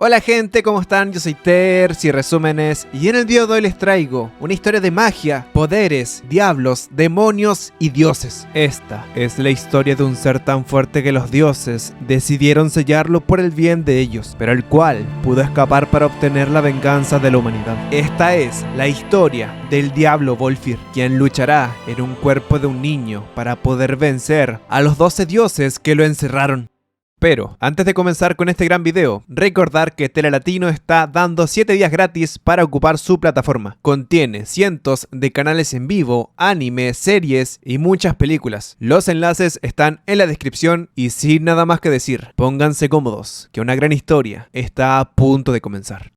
Hola gente, ¿cómo están? Yo soy Terzi Resúmenes y en el video de hoy les traigo una historia de magia, poderes, diablos, demonios y dioses. Esta es la historia de un ser tan fuerte que los dioses decidieron sellarlo por el bien de ellos, pero el cual pudo escapar para obtener la venganza de la humanidad. Esta es la historia del diablo Volfir, quien luchará en un cuerpo de un niño para poder vencer a los 12 dioses que lo encerraron. Pero, antes de comenzar con este gran video, recordar que Telelatino está dando 7 días gratis para ocupar su plataforma. Contiene cientos de canales en vivo, anime, series y muchas películas. Los enlaces están en la descripción y sin nada más que decir, pónganse cómodos, que una gran historia está a punto de comenzar.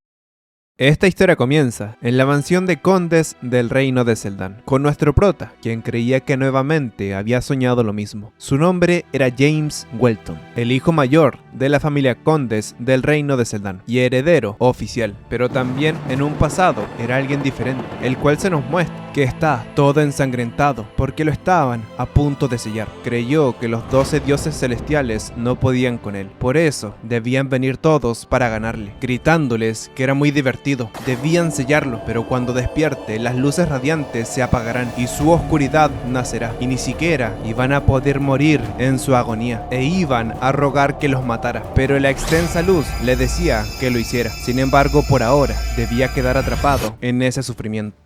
Esta historia comienza en la mansión de condes del reino de Zeldán, con nuestro prota, quien creía que nuevamente había soñado lo mismo. Su nombre era James Welton, el hijo mayor de la familia condes del reino de Zeldán y heredero oficial, pero también en un pasado era alguien diferente, el cual se nos muestra que está todo ensangrentado porque lo estaban a punto de sellar. Creyó que los 12 dioses celestiales no podían con él, por eso debían venir todos para ganarle, gritándoles que era muy divertido. Debían sellarlo, pero cuando despierte las luces radiantes se apagarán y su oscuridad nacerá, y ni siquiera iban a poder morir en su agonía, e iban a rogar que los matara, pero la extensa luz le decía que lo hiciera. Sin embargo, por ahora debía quedar atrapado en ese sufrimiento.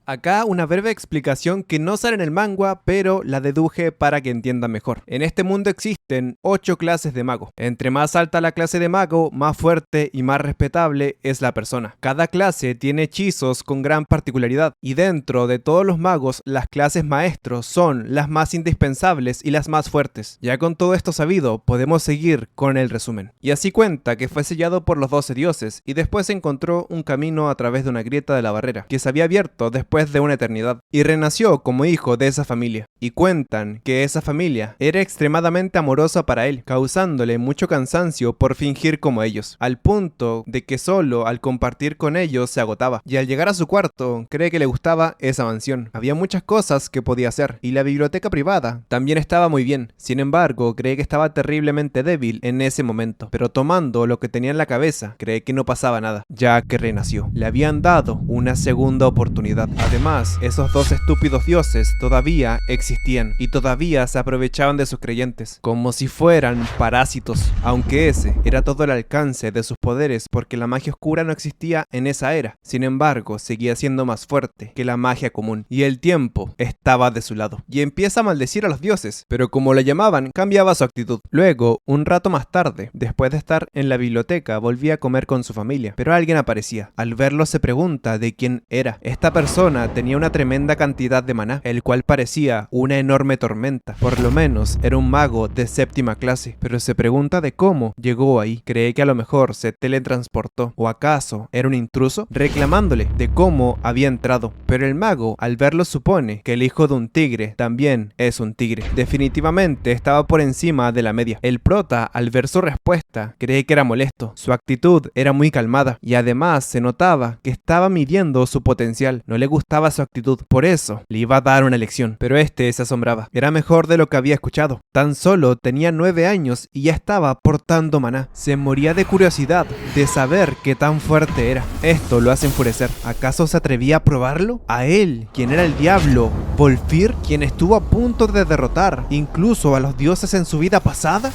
Acá una breve explicación que no sale en el manga, pero la deduje para que entiendan mejor. En este mundo existen 8 clases de mago. Entre más alta la clase de mago, más fuerte y más respetable es la persona. Cada clase tiene hechizos con gran particularidad, y dentro de todos los magos, las clases maestros son las más indispensables y las más fuertes. Ya con todo esto sabido, podemos seguir con el resumen. Y así cuenta que fue sellado por los 12 dioses, y después encontró un camino a través de una grieta de la barrera, que se había abierto después de una eternidad, y renació como hijo de esa familia. Y cuentan que esa familia era extremadamente amorosa para él, causándole mucho cansancio por fingir como ellos, al punto de que solo al compartir con ellos se agotaba, y al llegar a su cuarto cree que le gustaba esa mansión. Había muchas cosas que podía hacer, y la biblioteca privada también estaba muy bien. Sin embargo, cree que estaba terriblemente débil en ese momento, pero tomando lo que tenía en la cabeza, cree que no pasaba nada, ya que renació. Le habían dado una segunda oportunidad. Además, esos 2 estúpidos dioses todavía existían y todavía se aprovechaban de sus creyentes, como si fueran parásitos, aunque ese era todo el alcance de sus poderes porque la magia oscura no existía en esa era. Sin embargo, seguía siendo más fuerte que la magia común y el tiempo estaba de su lado. Y empieza a maldecir a los dioses, pero como le llamaban, cambiaba su actitud. Luego, un rato más tarde, después de estar en la biblioteca, volvía a comer con su familia, pero alguien aparecía. Al verlo se pregunta de quién era. Esta persona tenía una tremenda cantidad de maná, el cual parecía una enorme tormenta. Por lo menos era un mago de 7ª clase, pero se pregunta de cómo llegó ahí. Cree que a lo mejor se teletransportó, o acaso era un intruso, reclamándole de cómo había entrado. Pero el mago, al verlo, supone que el hijo de un tigre también es un tigre. Definitivamente estaba por encima de la media. El prota, al ver su respuesta, cree que era molesto. Su actitud era muy calmada, y además se notaba que estaba midiendo su potencial. No le gustaba su actitud, por eso le iba a dar una lección, pero este se asombraba. Era mejor de lo que había escuchado. Tan solo tenía 9 años y ya estaba portando maná. Se moría de curiosidad de saber qué tan fuerte era. Esto lo hace enfurecer. ¿Acaso se atrevía a probarlo? A él, quien era el diablo Volfir, quien estuvo a punto de derrotar incluso a los dioses en su vida pasada.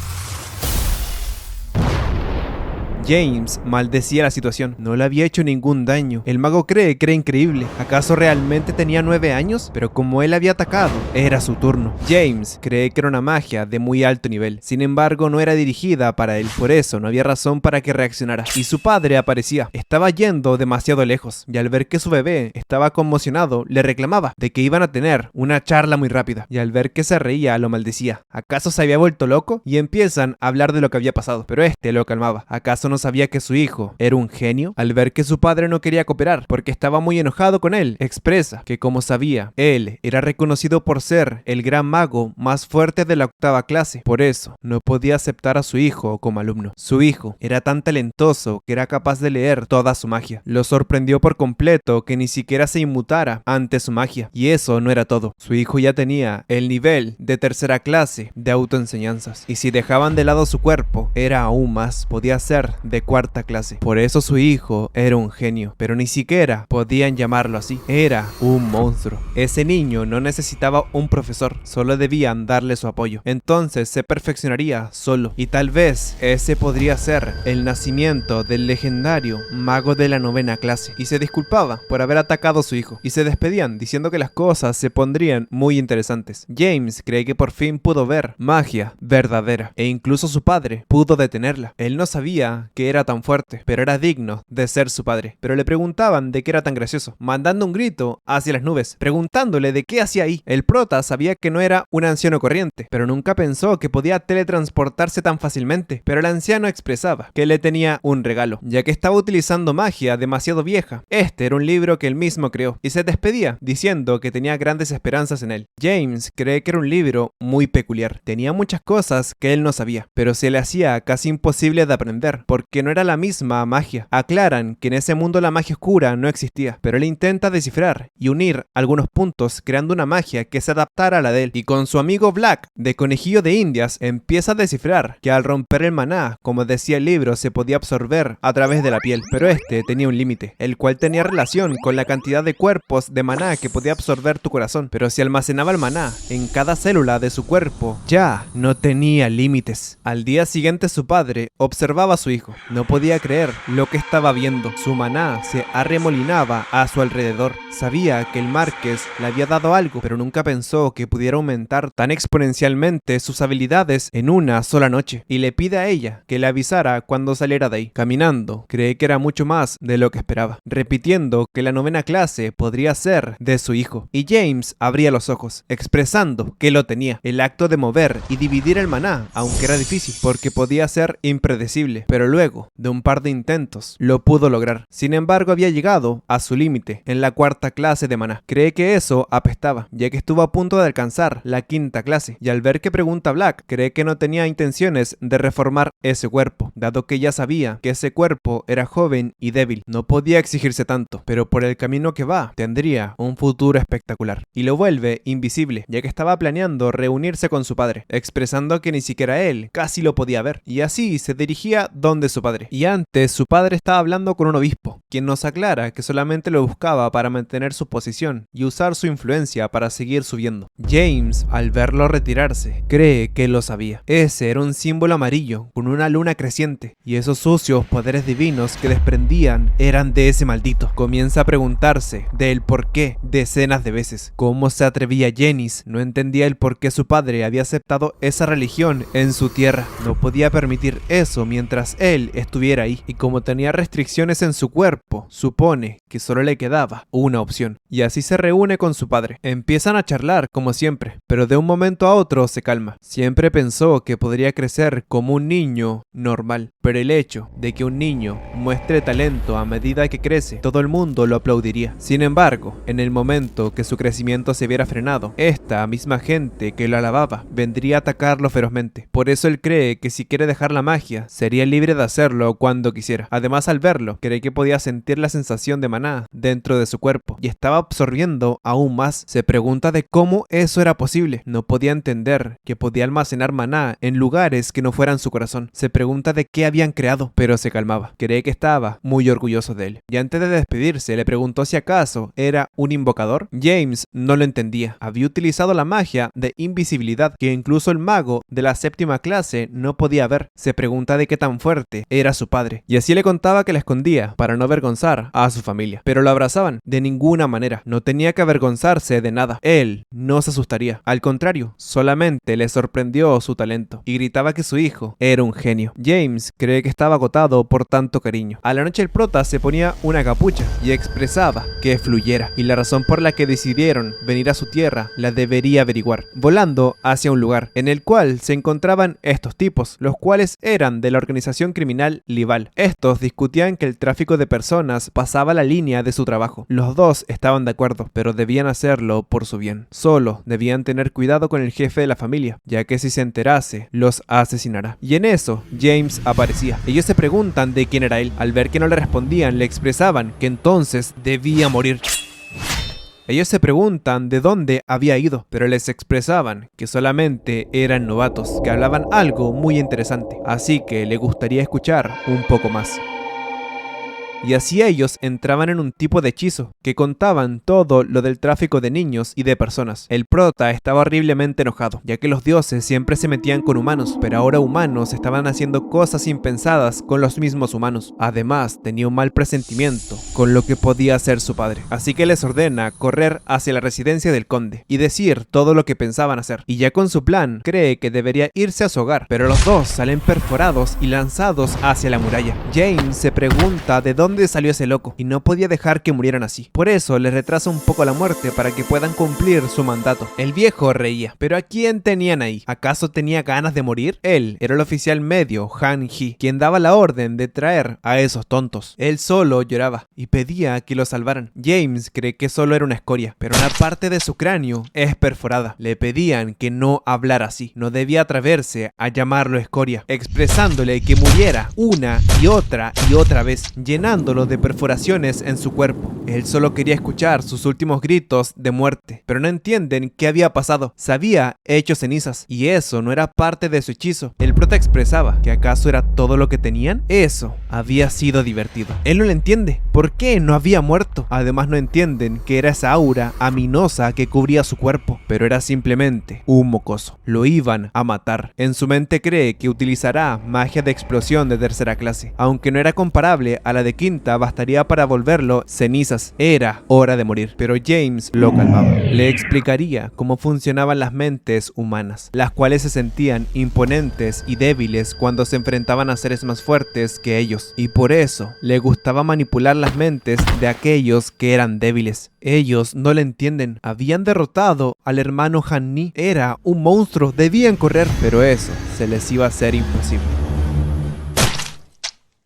James maldecía la situación. No le había hecho ningún daño. El mago cree que era increíble. ¿Acaso realmente tenía 9 años? Pero como él había atacado, era su turno. James cree que era una magia de muy alto nivel. Sin embargo, no era dirigida para él. Por eso no había razón para que reaccionara. Y su padre aparecía. Estaba yendo demasiado lejos. Y al ver que su bebé estaba conmocionado, le reclamaba de que iban a tener una charla muy rápida. Y al ver que se reía, lo maldecía. ¿Acaso se había vuelto loco? Y empiezan a hablar de lo que había pasado. Pero este lo calmaba. ¿Acaso no sabía que su hijo era un genio? Al ver que su padre no quería cooperar porque estaba muy enojado con él, expresa que como sabía, él era reconocido por ser el gran mago más fuerte de la 8ª clase. Por eso, no podía aceptar a su hijo como alumno. Su hijo era tan talentoso que era capaz de leer toda su magia. Lo sorprendió por completo que ni siquiera se inmutara ante su magia. Y eso no era todo. Su hijo ya tenía el nivel de 3ª clase de autoenseñanzas. Y si dejaban de lado su cuerpo, era aún más. Podía ser de cuarta clase. Por eso su hijo era un genio, pero ni siquiera podían llamarlo así. Era un monstruo. Ese niño no necesitaba un profesor, solo debían darle su apoyo. Entonces se perfeccionaría solo, y tal vez ese podría ser el nacimiento del legendario mago de la 9ª clase. Y se disculpaba por haber atacado a su hijo, y se despedían diciendo que las cosas se pondrían muy interesantes. James cree que por fin pudo ver magia verdadera, e incluso su padre pudo detenerla. Él no sabía que era tan fuerte, pero era digno de ser su padre. Pero le preguntaban de qué era tan gracioso, mandando un grito hacia las nubes, preguntándole de qué hacía ahí. El prota sabía que no era un anciano corriente, pero nunca pensó que podía teletransportarse tan fácilmente. Pero el anciano expresaba que le tenía un regalo, ya que estaba utilizando magia demasiado vieja. Este era un libro que él mismo creó, y se despedía diciendo que tenía grandes esperanzas en él. James cree que era un libro muy peculiar. Tenía muchas cosas que él no sabía, pero se le hacía casi imposible de aprender, porque no era la misma magia. Aclaran que en ese mundo la magia oscura no existía, pero él intenta descifrar y unir algunos puntos creando una magia que se adaptara a la de él, y con su amigo Black, de conejillo de indias, empieza a descifrar que al romper el maná, como decía el libro, se podía absorber a través de la piel, pero este tenía un límite, el cual tenía relación con la cantidad de cuerpos de maná que podía absorber tu corazón, pero si almacenaba el maná en cada célula de su cuerpo, ya no tenía límites. Al día siguiente su padre observaba a su hijo, no podía creer lo que estaba viendo. Su maná se arremolinaba a su alrededor. Sabía que el Marqués le había dado algo, pero nunca pensó que pudiera aumentar tan exponencialmente sus habilidades en una sola noche, y le pide a ella que le avisara cuando saliera de ahí. Caminando, cree que era mucho más de lo que esperaba, repitiendo que la 9ª clase podría ser de su hijo, y James abría los ojos, expresando que lo tenía. El acto de mover y dividir el maná, aunque era difícil, porque podía ser impredecible, pero luego de un par de intentos lo pudo lograr. Sin embargo, había llegado a su límite en la 4ª clase de maná. Cree que eso apestaba, ya que estuvo a punto de alcanzar la 5ª clase, y al ver que pregunta Black, cree que no tenía intenciones de reformar ese cuerpo, dado que ya sabía que ese cuerpo era joven y débil. No podía exigirse tanto, pero por el camino que va, tendría un futuro espectacular, y lo vuelve invisible, ya que estaba planeando reunirse con su padre, expresando que ni siquiera él casi lo podía ver, y así se dirigía donde su padre. Y antes su padre estaba hablando con un obispo, quien nos aclara que solamente lo buscaba para mantener su posición y usar su influencia para seguir subiendo. James, al verlo retirarse, cree que lo sabía. Ese era un símbolo amarillo con una luna creciente, y esos sucios poderes divinos que desprendían eran de ese maldito. Comienza a preguntarse del por qué decenas de veces. ¿Cómo se atrevía Janice? No entendía el por qué su padre había aceptado esa religión en su tierra. No podía permitir eso mientras él estuviera ahí, y como tenía restricciones en su cuerpo, supone que solo le quedaba una opción, y así se reúne con su padre. Empiezan a charlar como siempre, pero de un momento a otro se calma. Siempre pensó que podría crecer como un niño normal, pero el hecho de que un niño muestre talento a medida que crece, todo el mundo lo aplaudiría. Sin embargo, en el momento que su crecimiento se viera frenado, esta misma gente que lo alababa vendría a atacarlo ferozmente. Por eso él cree que si quiere dejar la magia, sería libre de hacerlo cuando quisiera. Además, al verlo, cree que podía sentir la sensación de maná dentro de su cuerpo, y estaba absorbiendo aún más. Se pregunta de cómo eso era posible. No podía entender que podía almacenar maná en lugares que no fueran su corazón. Se pregunta de qué habían creado, pero se calmaba. Cree que estaba muy orgulloso de él. Y antes de despedirse, le preguntó si acaso era un invocador. James no lo entendía. Había utilizado la magia de invisibilidad que incluso el mago de la 7ª clase no podía ver. Se pregunta de qué tan fuerte era su padre, y así le contaba que la escondía para no avergonzar a su familia, pero lo abrazaban de ninguna manera. No tenía que avergonzarse de nada. Él no se asustaría, al contrario, solamente le sorprendió su talento, y gritaba que su hijo era un genio. James cree que estaba agotado por tanto cariño. A la noche el prota se ponía una capucha y expresaba que fluyera, y la razón por la que decidieron venir a su tierra la debería averiguar, volando hacia un lugar en el cual se encontraban estos tipos, los cuales eran de la organización criminal Lival. Estos discutían que el tráfico de personas pasaba la línea de su trabajo. Los dos estaban de acuerdo, pero debían hacerlo por su bien. Solo debían tener cuidado con el jefe de la familia, ya que si se enterase, los asesinará. Y en eso, James aparecía. Ellos se preguntan de quién era él. Al ver que no le respondían, le expresaban que entonces debía morir. Ellos se preguntan de dónde había ido, pero les expresaban que solamente eran novatos, que hablaban algo muy interesante, así que le gustaría escuchar un poco más. Y así ellos entraban en un tipo de hechizo, que contaban todo lo del tráfico de niños y de personas. El prota estaba horriblemente enojado, ya que los dioses siempre se metían con humanos, pero ahora humanos estaban haciendo cosas impensadas con los mismos humanos. Además, tenía un mal presentimiento con lo que podía hacer su padre. Así que les ordena correr hacia la residencia del conde y decir todo lo que pensaban hacer. Y ya con su plan, cree que debería irse a su hogar, pero los dos salen perforados y lanzados hacia la muralla. James se pregunta de dónde salió ese loco y no podía dejar que murieran así. Por eso les retrasa un poco la muerte para que puedan cumplir su mandato. El viejo reía, pero ¿a quién tenían ahí? ¿Acaso tenía ganas de morir? Él era el oficial medio, Han Hee, quien daba la orden de traer a esos tontos. Él solo lloraba y pedía que lo salvaran. James cree que solo era una escoria, pero una parte de su cráneo es perforada. Le pedían que no hablara así, no debía atreverse a llamarlo escoria, expresándole que muriera una y otra vez, llenándolo de perforaciones en su cuerpo. Él solo quería escuchar sus últimos gritos de muerte, pero no entienden qué había pasado. Se había hecho cenizas y eso no era parte de su hechizo. El prota expresaba que acaso era todo lo que tenían. Eso había sido divertido. Él no lo entiende. ¿Por qué no había muerto? Además no entienden que era esa aura aminosa que cubría su cuerpo, pero era simplemente un mocoso. Lo iban a matar. En su mente cree que utilizará magia de explosión de tercera clase, aunque no era comparable a la de quinta, bastaría para volverlo cenizas. Era hora de morir, pero James lo calmaba. Le explicaría cómo funcionaban las mentes humanas, las cuales se sentían imponentes y débiles cuando se enfrentaban a seres más fuertes que ellos, y por eso le gustaba manipular las mentes de aquellos que eran débiles. Ellos no le entienden. Habían derrotado al hermano Han Ni. Era un monstruo, debían correr, pero eso se les iba a hacer imposible.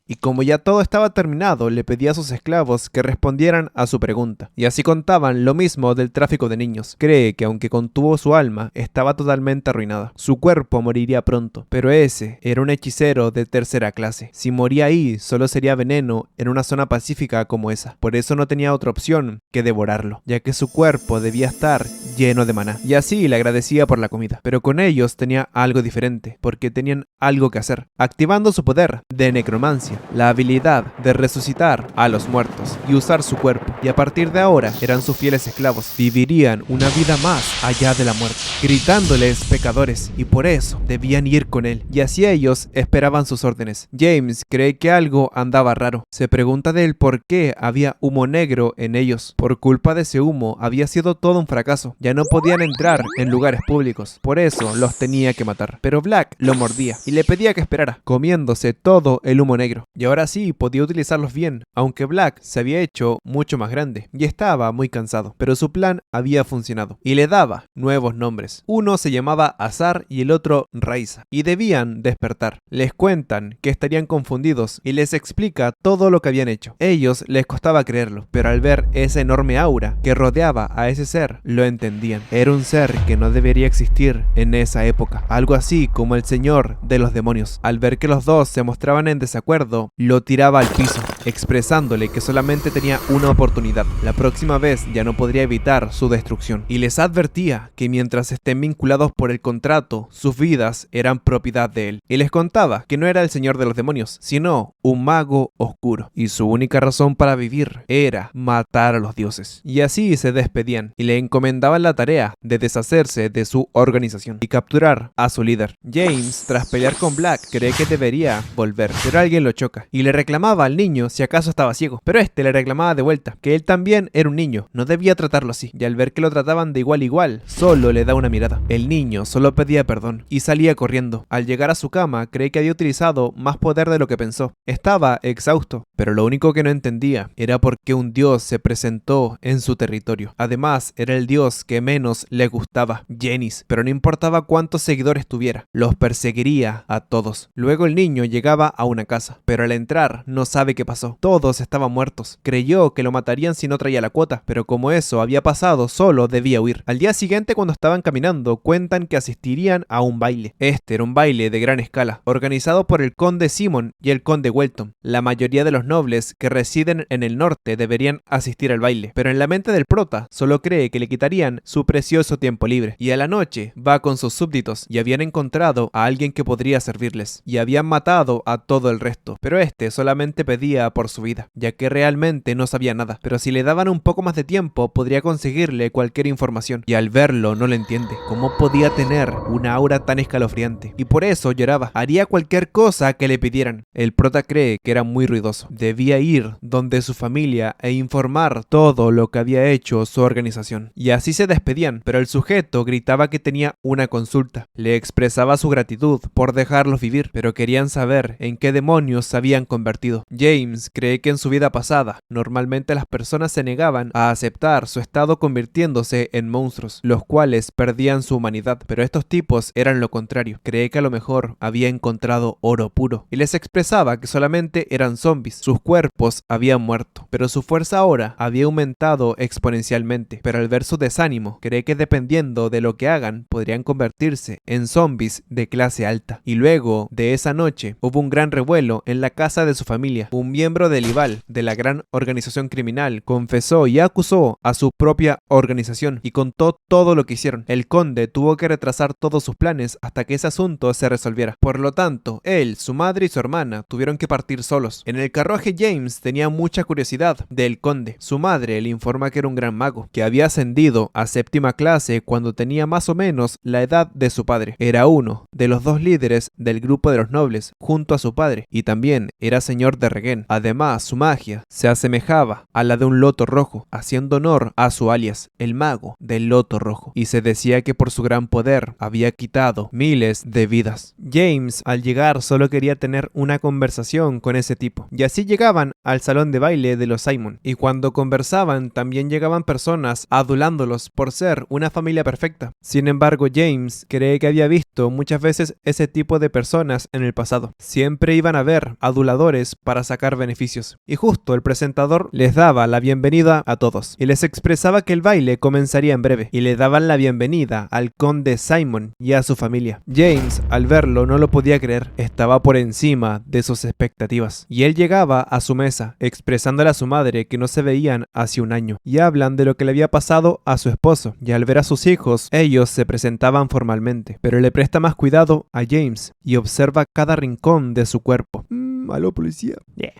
Y como ya todo estaba terminado, le pedía a sus esclavos que respondieran a su pregunta. Y así contaban lo mismo del tráfico de niños. Cree que aunque contuvo su alma, estaba totalmente arruinada. Su cuerpo moriría pronto, pero ese era un hechicero de tercera clase. Si moría ahí, solo sería veneno en una zona pacífica como esa. Por eso no tenía otra opción que devorarlo, ya que su cuerpo debía estar lleno de maná. Y así le agradecía por la comida. Pero con ellos tenía algo diferente, porque tenían algo que hacer. Activando su poder de necromancia, la habilidad de resucitar a los muertos y usar su cuerpo, y a partir de ahora eran sus fieles esclavos. Vivirían una vida más allá de la muerte, gritándoles pecadores, y por eso debían ir con él, y así ellos esperaban sus órdenes. James cree que algo andaba raro. Se pregunta del por qué había humo negro en ellos. Por culpa de ese humo había sido todo un fracaso. Ya no podían entrar en lugares públicos, por eso los tenía que matar. Pero Black lo mordía y le pedía que esperara, comiéndose todo el humo negro. Y ahora sí podía utilizarlos bien, aunque Black se había hecho mucho más grande y estaba muy cansado, pero su plan había funcionado y le daba nuevos nombres. Uno se llamaba Azar y el otro Raiza, y debían despertar. Les cuentan que estarían confundidos y les explica todo lo que habían hecho. Ellos les costaba creerlo, pero al ver esa enorme aura que rodeaba a ese ser, lo entendían. Era un ser que no debería existir en esa época, algo así como el señor de los demonios. Al ver que los dos se mostraban en desacuerdo, lo tiraba al piso, expresándole que solamente tenía una oportunidad. La próxima vez ya no podría evitar su destrucción. Y les advertía que mientras estén vinculados por el contrato, sus vidas eran propiedad de él. Y les contaba que no era el señor de los demonios, sino un mago oscuro. Y su única razón para vivir era matar a los dioses. Y así se despedían y le encomendaban la tarea de deshacerse de su organización y capturar a su líder. James, tras pelear con Black, cree que debería volver, pero alguien lo choca y le reclamaba al niño si acaso estaba ciego, pero este le reclamaba de vuelta que él también era un niño, no debía tratarlo así, y al ver que lo trataban de igual a igual, solo le da una mirada. El niño solo pedía perdón y salía corriendo. Al llegar a su cama, cree que había utilizado más poder de lo que pensó. Estaba exhausto, pero lo único que no entendía era por qué un dios se presentó en su territorio. Además, era el dios que menos le gustaba, Genis, pero no importaba cuántos seguidores tuviera, los perseguiría a todos. Luego el niño llegaba a una casa, pero al entrar no sabe qué pasó. Todos estaban muertos. Creyó que lo matarían si no traía la cuota, pero como eso había pasado, solo debía huir. Al día siguiente, cuando estaban caminando, cuentan que asistirían a un baile. Este era un baile de gran escala, organizado por el conde Simon y el conde Welton. La mayoría de los nobles que residen en el norte deberían asistir al baile, pero en la mente del prota solo cree que le quitarían su precioso tiempo libre. Y a la noche va con sus súbditos y habían encontrado a alguien que podría servirles, y habían matado a todo el resto, pero este solamente pedía por su vida, ya que realmente no sabía nada, pero si le daban un poco más de tiempo podría conseguirle cualquier información, y al verlo no lo entiende. ¿Cómo podía tener una aura tan escalofriante? Y por eso lloraba. Haría cualquier cosa que le pidieran. El prota cree que era muy ruidoso. Debía ir donde su familia e informar todo lo que había hecho su organización. Y así se despedían, pero el sujeto gritaba que tenía una consulta. Le expresaba su gratitud por dejarlos vivir, pero querían saber en qué demonios se habían convertido. James cree que en su vida pasada, normalmente las personas se negaban a aceptar su estado convirtiéndose en monstruos, los cuales perdían su humanidad, pero estos tipos eran lo contrario. Cree que a lo mejor había encontrado oro puro, y les expresaba que solamente eran zombies. Sus cuerpos habían muerto, pero su fuerza ahora había aumentado exponencialmente, pero al ver su desánimo, cree que dependiendo de lo que hagan, podrían convertirse en zombies de clase alta. Y luego de esa noche, hubo un gran revuelo en la casa de su familia. Un miembro del IVAL, de la gran organización criminal, confesó y acusó a su propia organización y contó todo lo que hicieron. El conde tuvo que retrasar todos sus planes hasta que ese asunto se resolviera. Por lo tanto, él, su madre y su hermana tuvieron que partir solos. En el carruaje, James tenía mucha curiosidad del conde. Su madre le informa que era un gran mago, que había ascendido a séptima clase cuando tenía más o menos la edad de su padre. Era uno de los dos líderes del grupo de los nobles, junto a su padre, y también era señor de Regen. Además, su magia se asemejaba a la de un loto rojo, haciendo honor a su alias, el mago del loto rojo, y se decía que por su gran poder había quitado miles de vidas. James, al llegar, solo quería tener una conversación con ese tipo, y así llegaban al salón de baile de los Simon, y cuando conversaban también llegaban personas adulándolos por ser una familia perfecta. Sin embargo, James cree que había visto muchas veces ese tipo de personas en el pasado. Siempre iban a ver aduladores para sacar beneficios, y justo el presentador les daba la bienvenida a todos, y les expresaba que el baile comenzaría en breve, y le daban la bienvenida al conde Simon y a su familia. James, al verlo, no lo podía creer. Estaba por encima de sus expectativas, y él llegaba a su mesa, expresándole a su madre que no se veían hace un año, y hablan de lo que le había pasado a su esposo, y al ver a sus hijos, ellos se presentaban formalmente, pero le presta más cuidado a James, y observa cada rincón de su cuerpo. Aló, policía.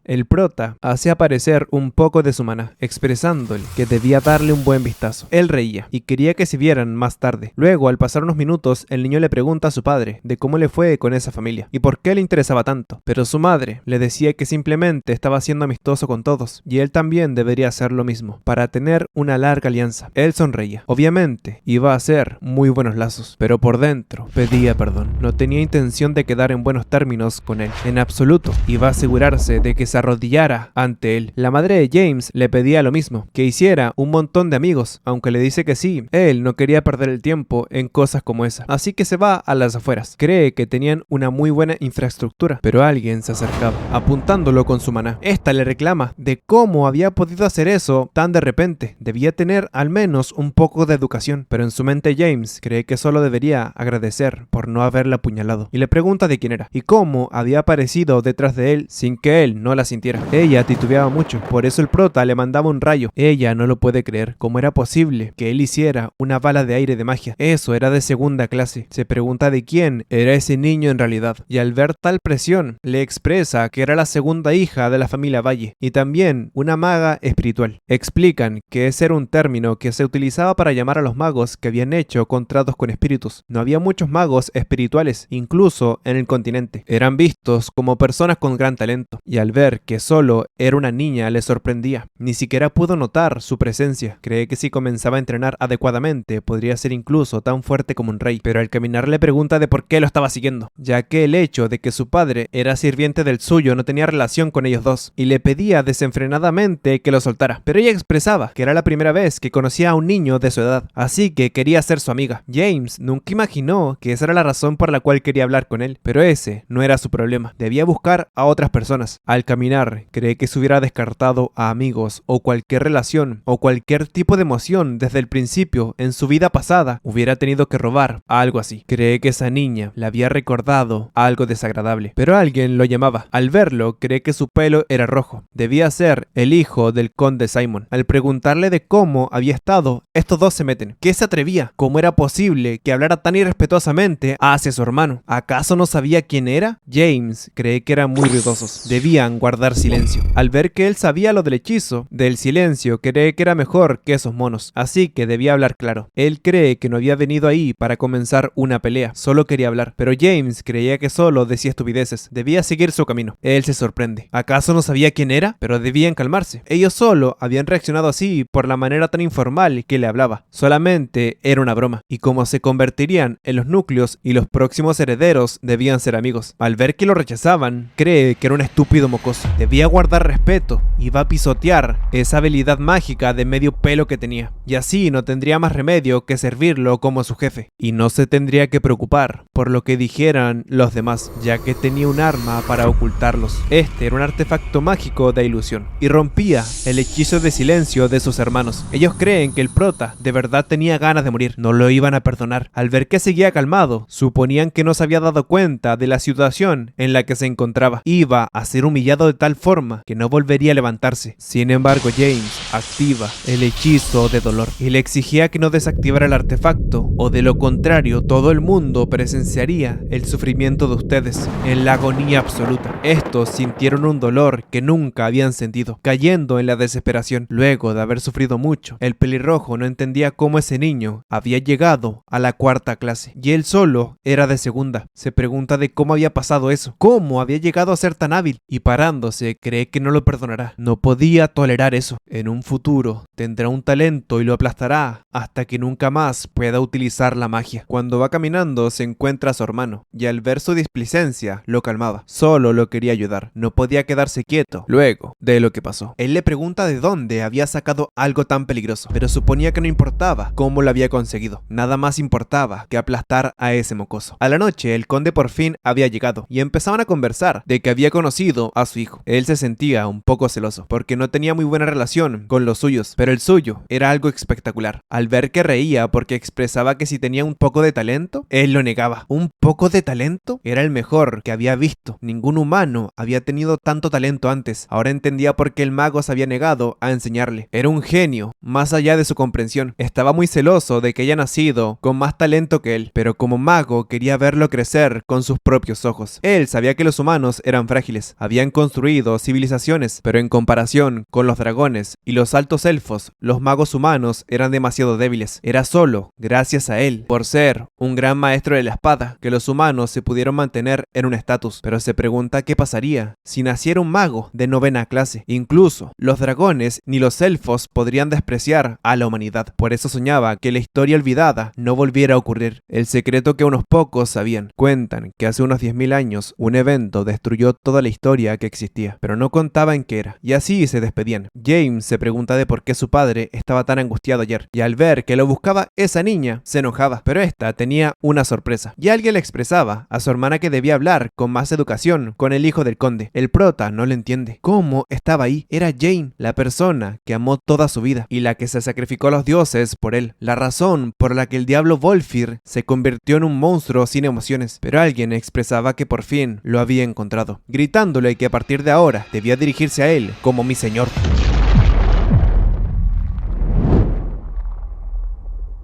El prota hace aparecer un poco de su maná, expresándole que debía darle un buen vistazo. Él reía y quería que se vieran más tarde. Luego, al pasar unos minutos, el niño le pregunta a su padre de cómo le fue con esa familia y por qué le interesaba tanto. Pero su madre le decía que simplemente estaba siendo amistoso con todos y él también debería hacer lo mismo para tener una larga alianza. Él sonreía. Obviamente, iba a hacer muy buenos lazos, pero por dentro pedía perdón. No tenía intención de quedar en buenos términos con él, en absoluto. Iba a asegurarse de que se arrodillara ante él. La madre de James le pedía lo mismo, que hiciera un montón de amigos, aunque le dice que sí. Él no quería perder el tiempo en cosas como esa, así que se va a las afueras. Cree que tenían una muy buena infraestructura, pero alguien se acercaba, apuntándolo con su maná. Esta le reclama de cómo había podido hacer eso tan de repente. Debía tener al menos un poco de educación, pero en su mente James cree que solo debería agradecer por no haberla apuñalado, y le pregunta de quién era y cómo había aparecido detrás de él sin que él no la sintiera. Ella titubeaba mucho, por eso el prota le mandaba un rayo. Ella no lo puede creer. ¿Cómo era posible que él hiciera una bala de aire de magia? Eso era de segunda clase. Se pregunta de quién era ese niño en realidad, y al ver tal presión, le expresa que era la segunda hija de la familia Valle, y también una maga espiritual. Explican que ese era un término que se utilizaba para llamar a los magos que habían hecho contratos con espíritus. No había muchos magos espirituales, incluso en el continente. Eran vistos como personas con gran talento, y al ver que solo era una niña le sorprendía. Ni siquiera pudo notar su presencia. Cree que si comenzaba a entrenar adecuadamente podría ser incluso tan fuerte como un rey, pero al caminar le pregunta de por qué lo estaba siguiendo, ya que el hecho de que su padre era sirviente del suyo no tenía relación con ellos dos, y le pedía desenfrenadamente que lo soltara, pero ella expresaba que era la primera vez que conocía a un niño de su edad, así que quería ser su amiga. James nunca imaginó que esa era la razón por la cual quería hablar con él, pero ese no era su problema. Debía buscar a otras personas. Al caminar, cree que se hubiera descartado a amigos o cualquier relación o cualquier tipo de emoción desde el principio en su vida pasada hubiera tenido que robar, algo así. Cree que esa niña le había recordado algo desagradable, pero alguien lo llamaba. Al verlo, cree que su pelo era rojo. Debía ser el hijo del conde Simon. Al preguntarle de cómo había estado, estos dos se meten. ¿Qué se atrevía? ¿Cómo era posible que hablara tan irrespetuosamente hacia su hermano? ¿Acaso no sabía quién era? James cree que eran muy ruidosos. Debían guardar silencio. Al ver que él sabía lo del hechizo, del silencio, cree que era mejor que esos monos. Así que debía hablar claro. Él cree que no había venido ahí para comenzar una pelea. Solo quería hablar. Pero James creía que solo decía estupideces. Debía seguir su camino. Él se sorprende. ¿Acaso no sabía quién era? Pero debían calmarse. Ellos solo habían reaccionado así por la manera tan informal que le hablaba. Solamente era una broma. Y como se convertirían en los núcleos y los próximos herederos debían ser amigos. Al ver que lo rechazaban, cree que era un estúpido mocoso. Debía guardar respeto. Iba a pisotear esa habilidad mágica de medio pelo que tenía. Y así no tendría más remedio que servirlo como su jefe. Y no se tendría que preocupar por lo que dijeran los demás, ya que tenía un arma para ocultarlos. Este era un artefacto mágico de ilusión y rompía el hechizo de silencio de sus hermanos. Ellos creen que el prota de verdad tenía ganas de morir. No lo iban a perdonar. Al ver que seguía calmado, suponían que no se había dado cuenta de la situación en la que se encontraba. Iba a ser humillado de tal forma que no volvería a levantarse. Sin embargo, James activa el hechizo de dolor y le exigía que no desactivara el artefacto, o de lo contrario, todo el mundo presenciaría el sufrimiento de ustedes en la agonía absoluta. Estos sintieron un dolor que nunca habían sentido, cayendo en la desesperación. Luego de haber sufrido mucho, el pelirrojo no entendía cómo ese niño había llegado a la cuarta clase y él solo era de segunda. Se pregunta de cómo había pasado eso, cómo había llegado a ser tan hábil, y parándose cree que no lo perdonará. No podía tolerar eso. En un futuro tendrá un talento y lo aplastará hasta que nunca más pueda utilizar la magia. Cuando va caminando se encuentra a su hermano y al ver su displicencia lo calmaba. Solo lo quería ayudar. No podía quedarse quieto luego de lo que pasó. Él le pregunta de dónde había sacado algo tan peligroso, pero suponía que no importaba cómo lo había conseguido. Nada más importaba que aplastar a ese mocoso. A la noche el conde por fin había llegado y empezaban a conversar de que había conocido a su hijo. Él se sentía un poco celoso porque no tenía muy buena relación con los suyos, pero el suyo era algo espectacular. Al ver que reía porque expresaba que si tenía un poco de talento, él lo negaba. ¿Un poco de talento? Era el mejor que había visto. Ningún humano había tenido tanto talento antes. Ahora entendía por qué el mago se había negado a enseñarle. Era un genio, más allá de su comprensión. Estaba muy celoso de que haya nacido con más talento que él, pero como mago quería verlo crecer con sus propios ojos. Él sabía que los humanos eran frágiles. Habían construido civilizaciones, pero en comparación con los dragones y los altos elfos, los magos humanos eran demasiado débiles. Era solo gracias a él, por ser un gran maestro de la espada, que los humanos se pudieron mantener en un estatus. Pero se pregunta qué pasaría si naciera un mago de 9ª clase. Incluso los dragones ni los elfos podrían despreciar a la humanidad. Por eso soñaba que la historia olvidada no volviera a ocurrir. El secreto que unos pocos sabían. Cuentan que hace unos 10.000 años un evento destruyó toda la historia que existía, pero no contaban qué era. Y así se despedían. James se pregunta de por qué su padre estaba tan angustiado ayer, y al ver que lo buscaba esa niña, se enojaba. Pero esta tenía una sorpresa, y alguien le expresaba a su hermana que debía hablar con más educación con el hijo del conde. El prota no lo entiende. ¿Cómo estaba ahí? Era Jane, la persona que amó toda su vida, y la que se sacrificó a los dioses por él. La razón por la que el diablo Volfir se convirtió en un monstruo sin emociones. Pero alguien expresaba que por fin lo había encontrado, gritándole que a partir de ahora debía dirigirse a él como mi señor.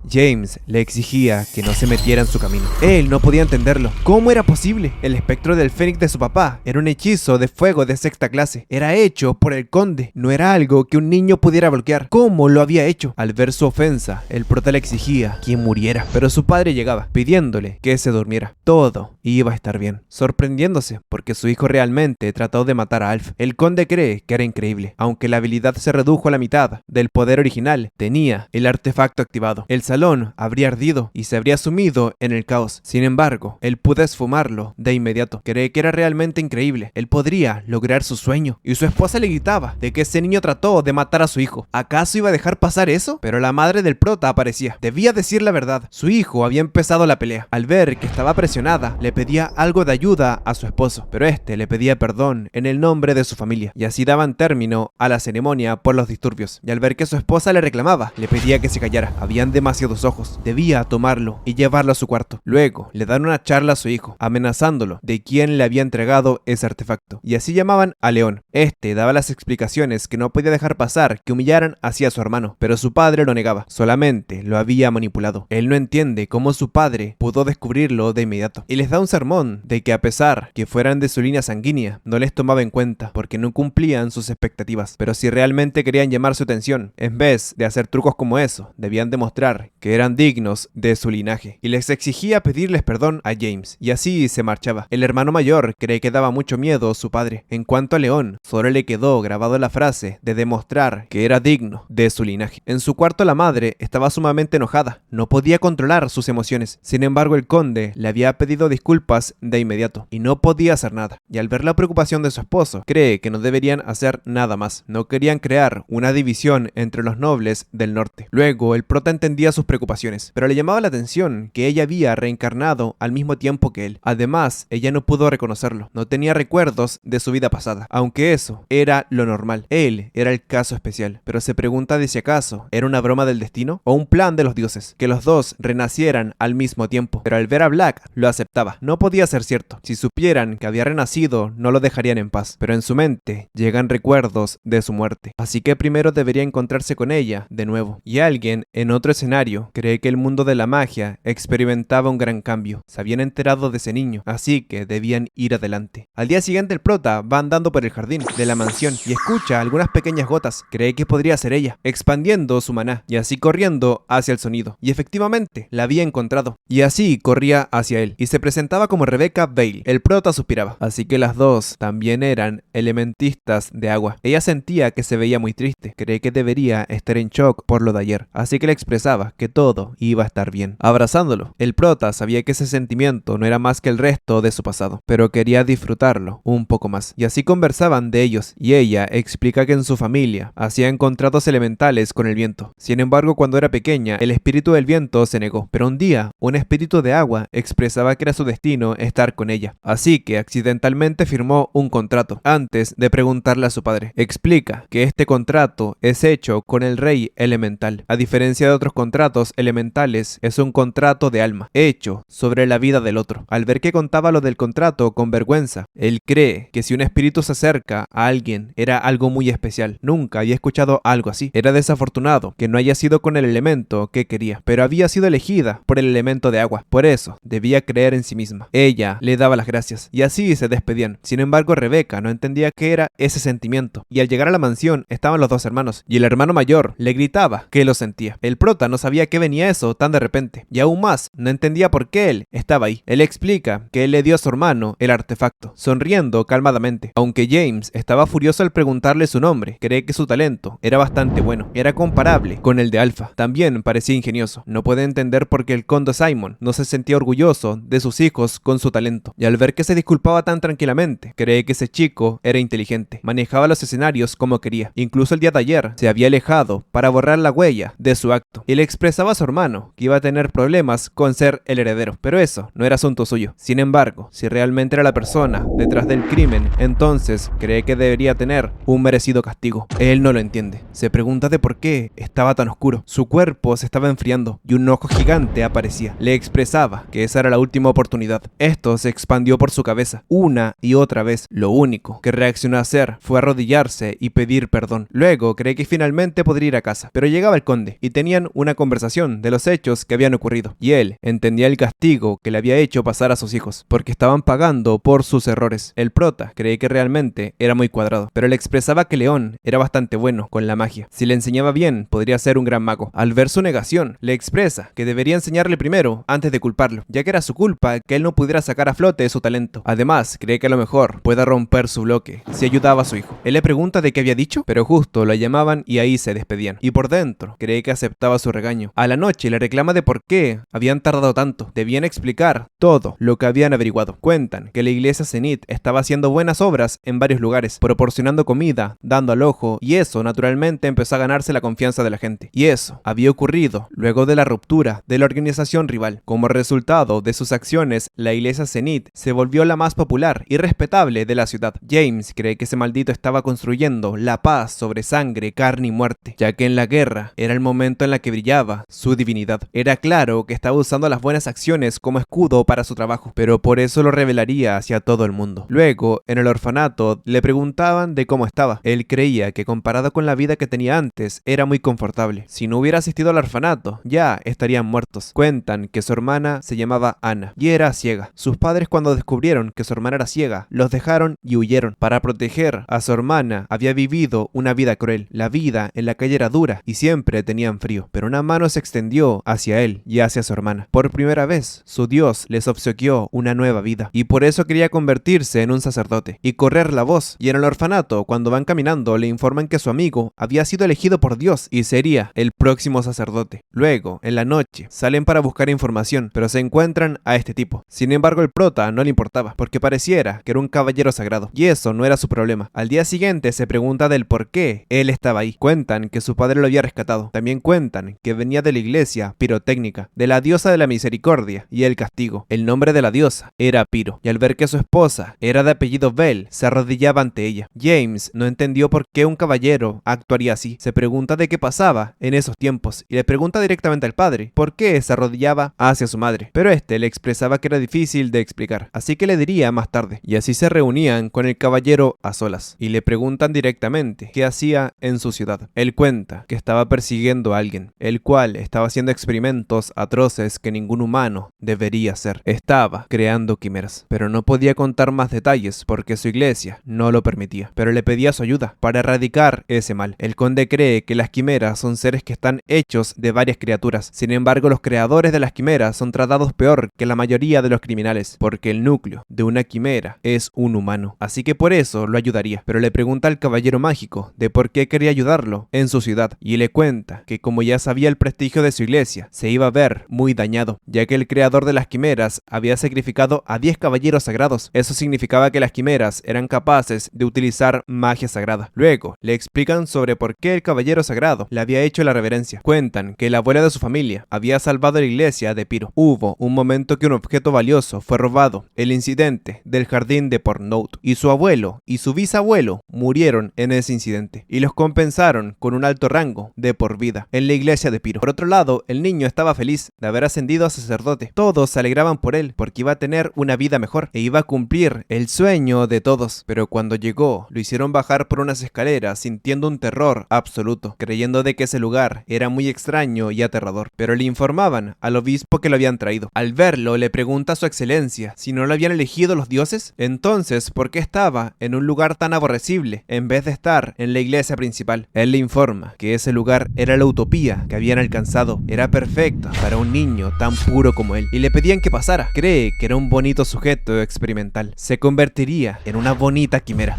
James le exigía que no se metiera en su camino. Él no podía entenderlo. ¿Cómo era posible? El espectro del fénix de su papá era un hechizo de fuego de 6ª clase. Era hecho por el conde. No era algo que un niño pudiera bloquear. ¿Cómo lo había hecho? Al ver su ofensa, el prota le exigía que muriera. Pero su padre llegaba, pidiéndole que se durmiera. Todo iba a estar bien. Sorprendiéndose porque su hijo realmente trató de matar a Alf. El conde cree que era increíble. Aunque la habilidad se redujo a la mitad del poder original, tenía el artefacto activado. El salón habría ardido y se habría sumido en el caos. Sin embargo, él pudo esfumarlo de inmediato. Cree que era realmente increíble. Él podría lograr su sueño. Y su esposa le gritaba de que ese niño trató de matar a su hijo. ¿Acaso iba a dejar pasar eso? Pero la madre del prota aparecía. Debía decir la verdad. Su hijo había empezado la pelea. Al ver que estaba presionada, le pedía algo de ayuda a su esposo, pero este le pedía perdón en el nombre de su familia. Y así daban término a la ceremonia por los disturbios. Y al ver que su esposa le reclamaba, le pedía que se callara. Habían demasiados ojos. Debía tomarlo y llevarlo a su cuarto. Luego, le dan una charla a su hijo, amenazándolo de quién le había entregado ese artefacto. Y así llamaban a León. Este daba las explicaciones que no podía dejar pasar que humillaran así a su hermano, pero su padre lo negaba. Solamente lo había manipulado. Él no entiende cómo su padre pudo descubrirlo de inmediato. Y les da un sermón de que a pesar que fueran de su línea sanguínea, no les tomaba en cuenta porque no cumplían sus expectativas. Pero si realmente querían llamar su atención, en vez de hacer trucos como eso, debían demostrar que eran dignos de su linaje. Y les exigía pedirles perdón a James. Y así se marchaba. El hermano mayor cree que daba mucho miedo a su padre. En cuanto a León, solo le quedó grabado la frase de demostrar que era digno de su linaje. En su cuarto la madre estaba sumamente enojada. No podía controlar sus emociones. Sin embargo, el conde le había pedido disculpas de inmediato y no podía hacer nada. Y al ver la preocupación de su esposo, cree que no deberían hacer nada más. No querían crear una división entre los nobles del norte. Luego, el prota entendía sus preocupaciones, pero le llamaba la atención que ella había reencarnado al mismo tiempo que él. Además, ella no pudo reconocerlo. No tenía recuerdos de su vida pasada, aunque eso era lo normal. Él era el caso especial, pero se pregunta de si acaso era una broma del destino o un plan de los dioses, que los dos renacieran al mismo tiempo. Pero al ver a Black, lo aceptaba. No podía ser cierto. Si supieran que había renacido, no lo dejarían en paz. Pero en su mente llegan recuerdos de su muerte. Así que primero debería encontrarse con ella de nuevo. Y alguien en otro escenario cree que el mundo de la magia experimentaba un gran cambio. Se habían enterado de ese niño, así que debían ir adelante. Al día siguiente el prota va andando por el jardín de la mansión y escucha algunas pequeñas gotas. Cree que podría ser ella, expandiendo su maná y así corriendo hacia el sonido. Y efectivamente, la había encontrado. Y así corría hacia él y se presentaba como Rebecca Bale. El prota suspiraba. Así que las dos también eran elementistas de agua. Ella sentía que se veía muy triste. Cree que debería estar en shock por lo de ayer. Así que le expresaba que todo iba a estar bien, abrazándolo. El prota sabía que ese sentimiento no era más que el resto de su pasado, pero quería disfrutarlo un poco más. Y así conversaban de ellos, y ella explica que en su familia hacían contratos elementales con el viento. Sin embargo, cuando era pequeña, el espíritu del viento se negó, pero un día, un espíritu de agua expresaba que era su destino estar con ella. Así que accidentalmente firmó un contrato, antes de preguntarle a su padre. Explica que este contrato es hecho con el rey elemental. A diferencia de otros contratos elementales, es un contrato de alma, hecho sobre la vida del otro. Al ver que contaba lo del contrato con vergüenza, él cree que si un espíritu se acerca a alguien, era algo muy especial. Nunca había escuchado algo así. Era desafortunado que no haya sido con el elemento que quería, pero había sido elegida por el elemento de agua. Por eso, debía creer en sí misma. Ella le daba las gracias, y así se despedían. Sin embargo, Rebecca no entendía qué era ese sentimiento, y al llegar a la mansión estaban los dos hermanos, y el hermano mayor le gritaba que lo sentía. El prota no sabía qué venía eso tan de repente, y aún más, no entendía por qué él estaba ahí. Él explica que él le dio a su hermano el artefacto, sonriendo calmadamente. Aunque James estaba furioso al preguntarle su nombre, cree que su talento era bastante bueno, era comparable con el de Alpha. También parecía ingenioso. No puede entender por qué el conde Simon no se sentía orgulloso de sus hijos con su talento, y al ver que se disculpaba tan tranquilamente, cree que ese chico era inteligente, manejaba los escenarios como quería. Incluso el día de ayer se había alejado para borrar la huella de su acto, y le expresaba a su hermano que iba a tener problemas con ser el heredero, pero eso no era asunto suyo. Sin embargo, si realmente era la persona detrás del crimen, entonces cree que debería tener un merecido castigo. Él no lo entiende. Se pregunta de por qué estaba tan oscuro. Su cuerpo se estaba enfriando y un ojo gigante aparecía. Le expresaba que esa era la última oportunidad. Esto se expandió por su cabeza una y otra vez. Lo único que reaccionó a hacer fue arrodillarse y pedir perdón. Luego cree que finalmente podría ir a casa, pero llegaba el conde y tenían una conversación de los hechos que habían ocurrido, y él entendía el castigo que le había hecho pasar a sus hijos, porque estaban pagando por sus errores. El prota cree que realmente era muy cuadrado, pero le expresaba que León era bastante bueno con la magia. Si le enseñaba bien, podría ser un gran mago. Al ver su negación, le expresa que debería enseñarle primero antes de culparlo, ya que era su culpa que él no pudiera sacar a flote su talento. Además, cree que a lo mejor pueda romper su bloque si ayudaba a su hijo. Él le pregunta de qué había dicho, pero justo lo llamaban y ahí se despedían. Y por dentro, cree que aceptaba su regaño, A la noche le reclama de por qué habían tardado tanto. Debían explicar todo lo que habían averiguado. Cuentan que la iglesia Zenith estaba haciendo buenas obras en varios lugares, proporcionando comida, dando alojo, y eso naturalmente empezó a ganarse la confianza de la gente. Y eso había ocurrido luego de la ruptura de la organización rival. Como resultado de sus acciones, la iglesia Zenith se volvió la más popular y respetable de la ciudad. James cree que ese maldito estaba construyendo la paz sobre sangre, carne y muerte, ya que en la guerra era el momento en la que brillaba su divinidad. Era claro que estaba usando las buenas acciones como escudo para su trabajo, pero por eso lo revelaría hacia todo el mundo. Luego, en el orfanato, le preguntaban de cómo estaba. Él creía que comparado con la vida que tenía antes, era muy confortable. Si no hubiera asistido al orfanato, ya estarían muertos. Cuentan que su hermana se llamaba Ana y era ciega. Sus padres, cuando descubrieron que su hermana era ciega, los dejaron y huyeron. Para proteger a su hermana, había vivido una vida cruel. La vida en la calle era dura y siempre tenían frío, pero una mano se extendió hacia él y hacia su hermana. Por primera vez, su Dios les obsequió una nueva vida y por eso quería convertirse en un sacerdote y correr la voz. Y en el orfanato, cuando van caminando, le informan que su amigo había sido elegido por Dios y sería el próximo sacerdote. Luego, en la noche, salen para buscar información, pero se encuentran a este tipo. Sin embargo, el prota no le importaba, porque pareciera que era un caballero sagrado, y eso no era su problema. Al día siguiente se pregunta del por qué él estaba ahí. Cuentan que su padre lo había rescatado. También cuentan que venía de la iglesia pirotécnica, de la diosa de la misericordia y el castigo. El nombre de la diosa era Piro, y al ver que su esposa era de apellido Bell, se arrodillaba ante ella. James no entendió por qué un caballero actuaría así. Se pregunta de qué pasaba en esos tiempos, y le pregunta directamente al padre por qué se arrodillaba hacia su madre, pero este le expresaba que era difícil de explicar, así que le diría más tarde. Y así se reunían con el caballero a solas, y le preguntan directamente qué hacía en su ciudad. Él cuenta que estaba persiguiendo a alguien, el cual estaba haciendo experimentos atroces que ningún humano debería hacer. Estaba creando quimeras, pero no podía contar más detalles porque su iglesia no lo permitía, pero le pedía su ayuda para erradicar ese mal. El conde cree que las quimeras son seres que están hechos de varias criaturas. Sin embargo, los creadores de las quimeras son tratados peor que la mayoría de los criminales, porque el núcleo de una quimera es un humano. Así que por eso lo ayudaría. Pero le pregunta al caballero mágico de por qué quería ayudarlo en su ciudad, y le cuenta que como ya sabía el prestigio de su iglesia, se iba a ver muy dañado, ya que el creador de las quimeras había sacrificado a 10 caballeros sagrados. Eso significaba que las quimeras eran capaces de utilizar magia sagrada. Luego, le explican sobre por qué el caballero sagrado le había hecho la reverencia. Cuentan que la abuela de su familia había salvado la iglesia de Piro. Hubo un momento que un objeto valioso fue robado, el incidente del jardín de Portnote, y su abuelo y su bisabuelo murieron en ese incidente, y los compensaron con un alto rango de por vida en la iglesia de Piro. Por otro lado, el niño estaba feliz de haber ascendido a sacerdote. Todos se alegraban por él, porque iba a tener una vida mejor e iba a cumplir el sueño de todos. Pero cuando llegó, lo hicieron bajar por unas escaleras sintiendo un terror absoluto, creyendo de que ese lugar era muy extraño y aterrador. Pero le informaban al obispo que lo habían traído. Al verlo, le pregunta a su excelencia si no lo habían elegido los dioses. Entonces, ¿por qué estaba en un lugar tan aborrecible en vez de estar en la iglesia principal? Él le informa que ese lugar era la utopía que habían alcanzado. Era perfecta para un niño tan puro como él, y le pedían que pasara. Cree que era un bonito sujeto experimental. Se convertiría en una bonita quimera.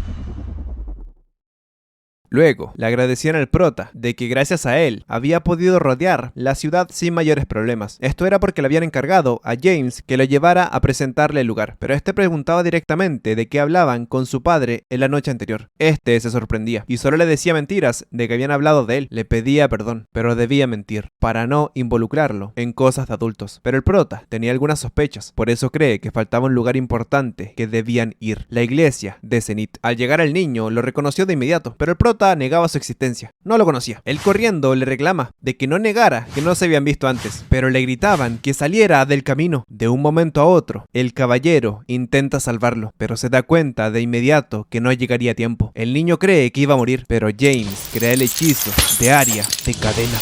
Luego, le agradecían al prota de que gracias a él había podido rodear la ciudad sin mayores problemas. Esto era porque le habían encargado a James que lo llevara a presentarle el lugar, pero este preguntaba directamente de qué hablaban con su padre en la noche anterior. Este se sorprendía y solo le decía mentiras de que habían hablado de él. Le pedía perdón, pero debía mentir para no involucrarlo en cosas de adultos. Pero el prota tenía algunas sospechas, por eso cree que faltaba un lugar importante que debían ir: la iglesia de Zenith. Al llegar el niño lo reconoció de inmediato, pero el prota negaba su existencia. No lo conocía. Él corriendo le reclama de que no negara que no se habían visto antes, pero le gritaban que saliera del camino. De un momento a otro, el caballero intenta salvarlo, pero se da cuenta de inmediato que no llegaría a tiempo. El niño cree que iba a morir, pero James crea el hechizo de área de cadena.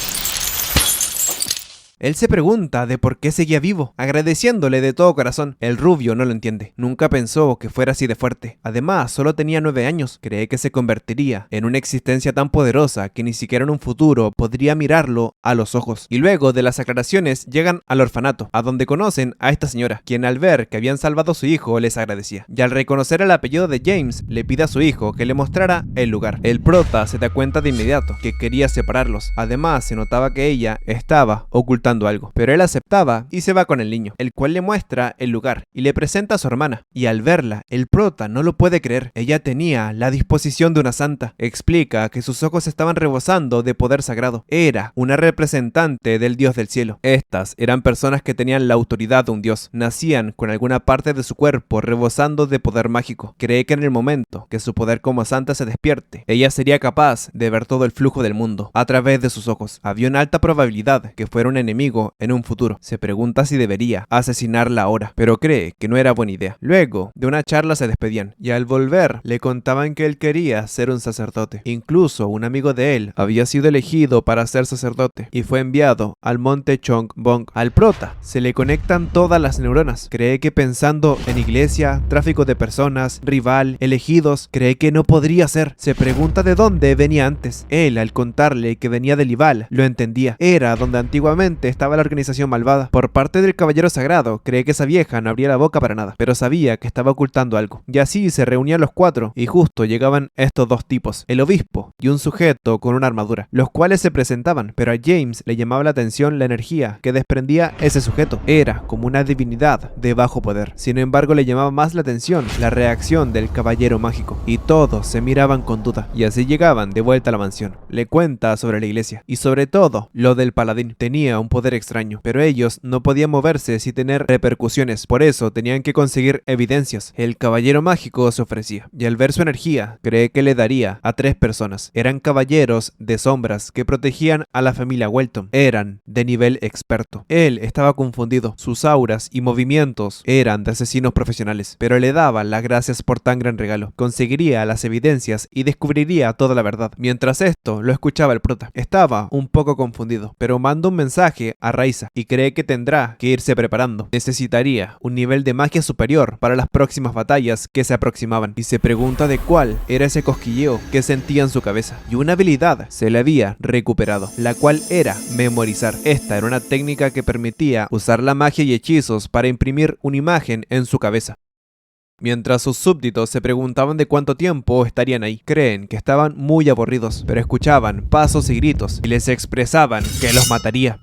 Él se pregunta de por qué seguía vivo, agradeciéndole de todo corazón. El rubio no lo entiende. Nunca pensó que fuera así de fuerte. Además, solo tenía 9 años. Cree que se convertiría en una existencia tan poderosa que ni siquiera en un futuro podría mirarlo a los ojos. Y luego de las aclaraciones llegan al orfanato, a donde conocen a esta señora, quien al ver que habían salvado a su hijo les agradecía. Y al reconocer el apellido de James, le pide a su hijo que le mostrara el lugar. El prota se da cuenta de inmediato que quería separarlos. Además, se notaba que ella estaba ocultando algo, pero él aceptaba y se va con el niño, el cual le muestra el lugar y le presenta a su hermana. Y al verla, el prota no lo puede creer. Ella tenía la disposición de una santa. Explica que sus ojos estaban rebosando de poder sagrado. Era una representante del dios del cielo. Estas eran personas que tenían la autoridad de un dios. Nacían con alguna parte de su cuerpo rebosando de poder mágico. Cree que en el momento que su poder como santa se despierte, ella sería capaz de ver todo el flujo del mundo a través de sus ojos. Había una alta probabilidad que fuera un enemigo en un futuro. Se pregunta si debería asesinarla ahora, pero cree que no era buena idea. Luego de una charla se despedían, y al volver le contaban que él quería ser un sacerdote. Incluso un amigo de él había sido elegido para ser sacerdote y fue enviado al monte Chong Bong. Al prota se le conectan todas las neuronas. Cree que pensando en iglesia, tráfico de personas, rival, elegidos, cree que no podría ser. Se pregunta de dónde venía antes. Él, al contarle que venía del Ibal, lo entendía. Era donde antiguamente estaba la organización malvada. Por parte del caballero sagrado, cree que esa vieja no abría la boca para nada, pero sabía que estaba ocultando algo. Y así se reunían los cuatro, y justo llegaban estos dos tipos, el obispo y un sujeto con una armadura, los cuales se presentaban, pero a James le llamaba la atención la energía que desprendía ese sujeto. Era como una divinidad de bajo poder. Sin embargo, le llamaba más la atención la reacción del caballero mágico, y todos se miraban con duda, y así llegaban de vuelta a la mansión. Le cuenta sobre la iglesia, y sobre todo, lo del paladín. Tenía un poder extraño, pero ellos no podían moverse sin tener repercusiones, por eso tenían que conseguir evidencias. El caballero mágico se ofrecía, y al ver su energía, cree que le daría a 3 personas. Eran caballeros de sombras que protegían a la familia Welton. Eran de nivel experto. Él estaba confundido. Sus auras y movimientos eran de asesinos profesionales, pero le daba las gracias por tan gran regalo. Conseguiría las evidencias y descubriría toda la verdad. Mientras esto, lo escuchaba el prota. Estaba un poco confundido, pero manda un mensaje a Raiza y cree que tendrá que irse preparando. Necesitaría un nivel de magia superior para las próximas batallas que se aproximaban, y se pregunta de cuál era ese cosquilleo que sentía en su cabeza. Y una habilidad se le había recuperado, la cual era memorizar. Esta era una técnica que permitía usar la magia y hechizos para imprimir una imagen en su cabeza. Mientras sus súbditos se preguntaban de cuánto tiempo estarían ahí, creen que estaban muy aburridos, pero escuchaban pasos y gritos y les expresaban que los mataría.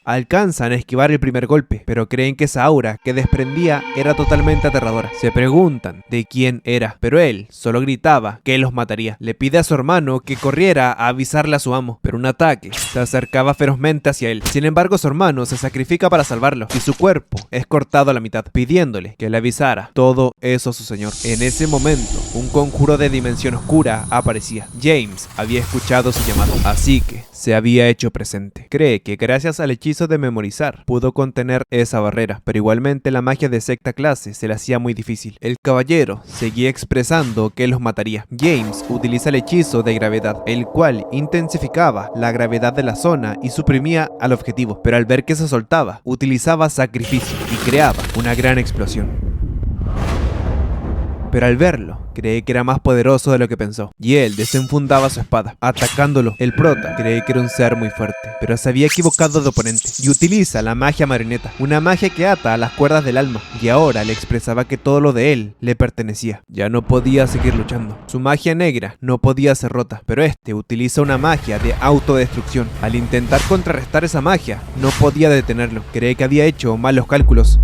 Alcanzan a esquivar el primer golpe, pero creen que esa aura que desprendía era totalmente aterradora. Se preguntan de quién era, pero él solo gritaba que los mataría. Le pide a su hermano que corriera a avisarle a su amo, pero un ataque se acercaba ferozmente hacia él. Sin embargo, su hermano se sacrifica para salvarlo, y su cuerpo es cortado a la mitad, pidiéndole que le avisara todo eso a su señor. En ese momento, un conjuro de dimensión oscura aparecía. James había escuchado su llamado, así que se había hecho presente. Cree que gracias al hechizo de memorizar pudo contener esa barrera, pero igualmente la magia de sexta clase se le hacía muy difícil. El caballero seguía expresando que los mataría. James utiliza el hechizo de gravedad, el cual intensificaba la gravedad de la zona y suprimía al objetivo, pero al ver que se soltaba, utilizaba sacrificio y creaba una gran explosión. Pero al verlo, cree que era más poderoso de lo que pensó, y él desenfundaba su espada, atacándolo. El prota cree que era un ser muy fuerte, pero se había equivocado de oponente, y utiliza la magia marioneta, una magia que ata a las cuerdas del alma, y ahora le expresaba que todo lo de él le pertenecía. Ya no podía seguir luchando. Su magia negra no podía ser rota, pero este utiliza una magia de autodestrucción. Al intentar contrarrestar esa magia, no podía detenerlo. Cree que había hecho malos cálculos,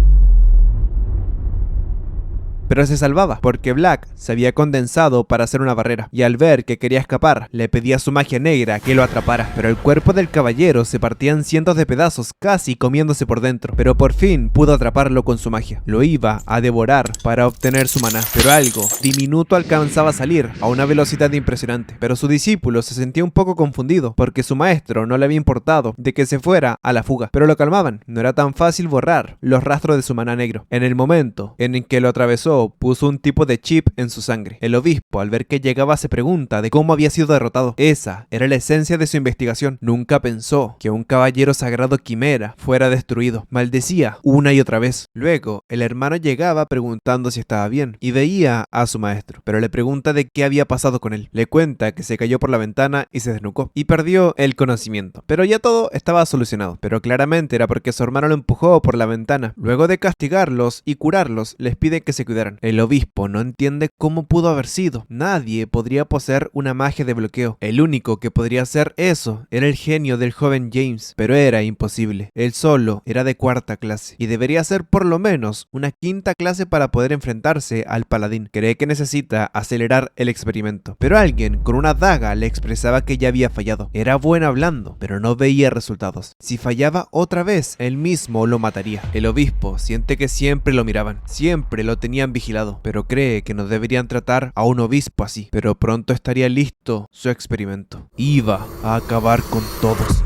pero se salvaba, porque Black se había condensado para hacer una barrera, y al ver que quería escapar, le pedía a su magia negra que lo atrapara, pero el cuerpo del caballero se partía en cientos de pedazos, casi comiéndose por dentro, pero por fin pudo atraparlo con su magia. Lo iba a devorar para obtener su maná, pero algo diminuto alcanzaba a salir a una velocidad impresionante, pero su discípulo se sentía un poco confundido, porque su maestro no le había importado de que se fuera a la fuga, pero lo calmaban. No era tan fácil borrar los rastros de su maná negro. En el momento en el que lo atravesó luego puso un tipo de chip en su sangre. El obispo, al ver que llegaba, se pregunta de cómo había sido derrotado. Esa era la esencia de su investigación. Nunca pensó que un caballero sagrado quimera fuera destruido. Maldecía una y otra vez. Luego, el hermano llegaba preguntando si estaba bien y veía a su maestro, pero le pregunta de qué había pasado con él. Le cuenta que se cayó por la ventana y se desnucó y perdió el conocimiento. Pero ya todo estaba solucionado. Pero claramente era porque su hermano lo empujó por la ventana. Luego de castigarlos y curarlos, les pide que se cuidaran. El obispo no entiende cómo pudo haber sido. Nadie podría poseer una magia de bloqueo. El único que podría hacer eso era el genio del joven James, pero era imposible. Él solo era de cuarta clase y debería ser por lo menos una quinta clase para poder enfrentarse al paladín. Cree que necesita acelerar el experimento, pero alguien con una daga le expresaba que ya había fallado. Era bueno hablando, pero no veía resultados. Si fallaba otra vez, él mismo lo mataría. El obispo siente que siempre lo miraban, siempre lo tenían vigilado, pero cree que no deberían tratar a un obispo así. Pero pronto estaría listo su experimento. Iba a acabar con todos.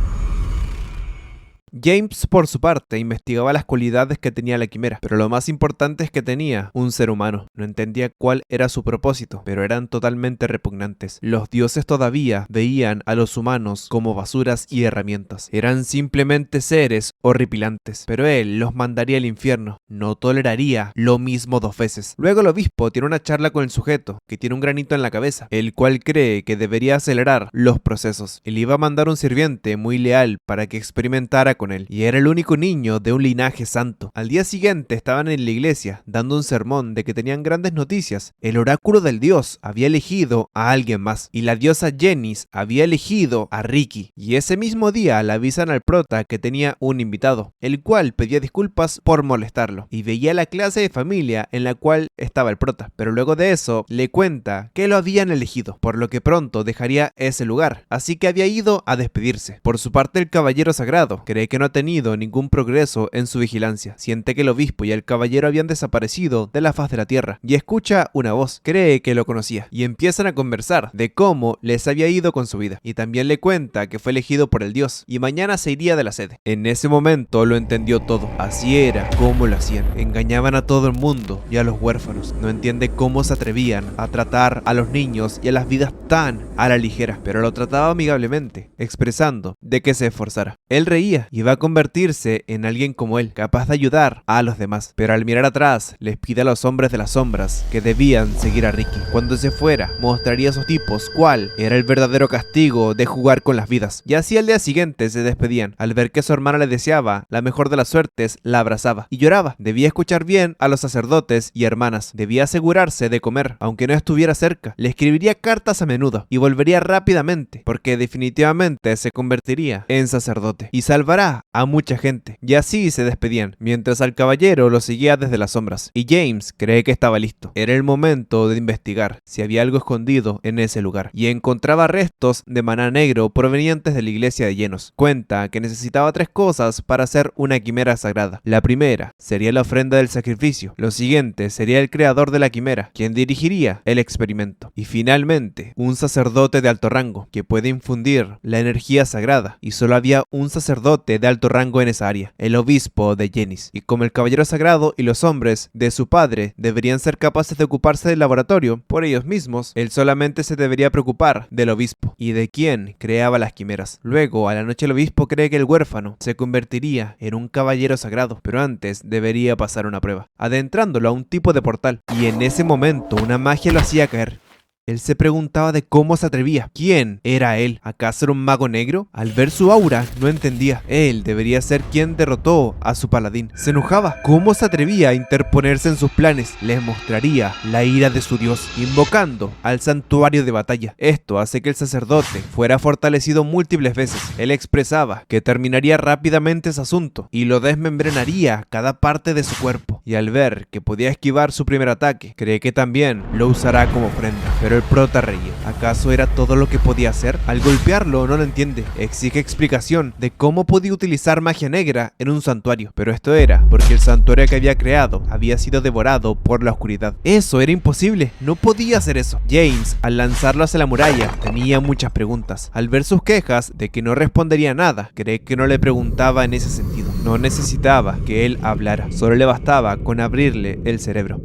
James, por su parte, investigaba las cualidades que tenía la quimera, pero lo más importante es que tenía un ser humano. No entendía cuál era su propósito, pero eran totalmente repugnantes. Los dioses todavía veían a los humanos como basuras y herramientas. Eran simplemente seres horripilantes, pero él los mandaría al infierno. No toleraría lo mismo 2 veces. Luego el obispo tiene una charla con el sujeto, que tiene un granito en la cabeza, el cual cree que debería acelerar los procesos. Él iba a mandar un sirviente muy leal para que experimentara con él, y era el único niño de un linaje santo. Al día siguiente estaban en la iglesia dando un sermón de que tenían grandes noticias. El oráculo del dios había elegido a alguien más y la diosa Janice había elegido a Ricky, y ese mismo día le avisan al prota que tenía un invitado, el cual pedía disculpas por molestarlo y veía la clase de familia en la cual estaba el prota, pero luego de eso le cuenta que lo habían elegido, por lo que pronto dejaría ese lugar, así que había ido a despedirse. Por su parte, el caballero sagrado cree que no ha tenido ningún progreso en su vigilancia. Siente que el obispo y el caballero habían desaparecido de la faz de la tierra y escucha una voz. Cree que lo conocía y empiezan a conversar de cómo les había ido con su vida, y también le cuenta que fue elegido por el dios y mañana se iría de la sede. En ese momento lo entendió todo. Así era como lo hacían. Engañaban a todo el mundo y a los huérfanos. No entiende cómo se atrevían a tratar a los niños y a las vidas tan a la ligera, pero lo trataba amigablemente, expresando de que se esforzara. Él reía y iba a convertirse en alguien como él, capaz de ayudar a los demás, pero al mirar atrás les pide a los hombres de las sombras que debían seguir a Ricky. Cuando se fuera, mostraría a esos tipos cuál era el verdadero castigo de jugar con las vidas. Y así al día siguiente se despedían. Al ver que su hermana le deseaba la mejor de las suertes, la abrazaba y lloraba. Debía escuchar bien a los sacerdotes y hermanas. Debía asegurarse de comer, aunque no estuviera cerca. Le escribiría cartas a menudo y volvería rápidamente, porque definitivamente se convertiría en sacerdote y salvará a mucha gente. Y así se despedían, mientras al caballero lo seguía desde las sombras. Y James cree que estaba listo. Era el momento de investigar si había algo escondido en ese lugar, y encontraba restos de maná negro provenientes de la iglesia de Llenos. Cuenta que necesitaba 3 cosas para hacer una quimera sagrada. La primera sería la ofrenda del sacrificio. Lo siguiente sería el creador de la quimera, quien dirigiría el experimento. Y finalmente, un sacerdote de alto rango, que puede infundir la energía sagrada. Y solo había un sacerdote de alto rango en esa área, el obispo de Janice. Y como el caballero sagrado y los hombres de su padre deberían ser capaces de ocuparse del laboratorio por ellos mismos, él solamente se debería preocupar del obispo y de quién creaba las quimeras. Luego, a la noche, el obispo cree que el huérfano se convertiría en un caballero sagrado, pero antes debería pasar una prueba, adentrándolo a un tipo de portal, y en ese momento una magia lo hacía caer. Él se preguntaba de cómo se atrevía. ¿Quién era él? ¿Acaso era un mago negro? Al ver su aura, no entendía. Él debería ser quien derrotó a su paladín. Se enojaba. ¿Cómo se atrevía a interponerse en sus planes? Les mostraría la ira de su dios, invocando al santuario de batalla. Esto hace que el sacerdote fuera fortalecido múltiples veces. Él expresaba que terminaría rápidamente ese asunto y lo desmembraría cada parte de su cuerpo. Y al ver que podía esquivar su primer ataque, cree que también lo usará como ofrenda. Pero el prota reía. ¿Acaso era todo lo que podía hacer? Al golpearlo no lo entiende. Exige explicación de cómo podía utilizar magia negra en un santuario. Pero esto era porque el santuario que había creado había sido devorado por la oscuridad. Eso era imposible. No podía hacer eso. James, al lanzarlo hacia la muralla, tenía muchas preguntas. Al ver sus quejas de que no respondería nada, cree que no le preguntaba en ese sentido. No necesitaba que él hablara. Solo le bastaba con abrirle el cerebro.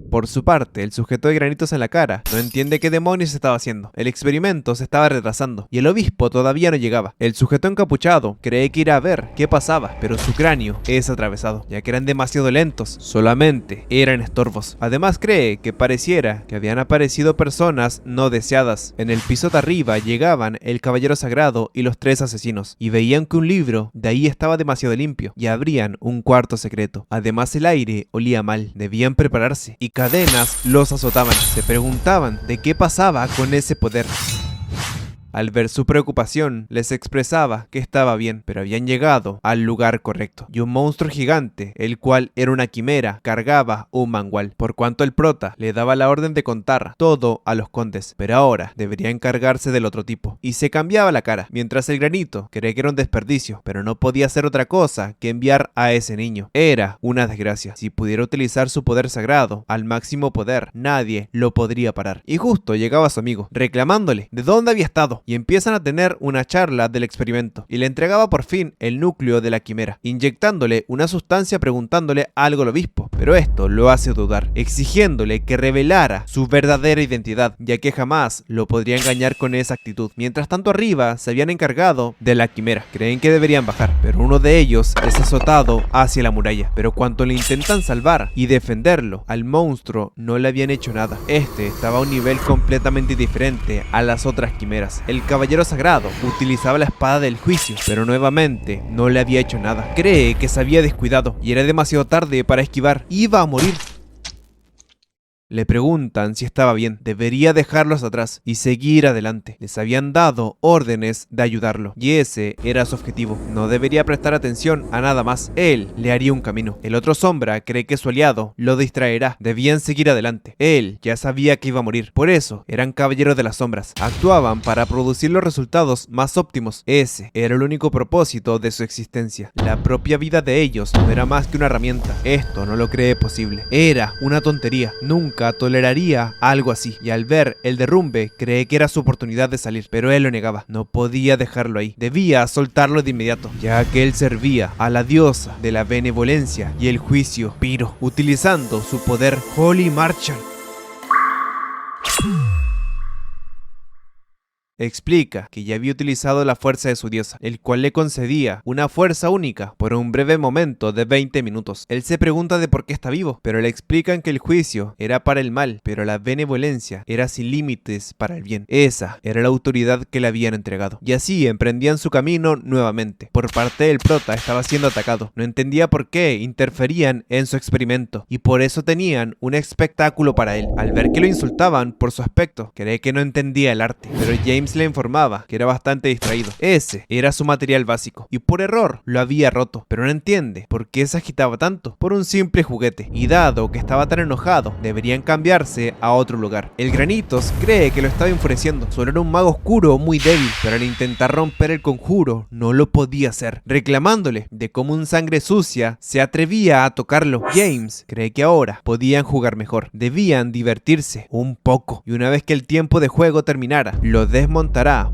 Por su parte, el sujeto de granitos en la cara no entiende qué demonios estaba haciendo. El experimento se estaba retrasando y el obispo todavía no llegaba. El sujeto encapuchado cree que irá a ver qué pasaba, pero su cráneo es atravesado, ya que eran demasiado lentos, solamente eran estorbos. Además cree que pareciera que habían aparecido personas no deseadas. En el piso de arriba llegaban el caballero sagrado y los 3 asesinos, y veían que un libro de ahí estaba demasiado limpio, y abrían un cuarto secreto. Además el aire olía mal, debían prepararse, y cadenas los azotaban. Se preguntaban de qué pasaba con ese poder. Al ver su preocupación, les expresaba que estaba bien, pero habían llegado al lugar correcto. Y un monstruo gigante, el cual era una quimera, cargaba un mangual, por cuanto el prota le daba la orden de contar todo a los condes, pero ahora debería encargarse del otro tipo. Y se cambiaba la cara, mientras el granito cree que era un desperdicio, pero no podía hacer otra cosa que enviar a ese niño. Era una desgracia. Si pudiera utilizar su poder sagrado al máximo poder, nadie lo podría parar. Y justo llegaba su amigo, reclamándole de dónde había estado. Y empiezan a tener una charla del experimento, y le entregaba por fin el núcleo de la quimera, inyectándole una sustancia preguntándole algo al obispo, pero esto lo hace dudar, exigiéndole que revelara su verdadera identidad, ya que jamás lo podría engañar con esa actitud. Mientras tanto arriba se habían encargado de la quimera, creen que deberían bajar, pero uno de ellos es azotado hacia la muralla, pero cuando le intentan salvar y defenderlo, al monstruo no le habían hecho nada. Este estaba a un nivel completamente diferente a las otras quimeras. El caballero sagrado utilizaba la espada del juicio, pero nuevamente no le había hecho nada. Cree que se había descuidado y era demasiado tarde para esquivar. Iba a morir. Le preguntan si estaba bien, debería dejarlos atrás y seguir adelante. Les habían dado órdenes de ayudarlo, y ese era su objetivo. No debería prestar atención a nada más. Él le haría un camino. El otro sombra cree que su aliado lo distraerá. Debían seguir adelante. Él ya sabía que iba a morir. Por eso, eran caballeros de las sombras. Actuaban para producir los resultados más óptimos. Ese era el único propósito de su existencia. La propia vida de ellos no era más que una herramienta. Esto no lo cree posible. Era una tontería. Nunca toleraría algo así, y al ver el derrumbe cree que era su oportunidad de salir, pero él lo negaba. No podía dejarlo ahí, debía soltarlo de inmediato, ya que él servía a la diosa de la benevolencia y el juicio, Piro, utilizando su poder Holy Marshal. Explica que ya había utilizado la fuerza de su diosa, el cual le concedía una fuerza única por un breve momento de 20 minutos. Él se pregunta de por qué está vivo, pero le explican que el juicio era para el mal, pero la benevolencia era sin límites para el bien. Esa era la autoridad que le habían entregado. Y así emprendían su camino nuevamente. Por parte del prota estaba siendo atacado. No entendía por qué interferían en su experimento, y por eso tenían un espectáculo para él. Al ver que lo insultaban por su aspecto, cree que no entendía el arte, pero James le informaba que era bastante distraído. Ese era su material básico, y por error lo había roto, pero no entiende por qué se agitaba tanto. Por un simple juguete, y dado que estaba tan enojado, deberían cambiarse a otro lugar. El Granitos cree que lo estaba enfureciendo. Solo era un mago oscuro muy débil, pero al intentar romper el conjuro no lo podía hacer, reclamándole de cómo un sangre sucia se atrevía a tocarlo. James cree que ahora podían jugar mejor, debían divertirse un poco, y una vez que el tiempo de juego terminara, lo desmontará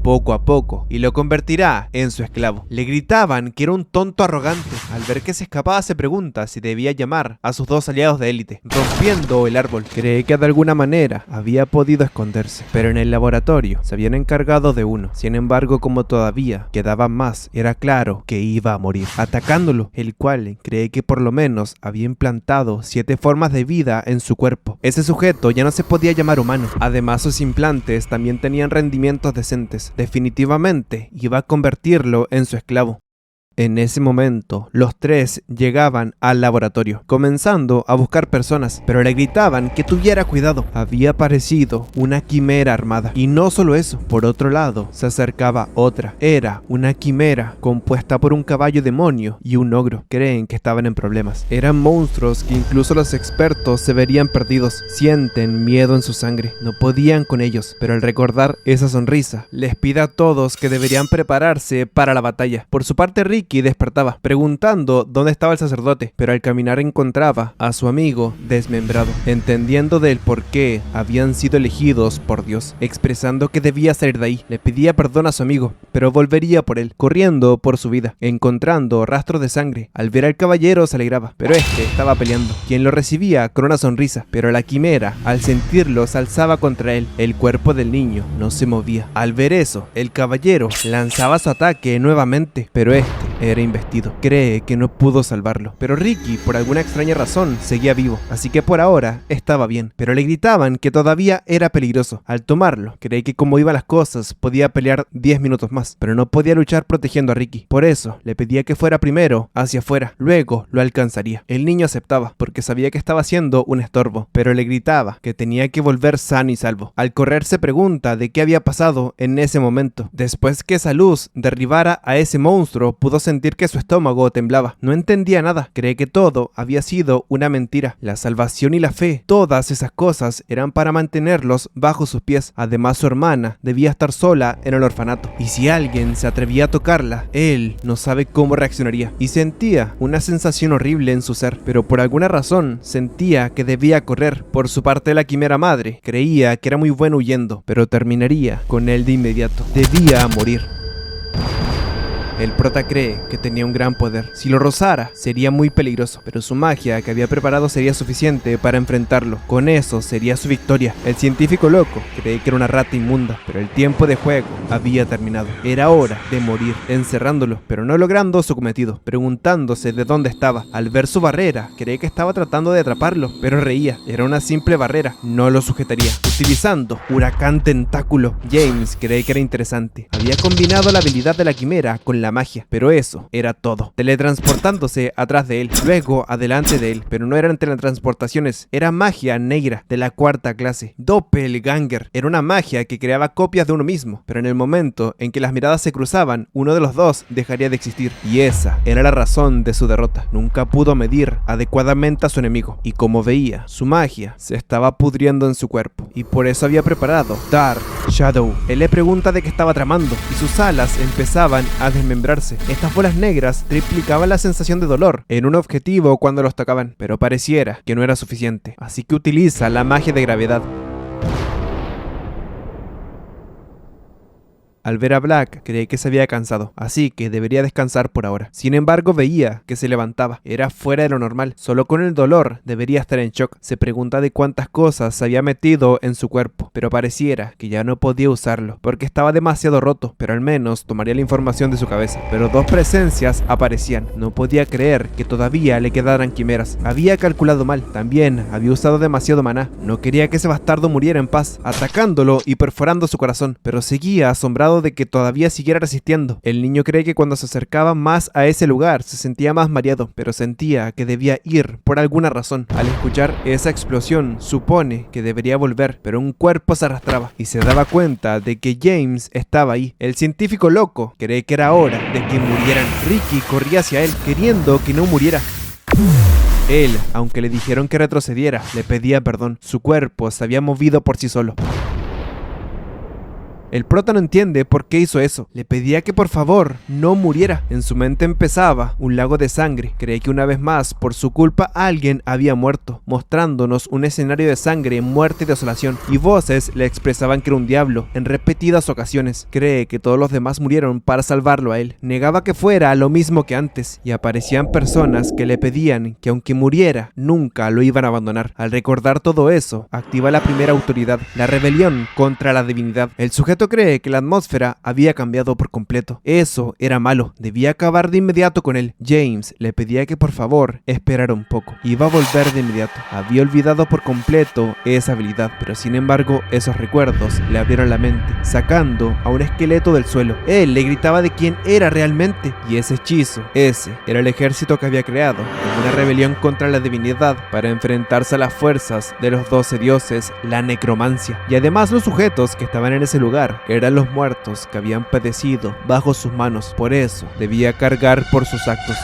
poco a poco y lo convertirá en su esclavo. Le gritaban que era un tonto arrogante. Al ver que se escapaba se pregunta si debía llamar a sus 2 aliados de élite. Rompiendo el árbol, cree que de alguna manera había podido esconderse, pero en el laboratorio se habían encargado de uno. Sin embargo, como todavía quedaban más, era claro que iba a morir, atacándolo, el cual cree que por lo menos había implantado 7 formas de vida en su cuerpo. Ese sujeto ya no se podía llamar humano. Además, sus implantes también tenían rendimientos decentes. Definitivamente iba a convertirlo en su esclavo. En ese momento, los 3 llegaban al laboratorio, comenzando a buscar personas, pero le gritaban que tuviera cuidado. Había aparecido una quimera armada. Y no solo eso, por otro lado, se acercaba otra. Era una quimera compuesta por un caballo demonio y un ogro. Creen que estaban en problemas. Eran monstruos que incluso los expertos se verían perdidos. Sienten miedo en su sangre. No podían con ellos, pero al recordar esa sonrisa, les pide a todos que deberían prepararse para la batalla. Por su parte, Rick Ricky despertaba, preguntando dónde estaba el sacerdote, pero al caminar encontraba a su amigo desmembrado, entendiendo del por qué habían sido elegidos por Dios, expresando que debía salir de ahí. Le pedía perdón a su amigo, pero volvería por él, corriendo por su vida, encontrando rastros de sangre. Al ver al caballero se alegraba, pero este estaba peleando, quien lo recibía con una sonrisa, pero la quimera, al sentirlo, se alzaba contra él. El cuerpo del niño no se movía. Al ver eso, el caballero lanzaba su ataque nuevamente, pero este era investido. Cree que no pudo salvarlo, pero Ricky, por alguna extraña razón, seguía vivo, así que por ahora estaba bien, pero le gritaban que todavía era peligroso. Al tomarlo, cree que como iban las cosas, podía pelear 10 minutos más, pero no podía luchar protegiendo a Ricky. Por eso, le pedía que fuera primero hacia afuera, luego lo alcanzaría. El niño aceptaba, porque sabía que estaba siendo un estorbo, pero le gritaba que tenía que volver sano y salvo. Al correr se pregunta de qué había pasado en ese momento. Después que esa luz derribara a ese monstruo, pudo sentir que su estómago temblaba. No entendía nada, cree que todo había sido una mentira. La salvación y la fe, todas esas cosas eran para mantenerlos bajo sus pies. Además, su hermana debía estar sola en el orfanato, y si alguien se atrevía a tocarla, él no sabe cómo reaccionaría, y sentía una sensación horrible en su ser, pero por alguna razón sentía que debía correr. Por su parte, la quimera madre creía que era muy bueno huyendo, pero terminaría con él de inmediato. Debía morir. El prota cree que tenía un gran poder. Si lo rozara, sería muy peligroso, pero su magia que había preparado sería suficiente para enfrentarlo. Con eso sería su victoria. El científico loco cree que era una rata inmunda, pero el tiempo de juego había terminado. Era hora de morir, encerrándolo, pero no logrando su cometido, preguntándose de dónde estaba. Al ver su barrera, cree que estaba tratando de atraparlo, pero reía. Era una simple barrera, no lo sujetaría. Utilizando Huracán Tentáculo, James cree que era interesante. Había combinado la habilidad de la quimera con la magia, pero eso era todo. Teletransportándose atrás de él, luego adelante de él, pero no eran teletransportaciones, era magia negra de la cuarta clase. Doppelganger era una magia que creaba copias de uno mismo, pero en el momento en que las miradas se cruzaban, uno de los dos dejaría de existir, y esa era la razón de su derrota. Nunca pudo medir adecuadamente a su enemigo, y como veía, su magia se estaba pudriendo en su cuerpo, y por eso había preparado Dark Shadow. Él le pregunta de qué estaba tramando, y sus alas empezaban a desmembrarse. Estas bolas negras triplicaban la sensación de dolor en un objetivo cuando los tocaban, pero pareciera que no era suficiente, así que utiliza la magia de gravedad. Al ver a Black, cree que se había cansado, así que debería descansar por ahora. Sin embargo, veía que se levantaba. Era fuera de lo normal. Solo con el dolor debería estar en shock. Se pregunta de cuántas cosas se había metido en su cuerpo, pero pareciera que ya no podía usarlo, porque estaba demasiado roto, pero al menos tomaría la información de su cabeza. Pero dos presencias aparecían. No podía creer que todavía le quedaran quimeras. Había calculado mal. También había usado demasiado maná. No quería que ese bastardo muriera en paz, atacándolo y perforando su corazón, pero seguía asombrado de que todavía siguiera resistiendo. El niño cree que cuando se acercaba más a ese lugar se sentía más mareado, pero sentía que debía ir por alguna razón. Al escuchar esa explosión, supone que debería volver, pero un cuerpo se arrastraba y se daba cuenta de que James estaba ahí. El científico loco cree que era hora de que murieran. Ricky corría hacia él, queriendo que no muriera. Él, aunque le dijeron que retrocediera, le pedía perdón. Su cuerpo se había movido por sí solo. El prota no entiende por qué hizo eso. Le pedía que por favor no muriera. En su mente empezaba un lago de sangre. Cree que una vez más, por su culpa, alguien había muerto, mostrándonos un escenario de sangre, muerte y desolación. Y voces le expresaban que era un diablo en repetidas ocasiones. Cree que todos los demás murieron para salvarlo a él. Negaba que fuera lo mismo que antes, y aparecían personas que le pedían que aunque muriera, nunca lo iban a abandonar. Al recordar todo eso, activa la primera autoridad, la rebelión contra la divinidad. El sujeto cree que la atmósfera había cambiado por completo. Eso era malo, debía acabar de inmediato con él. James le pedía que por favor esperara un poco. Iba a volver de inmediato. Había olvidado por completo esa habilidad, pero sin embargo esos recuerdos le abrieron la mente, sacando a un esqueleto del suelo. Él le gritaba de quién era realmente, y ese hechizo, ese era el ejército que había creado, una rebelión contra la divinidad para enfrentarse a las fuerzas de los 12 dioses, la necromancia. Y además los sujetos que estaban en ese lugar eran los muertos que habían padecido bajo sus manos. Por eso debía cargar por sus actos.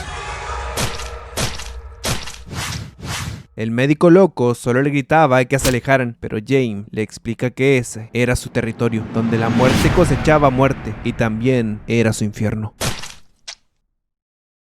El médico loco solo le gritaba que se alejaran, pero James le explica que ese era su territorio, donde la muerte cosechaba muerte y también era su infierno.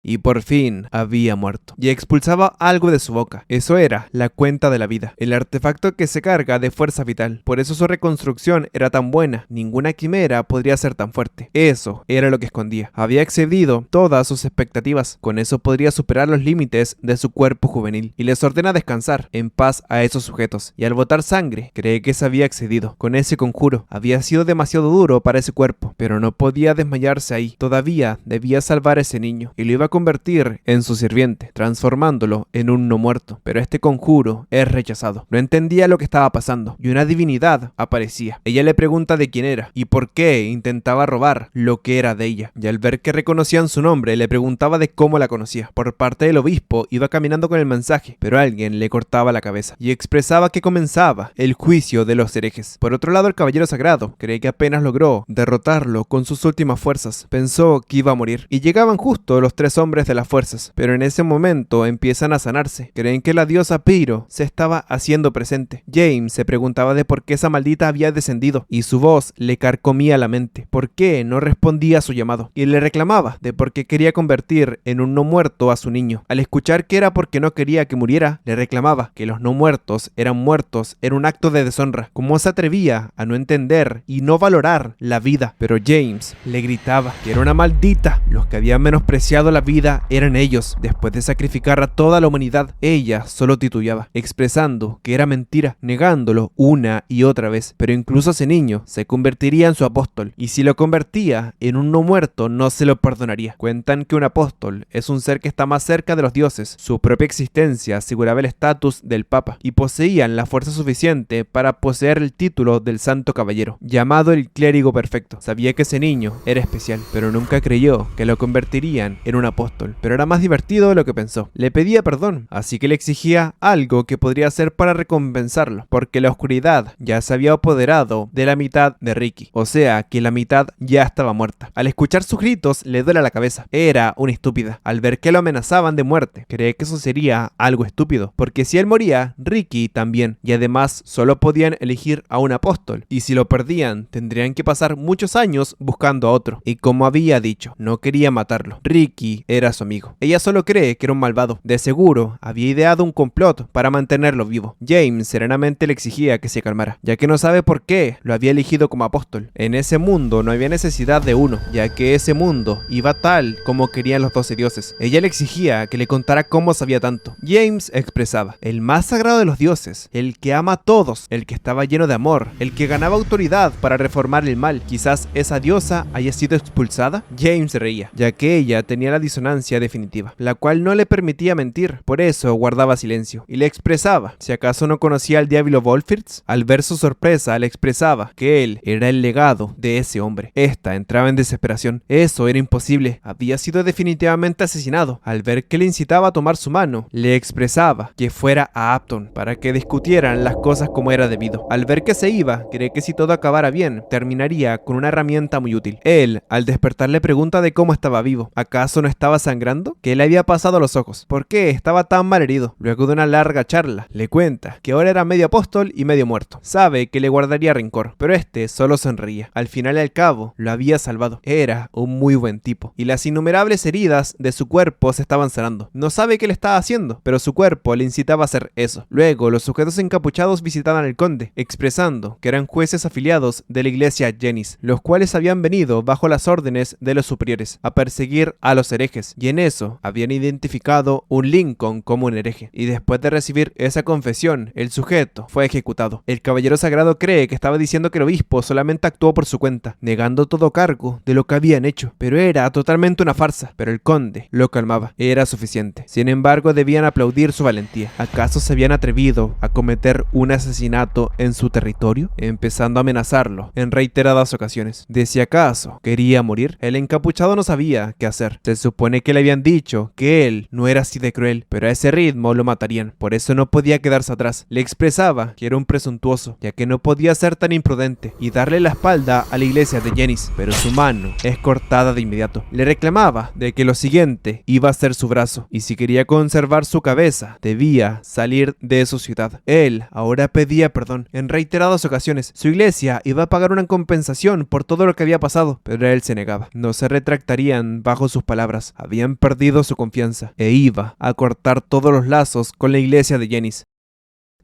y por fin había muerto. Y expulsaba algo de su boca. Eso era la cuenta de la vida, el artefacto que se carga de fuerza vital. Por eso su reconstrucción era tan buena. Ninguna quimera podría ser tan fuerte. Eso era lo que escondía. Había excedido todas sus expectativas. Con eso podría superar los límites de su cuerpo juvenil. Y les ordena descansar en paz a esos sujetos. Y al botar sangre, cree que se había excedido. Con ese conjuro, había sido demasiado duro para ese cuerpo. Pero no podía desmayarse ahí. Todavía debía salvar a ese niño. Y lo iba a convertir en su sirviente, transformándolo en un no muerto. Pero este conjuro es rechazado. No entendía lo que estaba pasando. Y una divinidad aparecía. Ella le pregunta de quién era y por qué intentaba robar lo que era de ella. Y al ver que reconocían su nombre, le preguntaba de cómo la conocía. Por parte del obispo, iba caminando con el mensaje, pero alguien le cortaba la cabeza y expresaba que comenzaba el juicio de los herejes. Por otro lado, el caballero sagrado cree que apenas logró derrotarlo con sus últimas fuerzas. Pensó que iba a morir y llegaban justo los 3 hombres de las fuerzas, pero en ese momento empiezan a sanarse. Creen que la diosa Piro se estaba haciendo presente. James se preguntaba de por qué esa maldita había descendido y su voz le carcomía la mente. ¿Por qué no respondía a su llamado? Y le reclamaba de por qué quería convertir en un no muerto a su niño. Al escuchar que era porque no quería que muriera, le reclamaba que los no muertos eran muertos en un acto de deshonra. ¿Cómo se atrevía a no entender y no valorar la vida? Pero James le gritaba que era una maldita. Los que habían menospreciado la vida eran ellos. Después de sacrificar a toda la humanidad, ella solo titubeaba, expresando que era mentira, negándolo una y otra vez. Pero incluso ese niño se convertiría en su apóstol, y si lo convertía en un no muerto no se lo perdonaría. Cuentan que un apóstol es un ser que está más cerca de los dioses. Su propia existencia aseguraba el estatus del papa y poseían la fuerza suficiente para poseer el título del santo caballero, llamado el clérigo perfecto. Sabía que ese niño era especial, pero nunca creyó que lo convertirían en un apóstol. Pero era más divertido de lo que pensó. Le pedía perdón, así que le exigía algo que podría hacer para recompensarlo, porque la oscuridad ya se había apoderado de la mitad de Ricky, o sea que la mitad ya estaba muerta. Al escuchar sus gritos le duele la cabeza. Era una estúpida. Al ver que lo amenazaban de muerte, cree que eso sería algo estúpido, porque si él moría, Ricky también, y además solo podían elegir a un apóstol, y si lo perdían tendrían que pasar muchos años buscando a otro. Y como había dicho, no quería matarlo. Ricky era su amigo. Ella solo cree que era un malvado. De seguro había ideado un complot para mantenerlo vivo. James serenamente le exigía que se calmara, ya que no sabe por qué lo había elegido como apóstol. En ese mundo no había necesidad de uno, ya que ese mundo iba tal como querían los 12 dioses. Ella le exigía que le contara cómo sabía tanto. James expresaba: el más sagrado de los dioses, el que ama a todos, el que estaba lleno de amor, el que ganaba autoridad para reformar el mal. Quizás esa diosa haya sido expulsada. James reía, ya que ella tenía la disonancia definitiva, la cual no le permitía mentir. Por eso guardaba silencio y le expresaba si acaso no conocía al diablo Volfirtz. Al ver su sorpresa, le expresaba que él era el legado de ese hombre. Esta entraba en desesperación. Eso era imposible. Había sido definitivamente asesinado. Al ver que le incitaba a tomar su mano, le expresaba que fuera a Upton para que discutieran las cosas como era debido. Al ver que se iba, cree que si todo acabara bien, terminaría con una herramienta muy útil. Él, al despertar, le pregunta de cómo estaba vivo. ¿Acaso no estaba sangrando? ¿Qué le había pasado a los ojos? ¿Por qué estaba tan mal herido? Luego de una larga charla, le cuenta que ahora era medio apóstol y medio muerto. Sabe que le guardaría rencor, pero este solo sonreía. Al final y al cabo, lo había salvado. Era un muy buen tipo, y las innumerables heridas de su cuerpo se estaban sanando. No sabe qué le estaba haciendo, pero su cuerpo le incitaba a hacer eso. Luego, los sujetos encapuchados visitaban al conde, expresando que eran jueces afiliados de la iglesia Jennys, los cuales habían venido bajo las órdenes de los superiores a perseguir a los herejes, y en eso habían identificado un Lincoln como un hereje. Y después de recibir esa confesión, el sujeto fue ejecutado. El caballero sagrado cree que estaba diciendo que el obispo solamente actuó por su cuenta, negando todo cargo de lo que habían hecho, pero era totalmente una farsa. Pero el conde lo calmaba. Era suficiente. Sin embargo, debían aplaudir su valentía. ¿Acaso se habían atrevido a cometer un asesinato en su territorio? Empezando a amenazarlo en reiteradas ocasiones. De si acaso quería morir, el encapuchado no sabía qué hacer. Se supone que le habían dicho que él no era así de cruel, pero a ese ritmo lo matarían. Por eso no podía quedarse atrás. Le expresaba que era un presuntuoso, ya que no podía ser tan imprudente y darle la espalda a la iglesia de Jennys, pero su mano es cortada de inmediato. Le reclamaba de que lo siguiente iba a ser su brazo, y si quería conservar su cabeza, debía salir de su ciudad. Él ahora pedía perdón en reiteradas ocasiones. Su iglesia iba a pagar una compensación por todo lo que había pasado, pero él se negaba. No se retractarían bajo sus palabras. habían perdido su confianza e iba a cortar todos los lazos con la iglesia de Genis.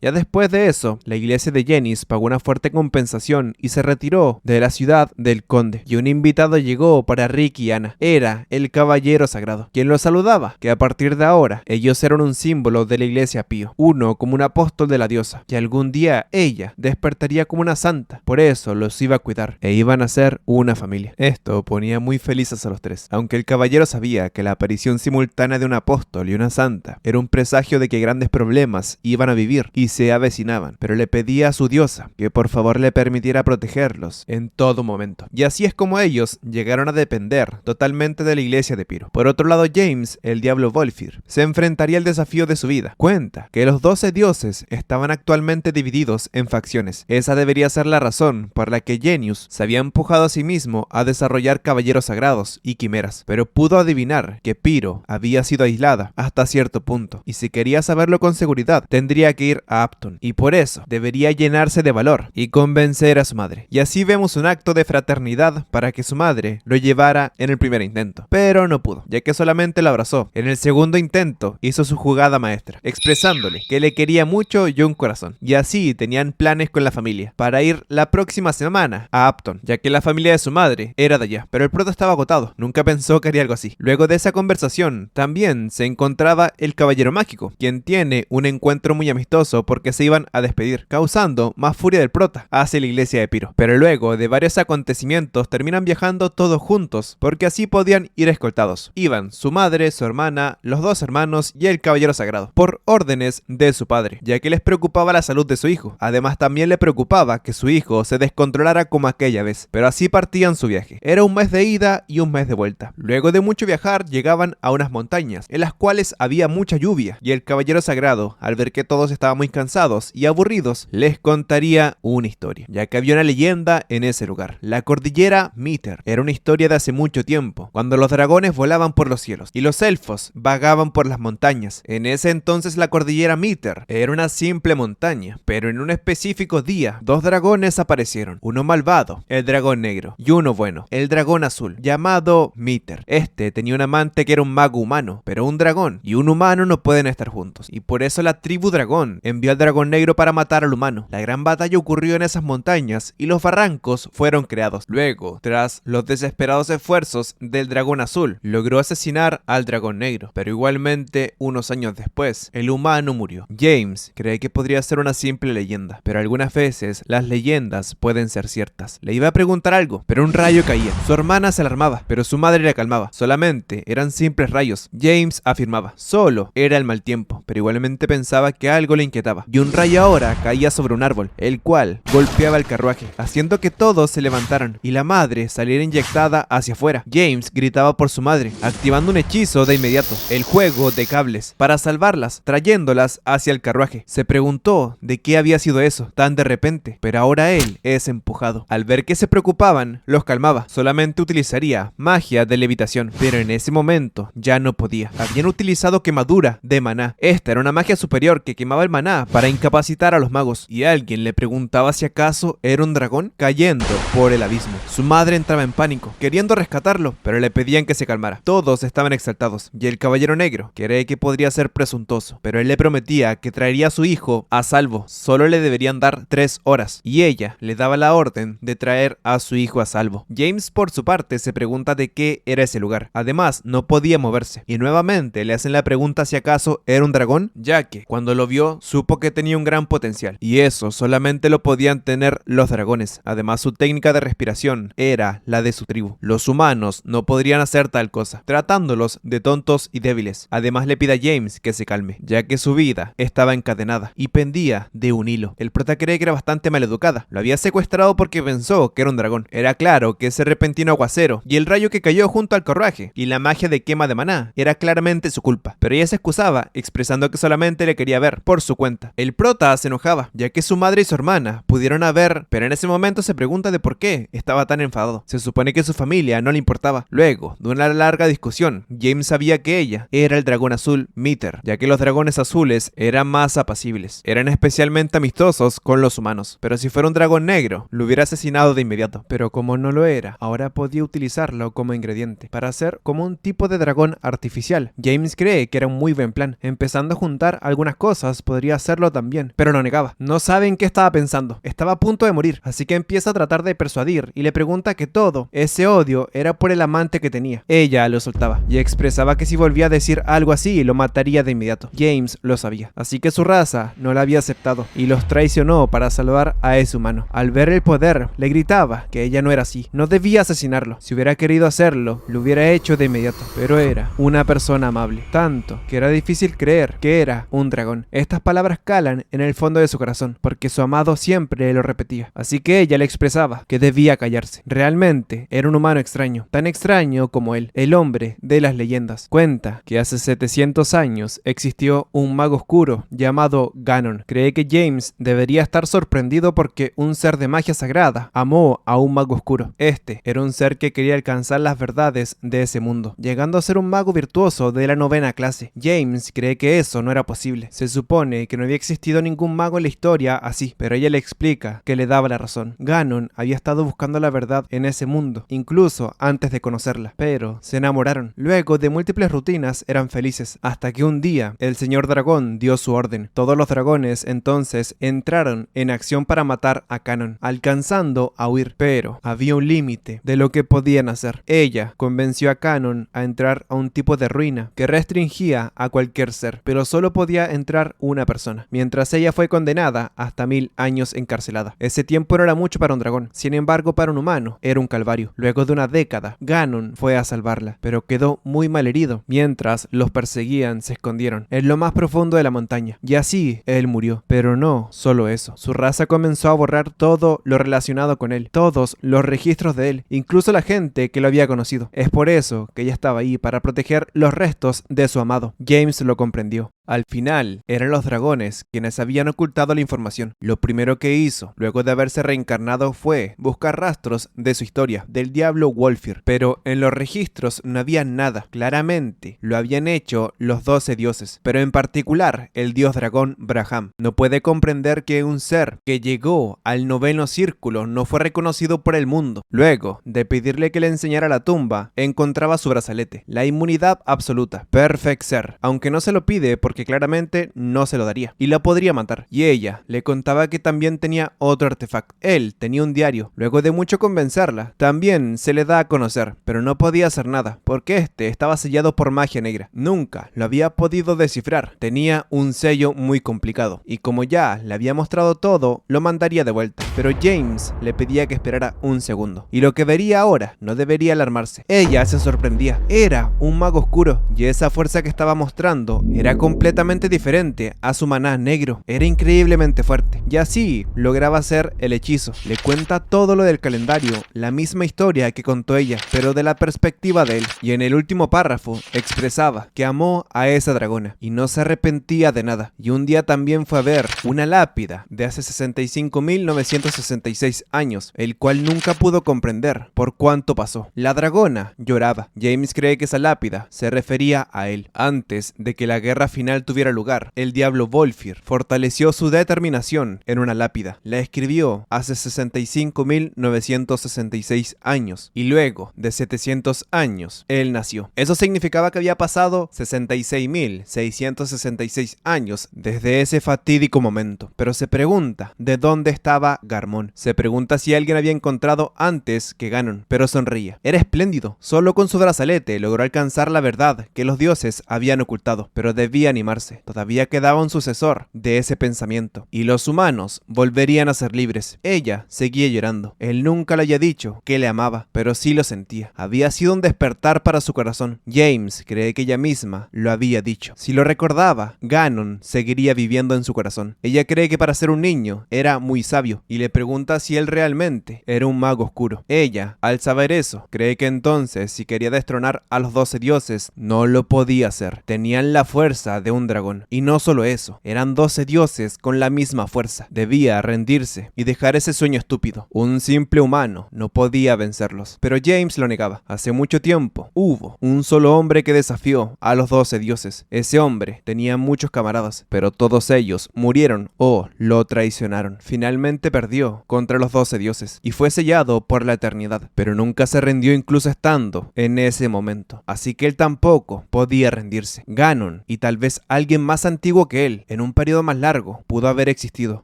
Ya después de eso, la iglesia de Genis pagó una fuerte compensación y se retiró de la ciudad del conde. Y un invitado llegó para Rick y Anna. Era el caballero sagrado, quien los saludaba, que a partir de ahora, ellos eran un símbolo de la iglesia Pío. Uno como un apóstol de la diosa, que algún día ella despertaría como una santa. Por eso los iba a cuidar, e iban a ser una familia. Esto ponía muy felices a los tres, aunque el caballero sabía que la aparición simultánea de un apóstol y una santa era un presagio de que grandes problemas iban a vivir y se avecinaban, pero le pedía a su diosa que por favor le permitiera protegerlos en todo momento. Y así es como ellos llegaron a depender totalmente de la iglesia de Piro. Por otro lado, James, el diablo Volfir, se enfrentaría al desafío de su vida. Cuenta que los 12 dioses estaban actualmente divididos en facciones. Esa debería ser la razón por la que Genius se había empujado a sí mismo a desarrollar caballeros sagrados y quimeras, pero pudo adivinar que Piro había sido aislada hasta cierto punto, y si quería saberlo con seguridad, tendría que ir a Apton, y por eso debería llenarse de valor y convencer a su madre. Y así vemos un acto de fraternidad para que su madre lo llevara en el primer intento, pero no pudo, ya que solamente lo abrazó. En el segundo intento hizo su jugada maestra, expresándole que le quería mucho y un corazón. Y así tenían planes con la familia para ir la próxima semana a Apton, ya que la familia de su madre era de allá, pero el prota estaba agotado, nunca pensó que haría algo así. Luego de esa conversación también se encontraba el caballero mágico, quien tiene un encuentro muy amistoso porque se iban a despedir, causando más furia del prota hacia la iglesia de Piro. Pero luego de varios acontecimientos terminan viajando todos juntos, porque así podían ir escoltados. Iban su madre, su hermana, los dos hermanos y el caballero sagrado, por órdenes de su padre, ya que les preocupaba la salud de su hijo. Además también le preocupaba que su hijo se descontrolara como aquella vez, pero así partían su viaje. Era un mes de ida y un mes de vuelta. Luego de mucho viajar llegaban a unas montañas, en las cuales había mucha lluvia, y el caballero sagrado, al ver que todos estaban muy cansados y aburridos, les contaría una historia, ya que había una leyenda en ese lugar. La cordillera Mitter era una historia de hace mucho tiempo, cuando los dragones volaban por los cielos y los elfos vagaban por las montañas. En ese entonces la cordillera Mitter era una simple montaña, pero en un específico día, dos dragones aparecieron, uno malvado, el dragón negro, y uno bueno, el dragón azul, llamado Mitter. Este tenía un amante que era un mago humano, pero un dragón y un humano no pueden estar juntos, y por eso la tribu dragón envió al dragón negro para matar al humano. La gran batalla ocurrió en esas montañas y los barrancos fueron creados. Luego, tras los desesperados esfuerzos del dragón azul, logró asesinar al dragón negro, pero igualmente unos años después, el humano murió. James cree que podría ser una simple leyenda, pero algunas veces las leyendas pueden ser ciertas. Le iba a preguntar algo, pero un rayo caía. Su hermana se alarmaba, pero su madre le calmaba. Solamente eran simples rayos. James afirmaba, solo era el mal tiempo, pero igualmente pensaba que algo le inquietaba. Y un rayo ahora caía sobre un árbol, el cual golpeaba el carruaje, haciendo que todos se levantaran y la madre saliera inyectada hacia afuera. James gritaba por su madre, activando un hechizo de inmediato, el juego de cables, para salvarlas, trayéndolas hacia el carruaje. Se preguntó de qué había sido eso tan de repente, pero ahora él es empujado. Al ver que se preocupaban, los calmaba. Solamente utilizaría magia de levitación, pero en ese momento ya no podía. Habían utilizado quemadura de maná. Esta era una magia superior que quemaba el maná para incapacitar a los magos, y alguien le preguntaba si acaso era un dragón cayendo por el abismo. Su madre entraba en pánico, queriendo rescatarlo, pero le pedían que se calmara. Todos estaban exaltados, y el caballero negro cree que podría ser presuntuoso, pero él le prometía que traería a su hijo a salvo. Solo le deberían dar 3 horas, y ella le daba la orden de traer a su hijo a salvo. James, por su parte, se pregunta de qué era ese lugar. Además, no podía moverse, y nuevamente le hacen la pregunta si acaso era un dragón, ya que cuando lo vio, supo que tenía un gran potencial, y eso solamente lo podían tener los dragones. Además, su técnica de respiración era la de su tribu. Los humanos no podrían hacer tal cosa, tratándolos de tontos y débiles. Además, le pide a James que se calme, ya que su vida estaba encadenada y pendía de un hilo. El prota cree que era bastante maleducada. Lo había secuestrado porque pensó que era un dragón. Era claro que ese repentino aguacero y el rayo que cayó junto al carruaje y la magia de quema de maná era claramente su culpa, pero ella se excusaba, expresando que solamente le quería ver por su cuenta. vuelta. El prota se enojaba, ya que su madre y su hermana pudieron haber, pero en ese momento se pregunta de por qué estaba tan enfadado. Se supone que su familia no le importaba. Luego de una larga discusión, James sabía que ella era el dragón azul Miter, ya que los dragones azules eran más apacibles. Eran especialmente amistosos con los humanos, pero si fuera un dragón negro, lo hubiera asesinado de inmediato. Pero como no lo era, ahora podía utilizarlo como ingrediente para hacer como un tipo de dragón artificial. James cree que era un muy buen plan. Empezando a juntar algunas cosas, podría hacerlo también, pero lo negaba. No sabe en qué estaba pensando. Estaba a punto de morir, así que empieza a tratar de persuadir y le pregunta que todo ese odio era por el amante que tenía. Ella lo soltaba y expresaba que si volvía a decir algo así, lo mataría de inmediato. James lo sabía, así que su raza no la había aceptado y los traicionó para salvar a ese humano. Al ver el poder, le gritaba que ella no era así. No debía asesinarlo. Si hubiera querido hacerlo, lo hubiera hecho de inmediato, pero era una persona amable, tanto que era difícil creer que era un dragón. Estas palabras calan en el fondo de su corazón, porque su amado siempre lo repetía, así que ella le expresaba que debía callarse. Realmente era un humano extraño, tan extraño como él, el hombre de las leyendas. Cuenta que hace 700 años existió un mago oscuro llamado Ganon. Cree que James debería estar sorprendido porque un ser de magia sagrada amó a un mago oscuro. Este era un ser que quería alcanzar las verdades de ese mundo, llegando a ser un mago virtuoso de la 9ª clase. James cree que eso no era posible. Se supone que no había existido ningún mago en la historia así, pero ella le explica que le daba la razón. Ganon había estado buscando la verdad en ese mundo, incluso antes de conocerla, pero se enamoraron. Luego de múltiples rutinas eran felices, hasta que un día el señor dragón dio su orden. Todos los dragones entonces entraron en acción para matar a Ganon, alcanzando a huir, pero había un límite de lo que podían hacer. Ella convenció a Ganon a entrar a un tipo de ruina que restringía a cualquier ser, pero solo podía entrar una persona, mientras ella fue condenada hasta 1000 años encarcelada. Ese tiempo no era mucho para un dragón, sin embargo para un humano era un calvario. Luego de una década, Ganon fue a salvarla, pero quedó muy mal herido. Mientras los perseguían, se escondieron en lo más profundo de la montaña, y así él murió. Pero no solo eso, su raza comenzó a borrar todo lo relacionado con él, todos los registros de él, incluso la gente que lo había conocido. Es por eso que ella estaba ahí, para proteger los restos de su amado. James lo comprendió. Al final, eran los dragones quienes habían ocultado la información. Lo primero que hizo, luego de haberse reencarnado, fue buscar rastros de su historia, del diablo Wolfir, pero en los registros no había nada. Claramente, lo habían hecho los 12 dioses, pero en particular, el dios dragón Braham. No puede comprender que un ser que llegó al 9º círculo no fue reconocido por el mundo. Luego de pedirle que le enseñara la tumba, encontraba su brazalete, la inmunidad absoluta, Perfect Ser, aunque no se lo pide porque claramente no se lo daría y la podría matar. Y ella le contaba que también tenía otro artefacto. Él tenía un diario. Luego de mucho convencerla, también se le da a conocer, pero no podía hacer nada porque este estaba sellado por magia negra. Nunca lo había podido descifrar. Tenía un sello muy complicado y como ya le había mostrado todo, lo mandaría de vuelta. Pero James le pedía que esperara un segundo y lo que vería ahora no debería alarmarse. Ella se sorprendía. Era un mago oscuro y esa fuerza que estaba mostrando era completamente diferente a su maná negro. Era increíblemente fuerte y así lograba hacer el hechizo. Le cuenta todo lo del calendario, la misma historia que contó ella, pero de la perspectiva de él. Y en el último párrafo expresaba que amó a esa dragona y no se arrepentía de nada. Y un día también fue a ver una lápida de hace 65.966 años, el cual nunca pudo comprender por cuánto pasó. La dragona lloraba. James cree que esa lápida se refería a él. Antes de que la guerra final tuviera lugar, el diablo Wolfir fortaleció su determinación en una lápida. La escribió hace 65.966 años y luego de 700 años él nació. Eso significaba que había pasado 66.666 años desde ese fatídico momento. Pero se pregunta de dónde estaba Garmón. Se pregunta si alguien había encontrado antes que Ganon, pero sonreía. Era espléndido. Solo con su brazalete logró alcanzar la verdad que los dioses habían ocultado, pero debía animarse. Todavía quedaba un sucesor de ese pensamiento y los humanos volverían a ser libres. Ella seguía llorando. Él nunca le había dicho que le amaba, pero sí lo sentía. Había sido un despertar para su corazón. James cree que ella misma lo había dicho. Si lo recordaba, Ganon seguiría viviendo en su corazón. Ella cree que para ser un niño era muy sabio y le pregunta si él realmente era un mago oscuro. Ella, al saber eso, cree que entonces si quería destronar a los 12 dioses, no lo podía hacer. Tenían la fuerza de de un dragón. Y no solo eso, eran 12 dioses con la misma fuerza. Debía rendirse y dejar ese sueño estúpido. Un simple humano no podía vencerlos. Pero James lo negaba. Hace mucho tiempo hubo un solo hombre que desafió a los 12 dioses. Ese hombre tenía muchos camaradas, pero todos ellos murieron o lo traicionaron. Finalmente perdió contra los 12 dioses y fue sellado por la eternidad, pero nunca se rindió incluso estando en ese momento. Así que él tampoco podía rendirse. Ganon, y tal vez alguien más antiguo que él, en un periodo más largo, pudo haber existido.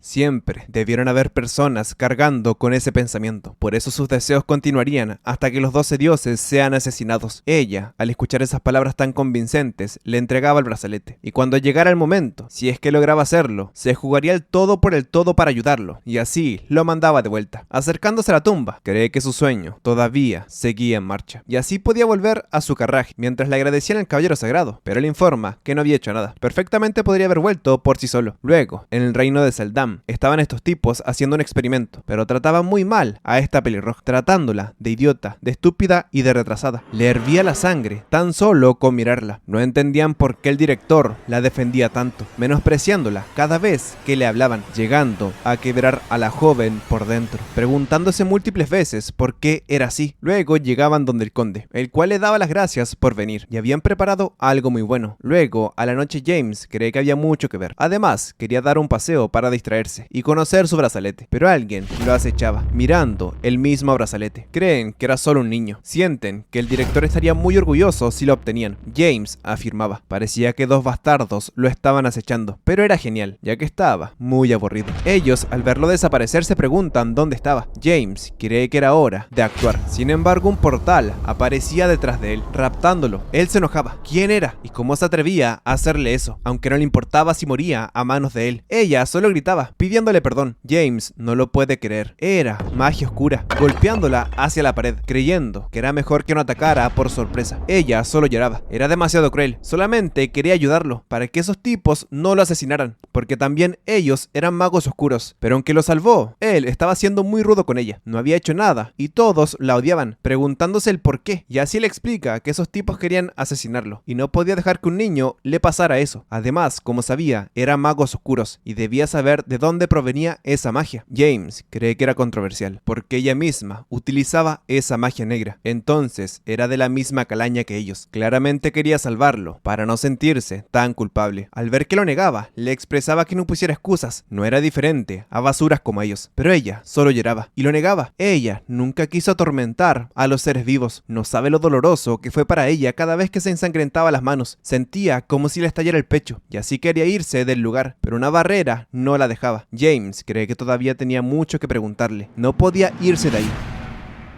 Siempre debieron haber personas cargando con ese pensamiento. Por eso sus deseos continuarían hasta que los 12 dioses sean asesinados. Ella, al escuchar esas palabras tan convincentes, le entregaba el brazalete. Y cuando llegara el momento, si es que lograba hacerlo, se jugaría el todo por el todo para ayudarlo. Y así lo mandaba de vuelta. Acercándose a la tumba, cree que su sueño todavía seguía en marcha. Y así podía volver a su carruaje, mientras le agradecían al caballero sagrado. Pero él informa que no había hecho nada. Perfectamente podría haber vuelto por sí solo. Luego, en el reino de Zeldam, estaban estos tipos haciendo un experimento, pero trataban muy mal a esta pelirroja, tratándola de idiota, de estúpida y de retrasada. Le hervía la sangre tan solo con mirarla. No entendían por qué el director la defendía tanto, menospreciándola cada vez que le hablaban, llegando a quebrar a la joven por dentro, preguntándose múltiples veces por qué era así. Luego llegaban donde el conde, el cual le daba las gracias por venir, y habían preparado algo muy bueno. Luego, a la noche, James cree que había mucho que ver. Además, quería dar un paseo para distraerse y conocer su brazalete, pero alguien lo acechaba, mirando el mismo brazalete. Creen que era solo un niño. Sienten que el director estaría muy orgulloso si lo obtenían. James afirmaba. Parecía que 2 bastardos lo estaban acechando, pero era genial, ya que estaba muy aburrido. Ellos, al verlo desaparecer, se preguntan dónde estaba. James cree que era hora de actuar. Sin embargo, un portal aparecía detrás de él, raptándolo. Él se enojaba. ¿Quién era? ¿Y cómo se atrevía a hacerle eso? Aunque no le importaba si moría a manos de él. Ella solo gritaba, pidiéndole perdón. James no lo puede creer. Era magia oscura, golpeándola hacia la pared, creyendo que era mejor que no atacara por sorpresa. Ella solo lloraba. Era demasiado cruel. Solamente quería ayudarlo para que esos tipos no lo asesinaran, porque también ellos eran magos oscuros. Pero aunque lo salvó, él estaba siendo muy rudo con ella. No había hecho nada y todos la odiaban, preguntándose el por qué. Y así le explica que esos tipos querían asesinarlo y no podía dejar que un niño le pasara eso. Además, como sabía, eran magos oscuros y debía saber de dónde provenía esa magia. James cree que era controversial porque ella misma utilizaba esa magia negra. Entonces era de la misma calaña que ellos. Claramente quería salvarlo para no sentirse tan culpable. Al ver que lo negaba, le expresaba que no pusiera excusas. No era diferente a basuras como ellos, pero ella solo lloraba y lo negaba. Ella nunca quiso atormentar a los seres vivos. No sabe lo doloroso que fue para ella cada vez que se ensangrentaba las manos. Sentía como si le estallara el pecho y así quería irse del lugar, pero una barrera no la dejaba. James cree que todavía tenía mucho que preguntarle. No podía irse de ahí.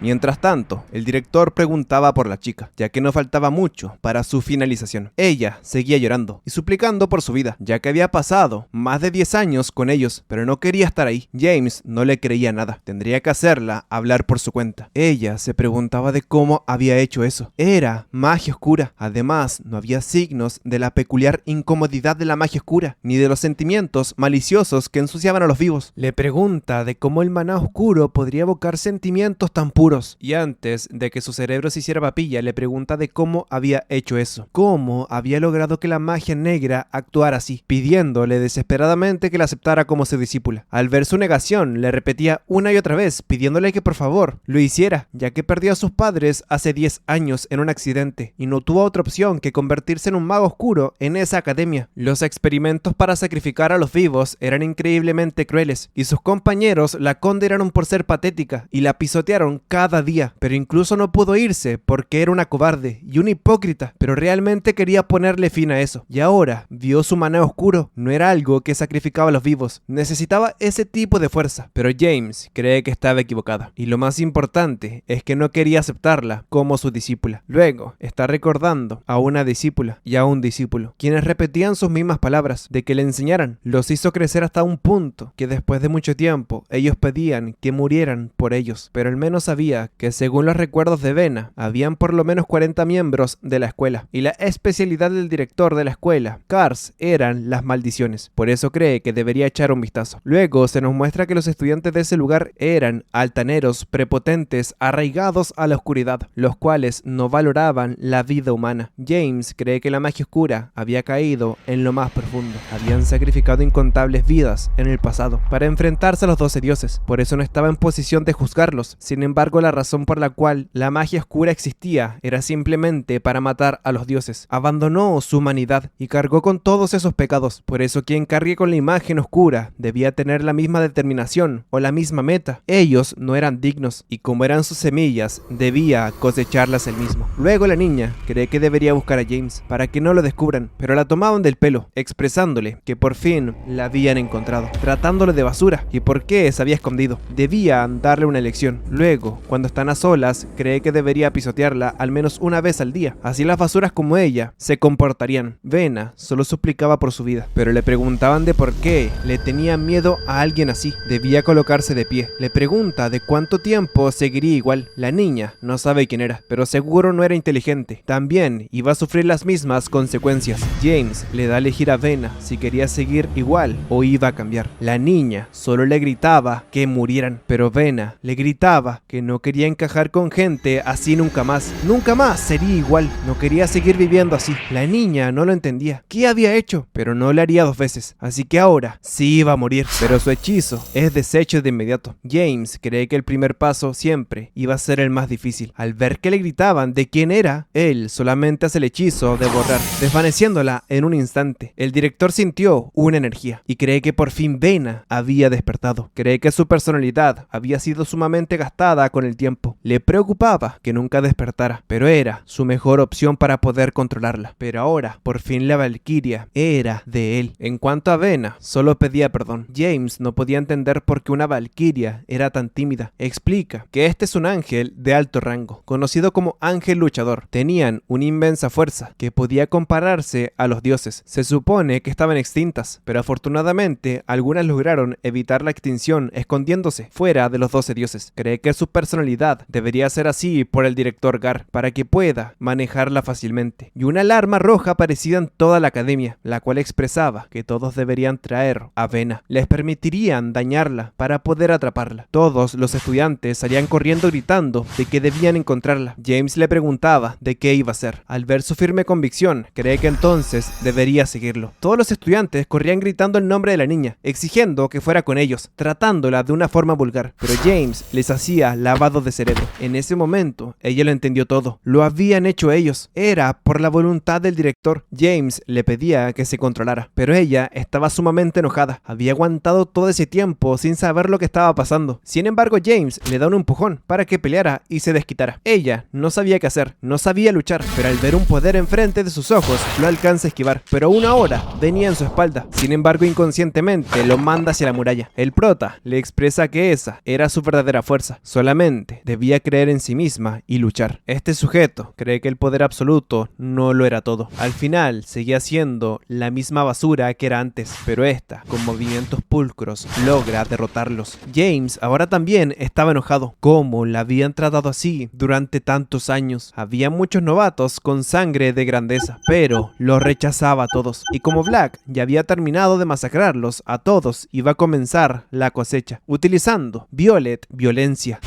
Mientras tanto, el director preguntaba por la chica, ya que no faltaba mucho para su finalización. Ella seguía llorando y suplicando por su vida, ya que había pasado más de 10 años con ellos, pero no quería estar ahí. James no le creía nada. Tendría que hacerla hablar por su cuenta. Ella se preguntaba de cómo había hecho eso. Era magia oscura. Además, no había signos de la peculiar incomodidad de la magia oscura, ni de los sentimientos maliciosos que ensuciaban a los vivos. Le pregunta de cómo el maná oscuro podría evocar sentimientos tan puros. Y antes de que su cerebro se hiciera papilla, le pregunta de cómo había hecho eso, cómo había logrado que la magia negra actuara así, pidiéndole desesperadamente que la aceptara como su discípula. Al ver su negación, le repetía una y otra vez, pidiéndole que por favor lo hiciera, ya que perdió a sus padres hace 10 años en un accidente y no tuvo otra opción que convertirse en un mago oscuro en esa academia. Los experimentos para sacrificar a los vivos eran increíblemente crueles y sus compañeros la condenaron por ser patética y la pisotearon cada día, pero incluso no pudo irse porque era una cobarde y una hipócrita, pero realmente quería ponerle fin a eso. Y ahora vio su maná oscuro, no era algo que sacrificaba a los vivos, necesitaba ese tipo de fuerza. Pero James cree que estaba equivocada, y lo más importante es que no quería aceptarla como su discípula. Luego está recordando a una discípula y a un discípulo, quienes repetían sus mismas palabras de que le enseñaran. Los hizo crecer hasta un punto que después de mucho tiempo ellos pedían que murieran por ellos, pero al menos sabía sabía que según los recuerdos de Vena, habían por lo menos 40 miembros de la escuela, y la especialidad del director de la escuela, Kars, eran las maldiciones. Por eso cree que debería echar un vistazo. Luego se nos muestra que los estudiantes de ese lugar eran altaneros, prepotentes, arraigados a la oscuridad, los cuales no valoraban la vida humana. James cree que la magia oscura había caído en lo más profundo. Habían sacrificado incontables vidas en el pasado para enfrentarse a los 12 dioses. Por eso no estaba en posición de juzgarlos. Sin embargo, la razón por la cual la magia oscura existía era simplemente para matar a los dioses. Abandonó su humanidad y cargó con todos esos pecados. Por eso quien cargue con la imagen oscura debía tener la misma determinación o la misma meta. Ellos no eran dignos y como eran sus semillas, debía cosecharlas él mismo. Luego la niña cree que debería buscar a James para que no lo descubran, pero la tomaban del pelo, expresándole que por fin la habían encontrado, tratándole de basura y por qué se había escondido. Debían darle una lección. Luego, cuando están a solas, cree que debería pisotearla al menos una vez al día. Así las basuras como ella se comportarían. Vena solo suplicaba por su vida, pero le preguntaban de por qué le tenía miedo a alguien así. Debía colocarse de pie. Le pregunta de cuánto tiempo seguiría igual. La niña no sabe quién era, pero seguro no era inteligente. También iba a sufrir las mismas consecuencias. James le da a elegir a Vena si quería seguir igual o iba a cambiar. La niña solo le gritaba que murieran, pero Vena le gritaba que no quería encajar con gente así nunca más. Nunca más sería igual. No quería seguir viviendo así. La niña no lo entendía. ¿Qué había hecho? Pero no le haría 2 veces. Así que ahora sí iba a morir. Pero su hechizo es deshecho de inmediato. James cree que el primer paso siempre iba a ser el más difícil. Al ver que le gritaban de quién era, él solamente hace el hechizo de borrar, desvaneciéndola en un instante. El director sintió una energía y cree que por fin Vena había despertado. Cree que su personalidad había sido sumamente gastada con el tiempo. Le preocupaba que nunca despertara, pero era su mejor opción para poder controlarla. Pero ahora, por fin la Valquiria era de él. En cuanto a Vena, solo pedía perdón. James no podía entender por qué una Valquiria era tan tímida. Explica que este es un ángel de alto rango, conocido como ángel luchador. Tenían una inmensa fuerza que podía compararse a los dioses. Se supone que estaban extintas, pero afortunadamente algunas lograron evitar la extinción escondiéndose fuera de los 12 dioses. Cree que su personalidad debería ser así por el director Gar, para que pueda manejarla fácilmente. Y una alarma roja aparecía en toda la academia, la cual expresaba que todos deberían traer a Vena. Les permitirían dañarla para poder atraparla. Todos los estudiantes salían corriendo gritando de que debían encontrarla. James le preguntaba de qué iba a hacer. Al ver su firme convicción, cree que entonces debería seguirlo. Todos los estudiantes corrían gritando el nombre de la niña, exigiendo que fuera con ellos, tratándola de una forma vulgar. Pero James les hacía lavado de cerebro. En ese momento, ella lo entendió todo. Lo habían hecho ellos. Era por la voluntad del director. James le pedía que se controlara, pero ella estaba sumamente enojada. Había aguantado todo ese tiempo sin saber lo que estaba pasando. Sin embargo, James le da un empujón para que peleara y se desquitara. Ella no sabía qué hacer, no sabía luchar, pero al ver un poder enfrente de sus ojos, lo alcanza a esquivar. Pero una hora venía en su espalda. Sin embargo, inconscientemente lo manda hacia la muralla. El prota le expresa que esa era su verdadera fuerza. Solamente debía creer en sí misma y luchar. Este sujeto cree que el poder absoluto no lo era todo. Al final, seguía siendo la misma basura que era antes, pero esta, con movimientos pulcros, logra derrotarlos. James ahora también estaba enojado. ¿Cómo la habían tratado así durante tantos años? Había muchos novatos con sangre de grandeza, pero los rechazaba a todos. Y como Black ya había terminado de masacrarlos a todos, iba a comenzar la cosecha, utilizando Violet violencia.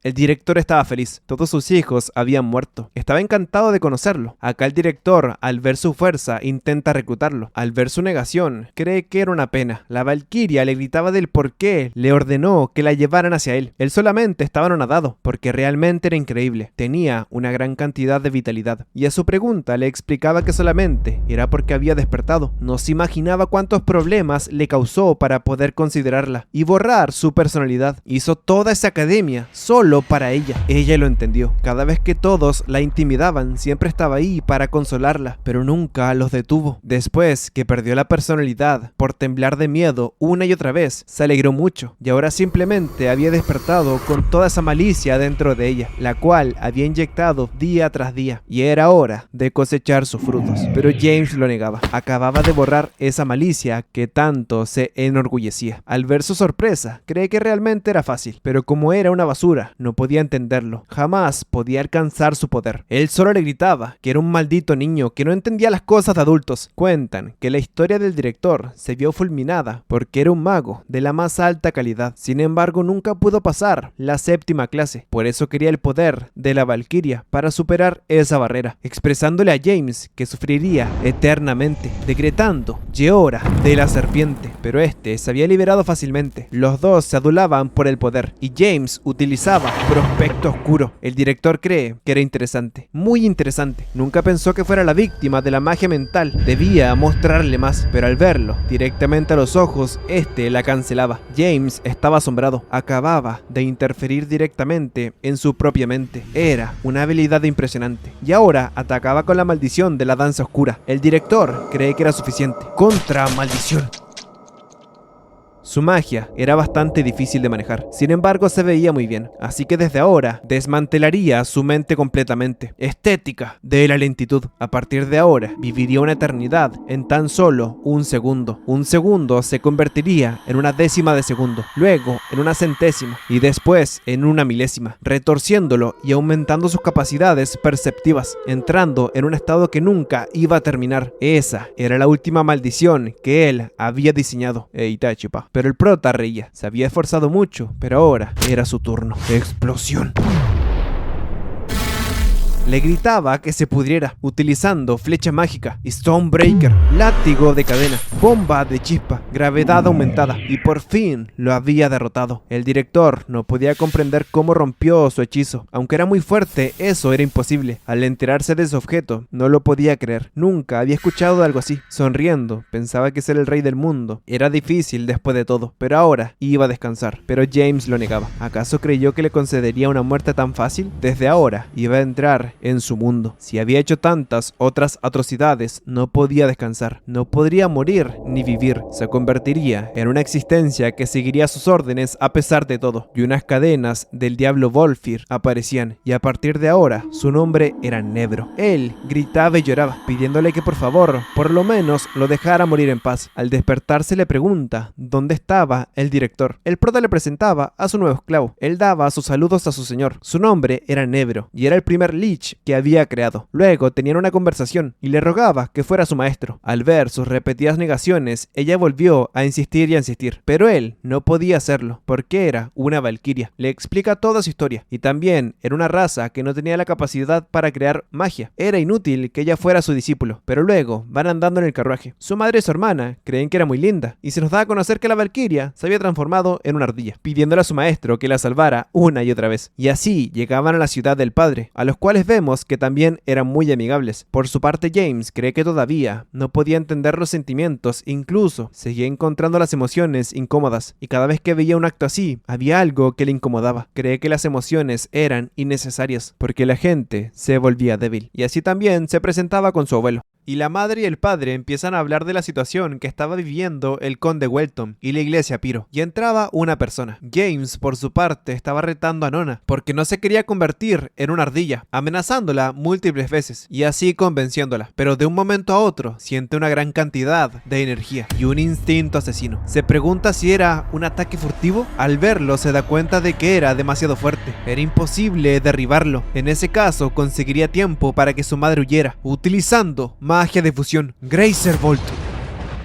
El director estaba feliz, todos sus hijos habían muerto. Estaba encantado de conocerlo. Acá el director, al ver su fuerza, intenta reclutarlo. Al ver su negación, cree que era una pena. La Valquiria le gritaba del por qué le ordenó que la llevaran hacia él. Él solamente estaba anonadado, porque realmente era increíble. Tenía una gran cantidad de vitalidad. Y a su pregunta le explicaba que solamente era porque había despertado. No se imaginaba cuántos problemas le causó para poder considerarla y borrar su personalidad. Hizo toda esa academia solo solo para ella. Ella lo entendió. Cada vez que todos la intimidaban, siempre estaba ahí para consolarla, pero nunca los detuvo. Después que perdió la personalidad por temblar de miedo una y otra vez, se alegró mucho, y ahora simplemente había despertado con toda esa malicia dentro de ella, la cual había inyectado día tras día, y era hora de cosechar sus frutos. Pero James lo negaba. Acababa de borrar esa malicia que tanto se enorgullecía. Al ver su sorpresa, cree que realmente era fácil, pero como era una basura, no podía entenderlo. Jamás podía alcanzar su poder. Él solo le gritaba que era un maldito niño que no entendía las cosas de adultos. Cuentan que la historia del director se vio fulminada porque era un mago de la más alta calidad. Sin embargo, nunca pudo pasar la séptima clase. Por eso quería el poder de la Valquiria para superar esa barrera, expresándole a James que sufriría eternamente, decretando Yeora de la serpiente. Pero este se había liberado fácilmente. Los dos se adulaban por el poder y James utilizaba Prospecto Oscuro. El director cree que era interesante, muy interesante. Nunca pensó que fuera la víctima de la magia mental. Debía mostrarle más, pero al verlo directamente a los ojos, este la cancelaba. James estaba asombrado. Acababa de interferir directamente en su propia mente. Era una habilidad impresionante. Y ahora atacaba con la maldición de la danza oscura. El director cree que era suficiente. Contra maldición. Su magia era bastante difícil de manejar, sin embargo se veía muy bien, así que desde ahora desmantelaría su mente completamente. Estética de la lentitud. A partir de ahora viviría una eternidad en tan solo un segundo. Un segundo se convertiría en una décima de segundo, luego en una centésima y después en una milésima, retorciéndolo y aumentando sus capacidades perceptivas, entrando en un estado que nunca iba a terminar. Esa era la última maldición que él había diseñado. Itachi, pa. Pero el prota reía. Se había esforzado mucho, pero ahora era su turno. ¡Explosión! Le gritaba que se pudriera, utilizando flecha mágica, Stonebreaker, látigo de cadena, bomba de chispa, gravedad aumentada, y por fin lo había derrotado. El director no podía comprender cómo rompió su hechizo. Aunque era muy fuerte, eso era imposible. Al enterarse de su objeto, no lo podía creer. Nunca había escuchado de algo así. Sonriendo, pensaba que ser el rey del mundo era difícil después de todo, pero ahora iba a descansar. Pero James lo negaba. ¿Acaso creyó que le concedería una muerte tan fácil? Desde ahora iba a entrar en su mundo. Si había hecho tantas otras atrocidades, no podía descansar, no podría morir ni vivir. Se convertiría en una existencia que seguiría sus órdenes a pesar de todo. Y unas cadenas del diablo Volfir aparecían, y a partir de ahora su nombre era Nebro. Él gritaba y lloraba, pidiéndole que por favor, por lo menos lo dejara morir en paz. Al despertarse le pregunta dónde estaba el director. El prota le presentaba a su nuevo esclavo. Él daba sus saludos a su señor. Su nombre era Nebro y era el primer Lich que había creado. Luego tenían una conversación y le rogaba que fuera su maestro. Al ver sus repetidas negaciones, ella volvió a insistir y a insistir, pero él no podía hacerlo porque era una valquiria. Le explica toda su historia y también era una raza que no tenía la capacidad para crear magia. Era inútil que ella fuera su discípulo, pero luego van andando en el carruaje. Su madre y su hermana creen que era muy linda y se nos da a conocer que la valquiria se había transformado en una ardilla, pidiéndole a su maestro que la salvara una y otra vez. Y así llegaban a la ciudad del padre, a los cuales vemos que también eran muy amigables. Por su parte, James cree que todavía no podía entender los sentimientos, incluso seguía encontrando las emociones incómodas, y cada vez que veía un acto así, había algo que le incomodaba. Cree que las emociones eran innecesarias, porque la gente se volvía débil, y así también se presentaba con su abuelo. Y la madre y el padre empiezan a hablar de la situación que estaba viviendo el conde Welton y la iglesia Piro. Y entraba una persona. James, por su parte, estaba retando a Nona porque no se quería convertir en una ardilla, amenazándola múltiples veces y así convenciéndola. Pero de un momento a otro siente una gran cantidad de energía y un instinto asesino. Se pregunta si era un ataque furtivo. Al verlo se da cuenta de que era demasiado fuerte. Era imposible derribarlo. En ese caso conseguiría tiempo para que su madre huyera, utilizando magia de fusión, Geyserbolt.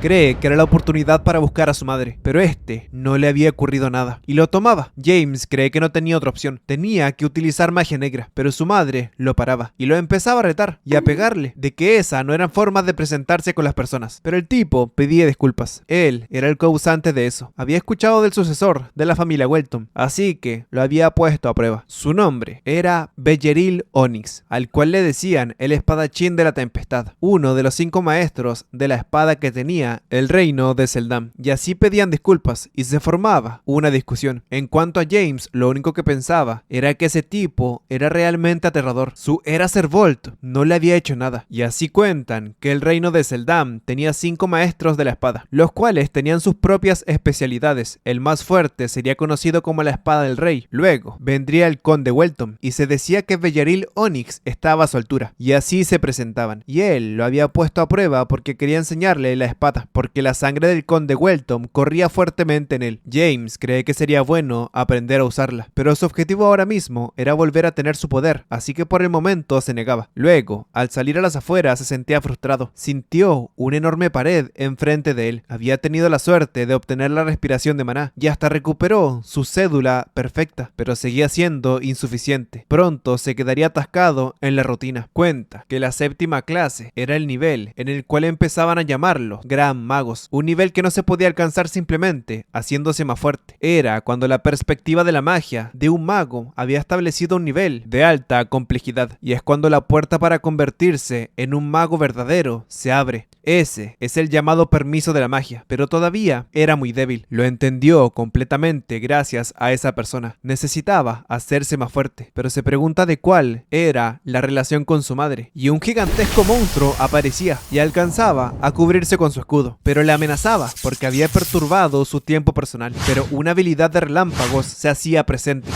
Cree que era la oportunidad para buscar a su madre, pero este no le había ocurrido nada y lo tomaba. James cree que no tenía otra opción, tenía que utilizar magia negra, pero su madre lo paraba y lo empezaba a retar y a pegarle de que esa no eran formas de presentarse con las personas. Pero el tipo pedía disculpas. Él era el causante de eso. Había escuchado del sucesor de la familia Welton, así que lo había puesto a prueba. Su nombre era Belleril Onyx, al cual le decían el espadachín de la tempestad, uno de los 5 maestros de la espada que tenía tenía el reino de Zeldam, y así pedían disculpas y se formaba una discusión. En cuanto a James, lo único que pensaba era que ese tipo era realmente aterrador. Su Era Servolt no le había hecho nada, y así cuentan que el reino de Zeldam tenía 5 maestros de la espada, los cuales tenían sus propias especialidades. El más fuerte sería conocido como la espada del rey. Luego vendría el conde Welton, y se decía que Bellaril Onyx estaba a su altura, y así se presentaban, y él lo había puesto a prueba porque quería enseñarle la espada, porque la sangre del conde Welton corría fuertemente en él. James cree que sería bueno aprender a usarla, pero su objetivo ahora mismo era volver a tener su poder, así que por el momento se negaba. Luego, al salir a las afueras, se sentía frustrado. Sintió una enorme pared enfrente de él. Había tenido la suerte de obtener la respiración de maná, y hasta recuperó su cédula perfecta, pero seguía siendo insuficiente. Pronto se quedaría atascado en la rutina. Cuenta que la séptima clase era el nivel en el cual empezaban a llamarlos Gran Magos, un nivel que no se podía alcanzar simplemente haciéndose más fuerte. Era cuando la perspectiva de la magia de un mago había establecido un nivel de alta complejidad, y es cuando la puerta para convertirse en un mago verdadero se abre. Ese es el llamado permiso de la magia, pero todavía era muy débil. Lo entendió completamente gracias a esa persona. Necesitaba hacerse más fuerte, pero se pregunta de cuál era la relación con su madre. Y un gigantesco monstruo aparecía y alcanzaba a cubrirse con su escudo, pero le amenazaba porque había perturbado su tiempo personal. Pero una habilidad de relámpagos se hacía presente.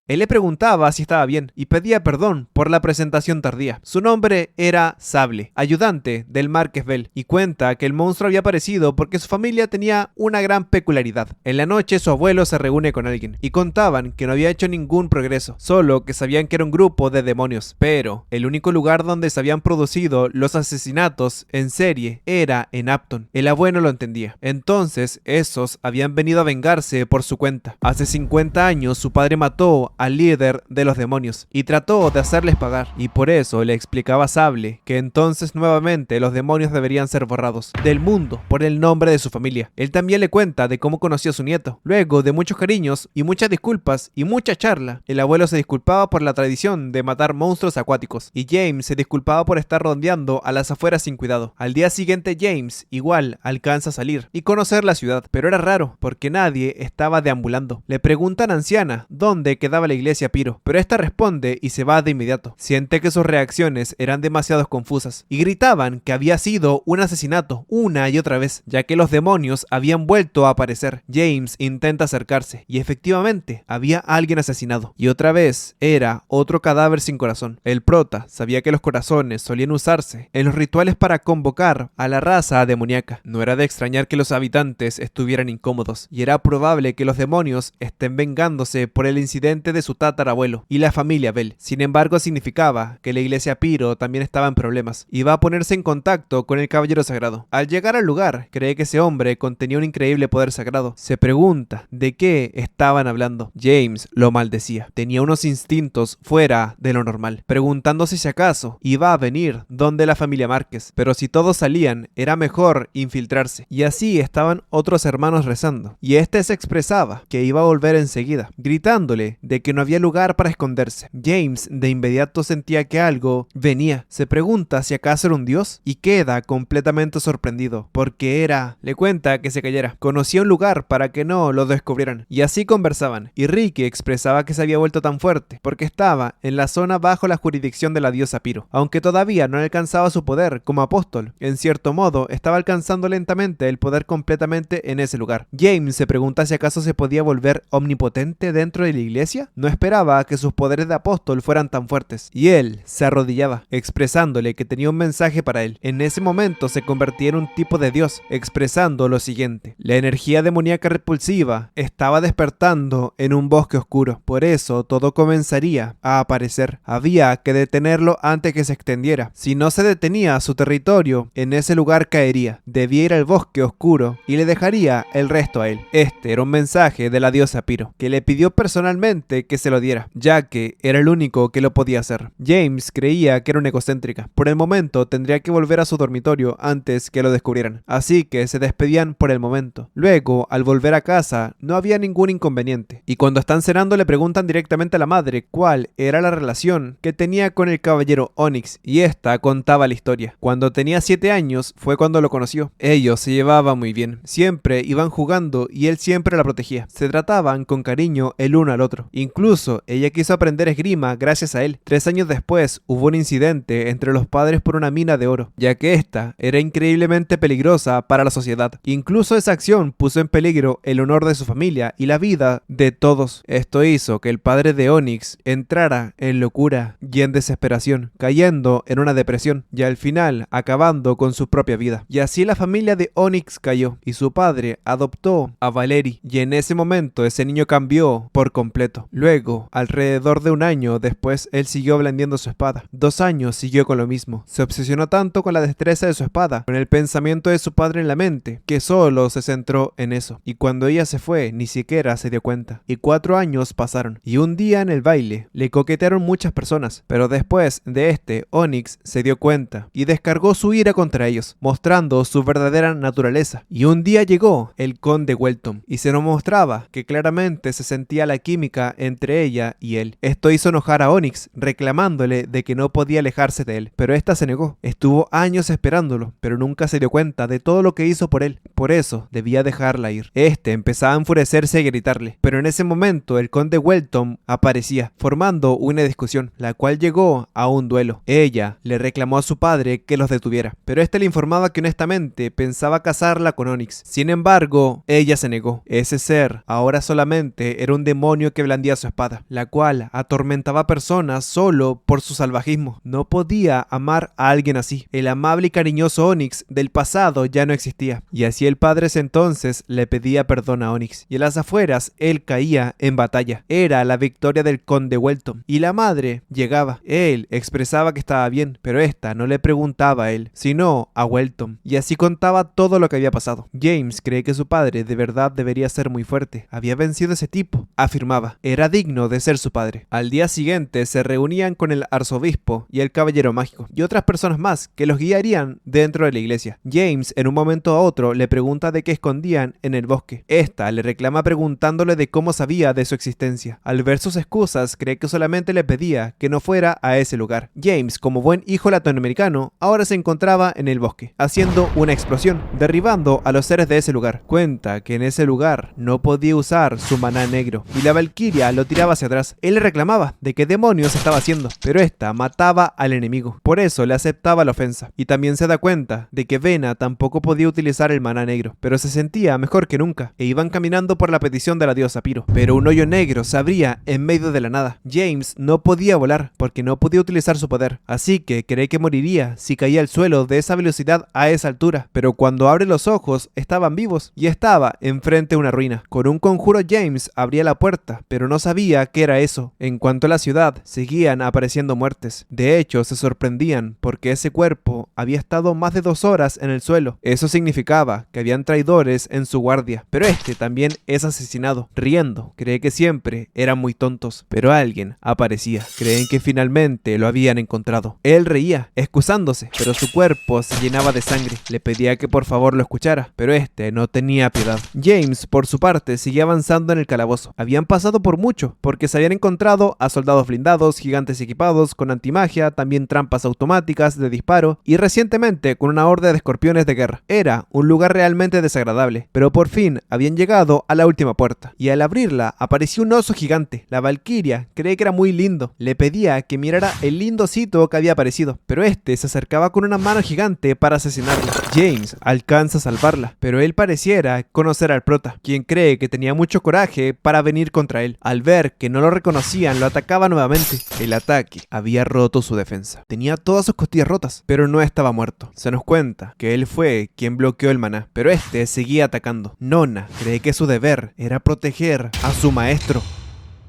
Él le preguntaba si estaba bien y pedía perdón por la presentación tardía. Su nombre era Sable, ayudante del Marqués Bell, y cuenta que el monstruo había aparecido porque su familia tenía una gran peculiaridad. En la noche su abuelo se reúne con alguien y contaban que no había hecho ningún progreso, solo que sabían que era un grupo de demonios, pero el único lugar donde se habían producido los asesinatos en serie era en Upton. El abuelo lo entendía. Entonces esos habían venido a vengarse por su cuenta. Hace 50 años su padre mató al líder de los demonios y trató de hacerles pagar, y por eso le explicaba a Sable que entonces nuevamente los demonios deberían ser borrados del mundo por el nombre de su familia. Él también le cuenta de cómo conoció a su nieto. Luego de muchos cariños y muchas disculpas y mucha charla, el abuelo se disculpaba por la tradición de matar monstruos acuáticos, y James se disculpaba por estar rondeando a las afueras sin cuidado. Al día siguiente James igual alcanza a salir y conocer la ciudad, pero era raro porque nadie estaba deambulando. Le preguntan a Anciana dónde quedaba la iglesia Piro, pero esta responde y se va de inmediato. Siente que sus reacciones eran demasiado confusas y gritaban que había sido un asesinato una y otra vez, ya que los demonios habían vuelto a aparecer. James intenta acercarse y efectivamente había alguien asesinado, y otra vez era otro cadáver sin corazón. El prota sabía que los corazones solían usarse en los rituales para convocar a la raza demoníaca. No era de extrañar que los habitantes estuvieran incómodos, y era probable que los demonios estén vengándose por el incidente de su tatarabuelo y la familia Bell. Sin embargo, significaba que la iglesia Piro también estaba en problemas y va a ponerse en contacto con el caballero sagrado. Al llegar al lugar, cree que ese hombre contenía un increíble poder sagrado. Se pregunta de qué estaban hablando. James lo maldecía. Tenía unos instintos fuera de lo normal, preguntándose si acaso iba a venir donde la familia Márquez, pero si todos salían, era mejor infiltrarse. Y así estaban otros hermanos rezando, y este se expresaba que iba a volver enseguida, gritándole de que no había lugar para esconderse. James de inmediato sentía que algo venía. Se pregunta si acaso era un dios y queda completamente sorprendido porque le cuenta que se cayera. Conocía un lugar para que no lo descubrieran, y así conversaban, y Ricky expresaba que se había vuelto tan fuerte porque estaba en la zona bajo la jurisdicción de la diosa Piro, aunque todavía no alcanzaba su poder como apóstol. En cierto modo estaba alcanzando lentamente el poder completamente en ese lugar. James se pregunta si acaso se podía volver omnipotente dentro de la iglesia. No esperaba que sus poderes de apóstol fueran tan fuertes, y él se arrodillaba, expresándole que tenía un mensaje para él. En ese momento se convertía en un tipo de dios, expresando lo siguiente: la energía demoníaca repulsiva estaba despertando en un bosque oscuro, por eso todo comenzaría a aparecer. Había que detenerlo antes que se extendiera. Si no se detenía, su territorio en ese lugar caería. Debía ir al bosque oscuro y le dejaría el resto a él. Este era un mensaje de la diosa Piro, que le pidió personalmente pedirle que se lo diera, ya que era el único que lo podía hacer. James creía que era una egocéntrica. Por el momento tendría que volver a su dormitorio antes que lo descubrieran, así que se despedían por el momento. Luego, al volver a casa, no había ningún inconveniente, y cuando están cenando le preguntan directamente a la madre cuál era la relación que tenía con el caballero Onyx, y esta contaba la historia. Cuando tenía 7 años fue cuando lo conoció. Ellos se llevaban muy bien, siempre iban jugando y él siempre la protegía. Se trataban con cariño el uno al otro. Incluso ella quiso aprender esgrima gracias a él. 3 años después hubo un incidente entre los padres por una mina de oro, ya que esta era increíblemente peligrosa para la sociedad. Incluso esa acción puso en peligro el honor de su familia y la vida de todos. Esto hizo que el padre de Onyx entrara en locura y en desesperación, cayendo en una depresión y al final acabando con su propia vida. Y así la familia de Onyx cayó y su padre adoptó a Valerie, y en ese momento ese niño cambió por completo. Luego, alrededor de un año después, él siguió blandiendo su espada. 2 años siguió con lo mismo. Se obsesionó tanto con la destreza de su espada, con el pensamiento de su padre en la mente, que solo se centró en eso. Y cuando ella se fue, ni siquiera se dio cuenta. Y 4 años pasaron. Y un día en el baile, le coquetearon muchas personas. Pero después de Onyx se dio cuenta y descargó su ira contra ellos, mostrando su verdadera naturaleza. Y un día llegó el conde Welton y se nos mostraba que claramente se sentía la química entre ella y él. Esto hizo enojar a Onyx, reclamándole de que no podía alejarse de él, pero esta se negó. Estuvo años esperándolo, pero nunca se dio cuenta de todo lo que hizo por él. Por eso debía dejarla ir. Empezaba a enfurecerse y gritarle, pero en ese momento el conde Welton aparecía, formando una discusión, la cual llegó a un duelo. Ella le reclamó a su padre que los detuviera, pero le informaba que honestamente pensaba casarla con Onyx. Sin embargo, ella se negó. Ese ser ahora solamente era un demonio que blandía su espada, la cual atormentaba a personas solo por su salvajismo. No podía amar a alguien así. El amable y cariñoso Onyx del pasado ya no existía, y así el padre entonces le pedía perdón a Onyx, y a las afueras él caía en batalla. Era la victoria del conde Welton, y la madre llegaba. Él expresaba que estaba bien, pero esta no le preguntaba a él, sino a Welton, y así contaba todo lo que había pasado. James cree que su padre de verdad debería ser muy fuerte. Había vencido a ese tipo, afirmaba. Era digno de ser su padre. Al día siguiente se reunían con el arzobispo y el caballero mágico, y otras personas más que los guiarían dentro de la iglesia. James en un momento a otro le pregunta de qué escondían en el bosque. Esta le reclama preguntándole de cómo sabía de su existencia. Al ver sus excusas, cree que solamente le pedía que no fuera a ese lugar. James, como buen hijo latinoamericano, ahora se encontraba en el bosque, haciendo una explosión, derribando a los seres de ese lugar. Cuenta que en ese lugar no podía usar su maná negro, y la valquiria lo tiraba hacia atrás. Él le reclamaba de qué demonios estaba haciendo, pero esta mataba al enemigo. Por eso le aceptaba la ofensa. Y también se da cuenta de que Vena tampoco podía utilizar el maná negro, pero se sentía mejor que nunca, e iban caminando por la petición de la diosa Piro. Pero un hoyo negro se abría en medio de la nada. James no podía volar porque no podía utilizar su poder, así que cree que moriría si caía al suelo de esa velocidad a esa altura. Pero cuando abre los ojos, estaban vivos y estaba enfrente de una ruina. Con un conjuro James abría la puerta, pero no sabía qué era eso. En cuanto a la ciudad, seguían apareciendo muertes. De hecho, se sorprendían porque ese cuerpo había estado más de 2 horas en el suelo. Eso significaba que habían traidores en su guardia, pero también es asesinado. Riendo, cree que siempre eran muy tontos, pero alguien aparecía. Creen que finalmente lo habían encontrado. Él reía, excusándose, pero su cuerpo se llenaba de sangre. Le pedía que por favor lo escuchara, pero no tenía piedad. James, por su parte, seguía avanzando en el calabozo. Habían pasado por mucho, porque se habían encontrado a soldados blindados, gigantes equipados con antimagia, también trampas automáticas de disparo, y recientemente con una horda de escorpiones de guerra. Era un lugar realmente desagradable, pero por fin habían llegado a la última puerta, y al abrirla apareció un oso gigante. La valquiria cree que era muy lindo. Le pedía que mirara el lindo sitio que había aparecido, pero se acercaba con una mano gigante para asesinarla. James alcanza a salvarla, pero él pareciera conocer al prota, quien cree que tenía mucho coraje para venir contra él. Al ver que no lo reconocían, lo atacaba nuevamente. El ataque había roto su defensa. Tenía todas sus costillas rotas, pero no estaba muerto. Se nos cuenta que él fue quien bloqueó el maná, pero seguía atacando. Nona cree que su deber era proteger a su maestro.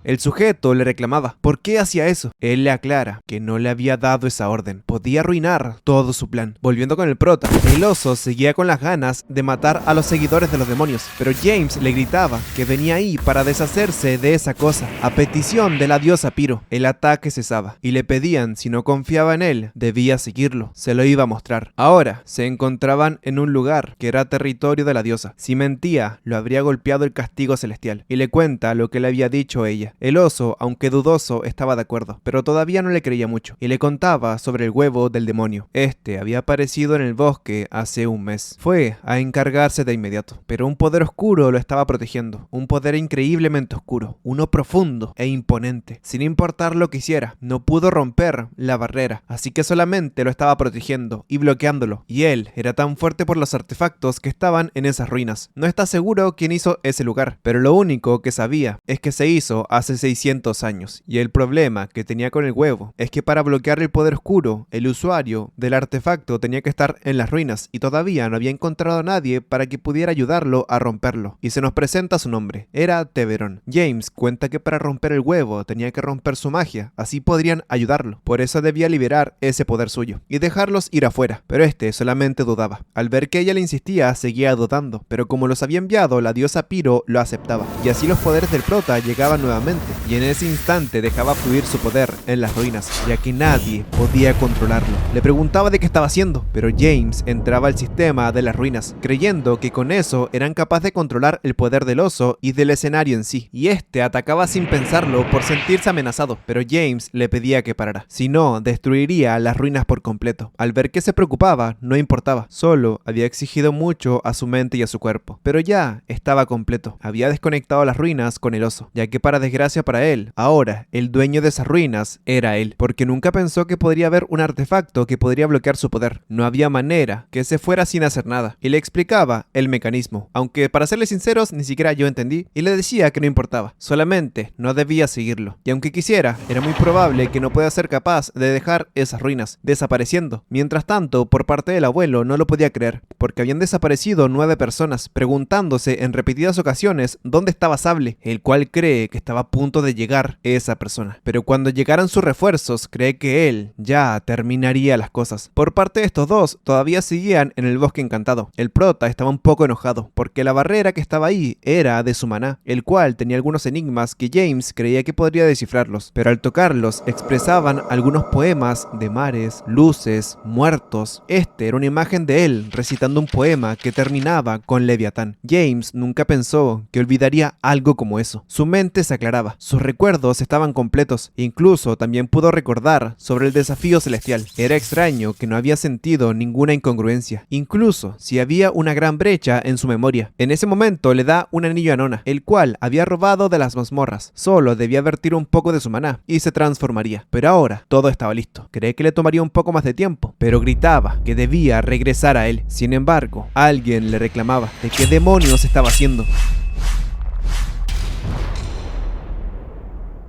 El sujeto le reclamaba ¿por qué hacía eso? Él le aclara que no le había dado esa orden, podía arruinar todo su plan. Volviendo con el prota, el oso seguía con las ganas de matar a los seguidores de los demonios, pero James le gritaba que venía ahí para deshacerse de esa cosa, a petición de la diosa Piro. El ataque cesaba, y le pedían si no confiaba en él, debía seguirlo, se lo iba a mostrar. Ahora, se encontraban en un lugar que era territorio de la diosa. Si mentía, lo habría golpeado el castigo celestial, y le cuenta lo que le había dicho ella. El oso, aunque dudoso, estaba de acuerdo, pero todavía no le creía mucho, y le contaba sobre el huevo del demonio. Este había aparecido en el bosque hace un mes. Fue a encargarse de inmediato, pero un poder oscuro lo estaba protegiendo, un poder increíblemente oscuro, uno profundo e imponente. Sin importar lo que hiciera, no pudo romper la barrera, así que solamente lo estaba protegiendo y bloqueándolo, y él era tan fuerte por los artefactos que estaban en esas ruinas. No está seguro quién hizo ese lugar, pero lo único que sabía es que se hizo hace 600 años, y el problema que tenía con el huevo es que para bloquear el poder oscuro, el usuario del artefacto tenía que estar en las ruinas, y todavía no había encontrado a nadie para que pudiera ayudarlo a romperlo, y se nos presenta su nombre, era Teberon. James cuenta que para romper el huevo tenía que romper su magia, así podrían ayudarlo, por eso debía liberar ese poder suyo, y dejarlos ir afuera, pero este solamente dudaba. Al ver que ella le insistía, seguía dudando, pero como los había enviado, la diosa Piro lo aceptaba, y así los poderes del prota llegaban nuevamente, y en ese instante dejaba fluir su poder en las ruinas, ya que nadie podía controlarlo. Le preguntaba de qué estaba haciendo, pero James entraba al sistema de las ruinas, creyendo que con eso eran capaces de controlar el poder del oso y del escenario en sí, y este atacaba sin pensarlo por sentirse amenazado, pero James le pedía que parara, si no, destruiría las ruinas por completo. Al ver que se preocupaba, no importaba, solo había exigido mucho a su mente y a su cuerpo, pero ya estaba completo, había desconectado las ruinas con el oso, ya que para desgracia para él, ahora el dueño de esas ruinas era él, porque nunca pensó que podría haber un artefacto que podría bloquear su poder. No había manera que se fuera sin hacer nada, y le explicaba el mecanismo, aunque para serles sinceros ni siquiera yo entendí, y le decía que no importaba, solamente no debía seguirlo, y aunque quisiera, era muy probable que no pueda ser capaz de dejar esas ruinas desapareciendo. Mientras tanto, por parte del abuelo no lo podía creer, porque habían desaparecido 9 personas, preguntándose en repetidas ocasiones dónde estaba Sable, el cual cree que estaba a punto de llegar esa persona, pero cuando llegaran sus refuerzos, cree que él ya terminaría las cosas. Por parte de estos dos, todavía seguían en el bosque encantado. El prota estaba un poco enojado, porque la barrera que estaba ahí era de su maná, el cual tenía algunos enigmas que James creía que podría descifrarlos, pero al tocarlos expresaban algunos poemas de mares, luces, muertos. Este era una imagen de él recitando un poema que terminaba con Leviatán. James nunca pensó que olvidaría algo como eso. Su mente se aclaraba, sus recuerdos estaban completos, e incluso también pudo recordar sobre el desafío celestial. Era extraño que no había sentido ninguna incongruencia, incluso si había una gran brecha en su memoria. En ese momento le da un anillo a Nona, el cual había robado de las mazmorras. Solo debía vertir un poco de su maná y se transformaría. Pero ahora todo estaba listo. Cree que le tomaría un poco más de tiempo, pero gritaba que debía regresar a él. Sin embargo, alguien le reclamaba de qué demonios estaba haciendo.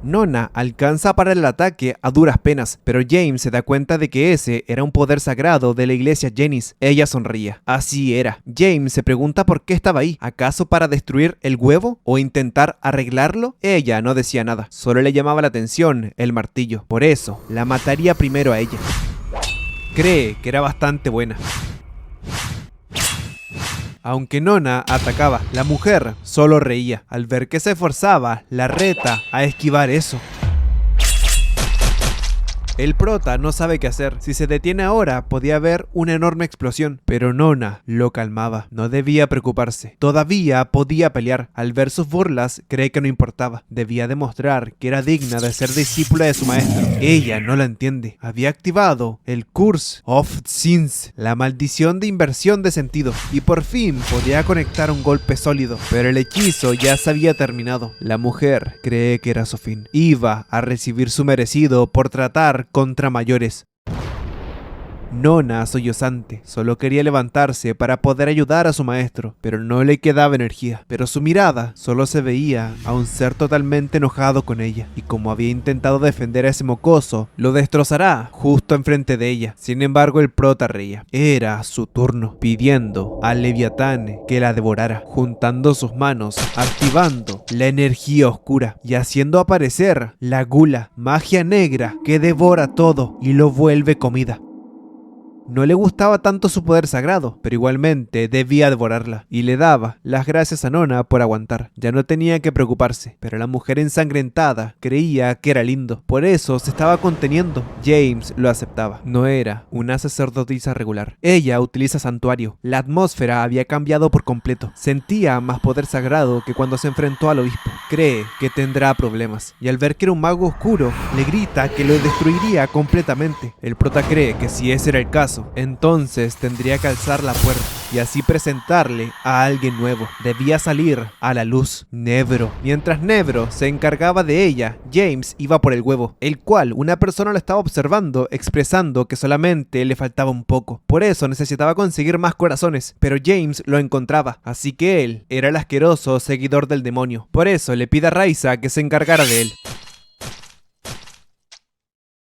Nona alcanza a parar el ataque a duras penas, pero James se da cuenta de que ese era un poder sagrado de la iglesia Genis. Ella sonreía. Así era. James se pregunta por qué estaba ahí. ¿Acaso para destruir el huevo o intentar arreglarlo? Ella no decía nada, solo le llamaba la atención el martillo. Por eso, la mataría primero a ella. Cree que era bastante buena. Aunque Nona atacaba, la mujer solo reía. Al ver que se esforzaba, la reta a esquivar eso. El prota no sabe qué hacer. Si se detiene ahora, podía haber una enorme explosión. Pero Nona lo calmaba. No debía preocuparse. Todavía podía pelear. Al ver sus burlas, cree que no importaba. Debía demostrar que era digna de ser discípula de su maestro. Ella no la entiende. Había activado el Curse of Sins, la maldición de inversión de sentido. Y por fin podía conectar un golpe sólido. Pero el hechizo ya se había terminado. La mujer cree que era su fin. Iba a recibir su merecido por tratar contra mayores. Nona, sollozante, solo quería levantarse para poder ayudar a su maestro, pero no le quedaba energía. Pero su mirada solo se veía a un ser totalmente enojado con ella, y como había intentado defender a ese mocoso, lo destrozará justo enfrente de ella. Sin embargo, el prota reía. Era su turno, pidiendo al Leviatán que la devorara, juntando sus manos, activando la energía oscura y haciendo aparecer la gula, magia negra que devora todo y lo vuelve comida. No le gustaba tanto su poder sagrado, pero igualmente debía devorarla, y le daba las gracias a Nona por aguantar. Ya no tenía que preocuparse, pero la mujer ensangrentada creía que era lindo, por eso se estaba conteniendo. James lo aceptaba. No era una sacerdotisa regular. Ella utiliza santuario. La atmósfera había cambiado por completo. Sentía más poder sagrado que cuando se enfrentó al obispo. Cree que tendrá problemas, y al ver que era un mago oscuro, le grita que lo destruiría completamente. El prota cree que si ese era el caso, entonces tendría que alzar la puerta y así presentarle a alguien nuevo. Debía salir a la luz. Nebro. Mientras Nebro se encargaba de ella, James iba por el huevo, el cual una persona lo estaba observando, expresando que solamente le faltaba un poco. Por eso necesitaba conseguir más corazones, pero James lo encontraba, así que él era el asqueroso seguidor del demonio. Por eso le pide a Raisa que se encargara de él.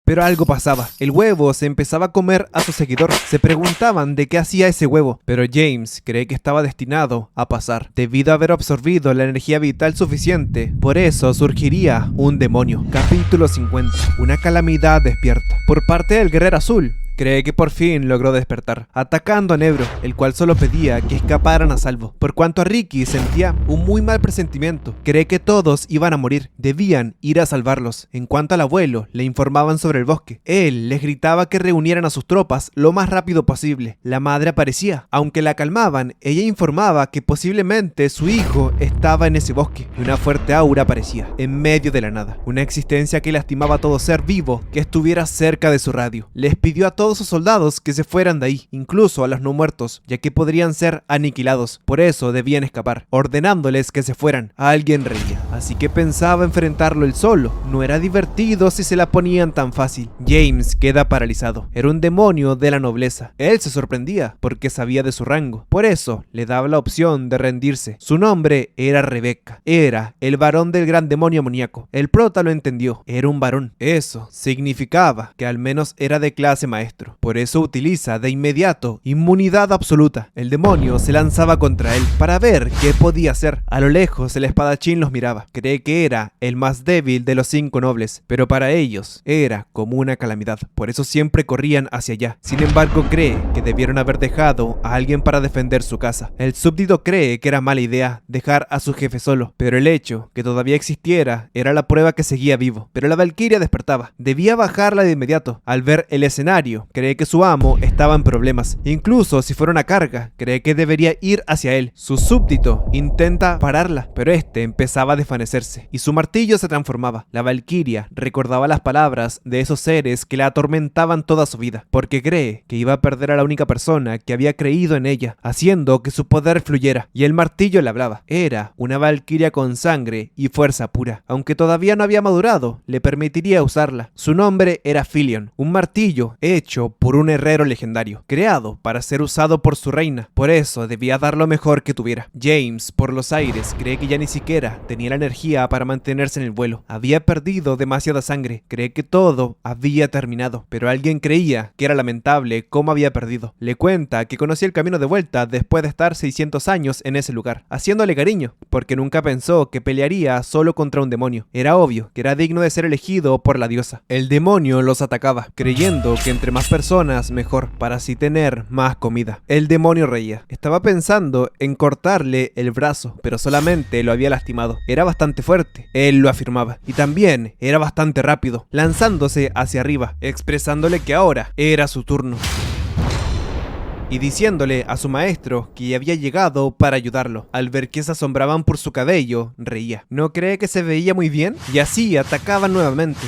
Pero algo pasaba. El huevo se empezaba a comer a su seguidor. Se preguntaban de qué hacía ese huevo, pero James cree que estaba destinado a pasar, debido a haber absorbido la energía vital suficiente. Por eso surgiría un demonio. Capítulo 50. Una calamidad despierta. Por parte del guerrero azul, cree que por fin logró despertar, atacando a Nebro, el cual solo pedía que escaparan a salvo. Por cuanto a Ricky sentía un muy mal presentimiento, cree que todos iban a morir, debían ir a salvarlos. En cuanto al abuelo, le informaban sobre el bosque. Él les gritaba que reunieran a sus tropas lo más rápido posible. La madre aparecía. Aunque la calmaban, ella informaba que posiblemente su hijo estaba en ese bosque, y una fuerte aura aparecía en medio de la nada, una existencia que lastimaba a todo ser vivo que estuviera cerca de su radio. Les pidió a todos sus soldados que se fueran de ahí, incluso a los no muertos, ya que podrían ser aniquilados. Por eso debían escapar, ordenándoles que se fueran. Alguien reía, así que pensaba enfrentarlo él solo. No era divertido si se la ponían tan fácil. James queda paralizado. Era un demonio de la nobleza. Él se sorprendía porque sabía de su rango. Por eso le daba la opción de rendirse. Su nombre era Rebecca. Era el varón del gran demonio amoníaco. El prota lo entendió. Era un varón. Eso significaba que al menos era de clase maestra. Por eso utiliza de inmediato inmunidad absoluta. El demonio se lanzaba contra él para ver qué podía hacer. A lo lejos el espadachín los miraba. Cree que era el más débil de los 5 nobles, pero para ellos era como una calamidad. Por eso siempre corrían hacia allá. Sin embargo, cree que debieron haber dejado a alguien para defender su casa. El súbdito cree que era mala idea dejar a su jefe solo, pero el hecho que todavía existiera era la prueba que seguía vivo. Pero la valquiria despertaba. Debía bajarla de inmediato. Al ver el escenario, cree que su amo estaba en problemas. Incluso si fuera una carga, cree que debería ir hacia él. Su súbdito intenta pararla, pero este empezaba a desvanecerse y su martillo se transformaba. La valquiria recordaba las palabras de esos seres que la atormentaban toda su vida, porque cree que iba a perder a la única persona que había creído en ella, haciendo que su poder fluyera. Y el martillo le hablaba. Era una valquiria con sangre y fuerza pura. Aunque todavía no había madurado, le permitiría usarla. Su nombre era Filion, un martillo hecho por un herrero legendario, creado para ser usado por su reina. Por eso debía dar lo mejor que tuviera. James, por los aires, cree que ya ni siquiera tenía la energía para mantenerse en el vuelo. Había perdido demasiada sangre. Cree que todo había terminado, pero alguien creía que era lamentable cómo había perdido. Le cuenta que conocía el camino de vuelta después de estar 600 años en ese lugar, haciéndole cariño, porque nunca pensó que pelearía solo contra un demonio. Era obvio que era digno de ser elegido por la diosa. El demonio los atacaba, creyendo que entre más personas mejor, para así tener más comida. El demonio reía. Estaba pensando en cortarle el brazo, pero solamente lo había lastimado. Era bastante fuerte, él lo afirmaba, y también era bastante rápido, lanzándose hacia arriba, expresándole que ahora era su turno y diciéndole a su maestro que había llegado para ayudarlo. Al ver que se asombraban por su cabello, reía. ¿No cree que se veía muy bien? Y así atacaban nuevamente.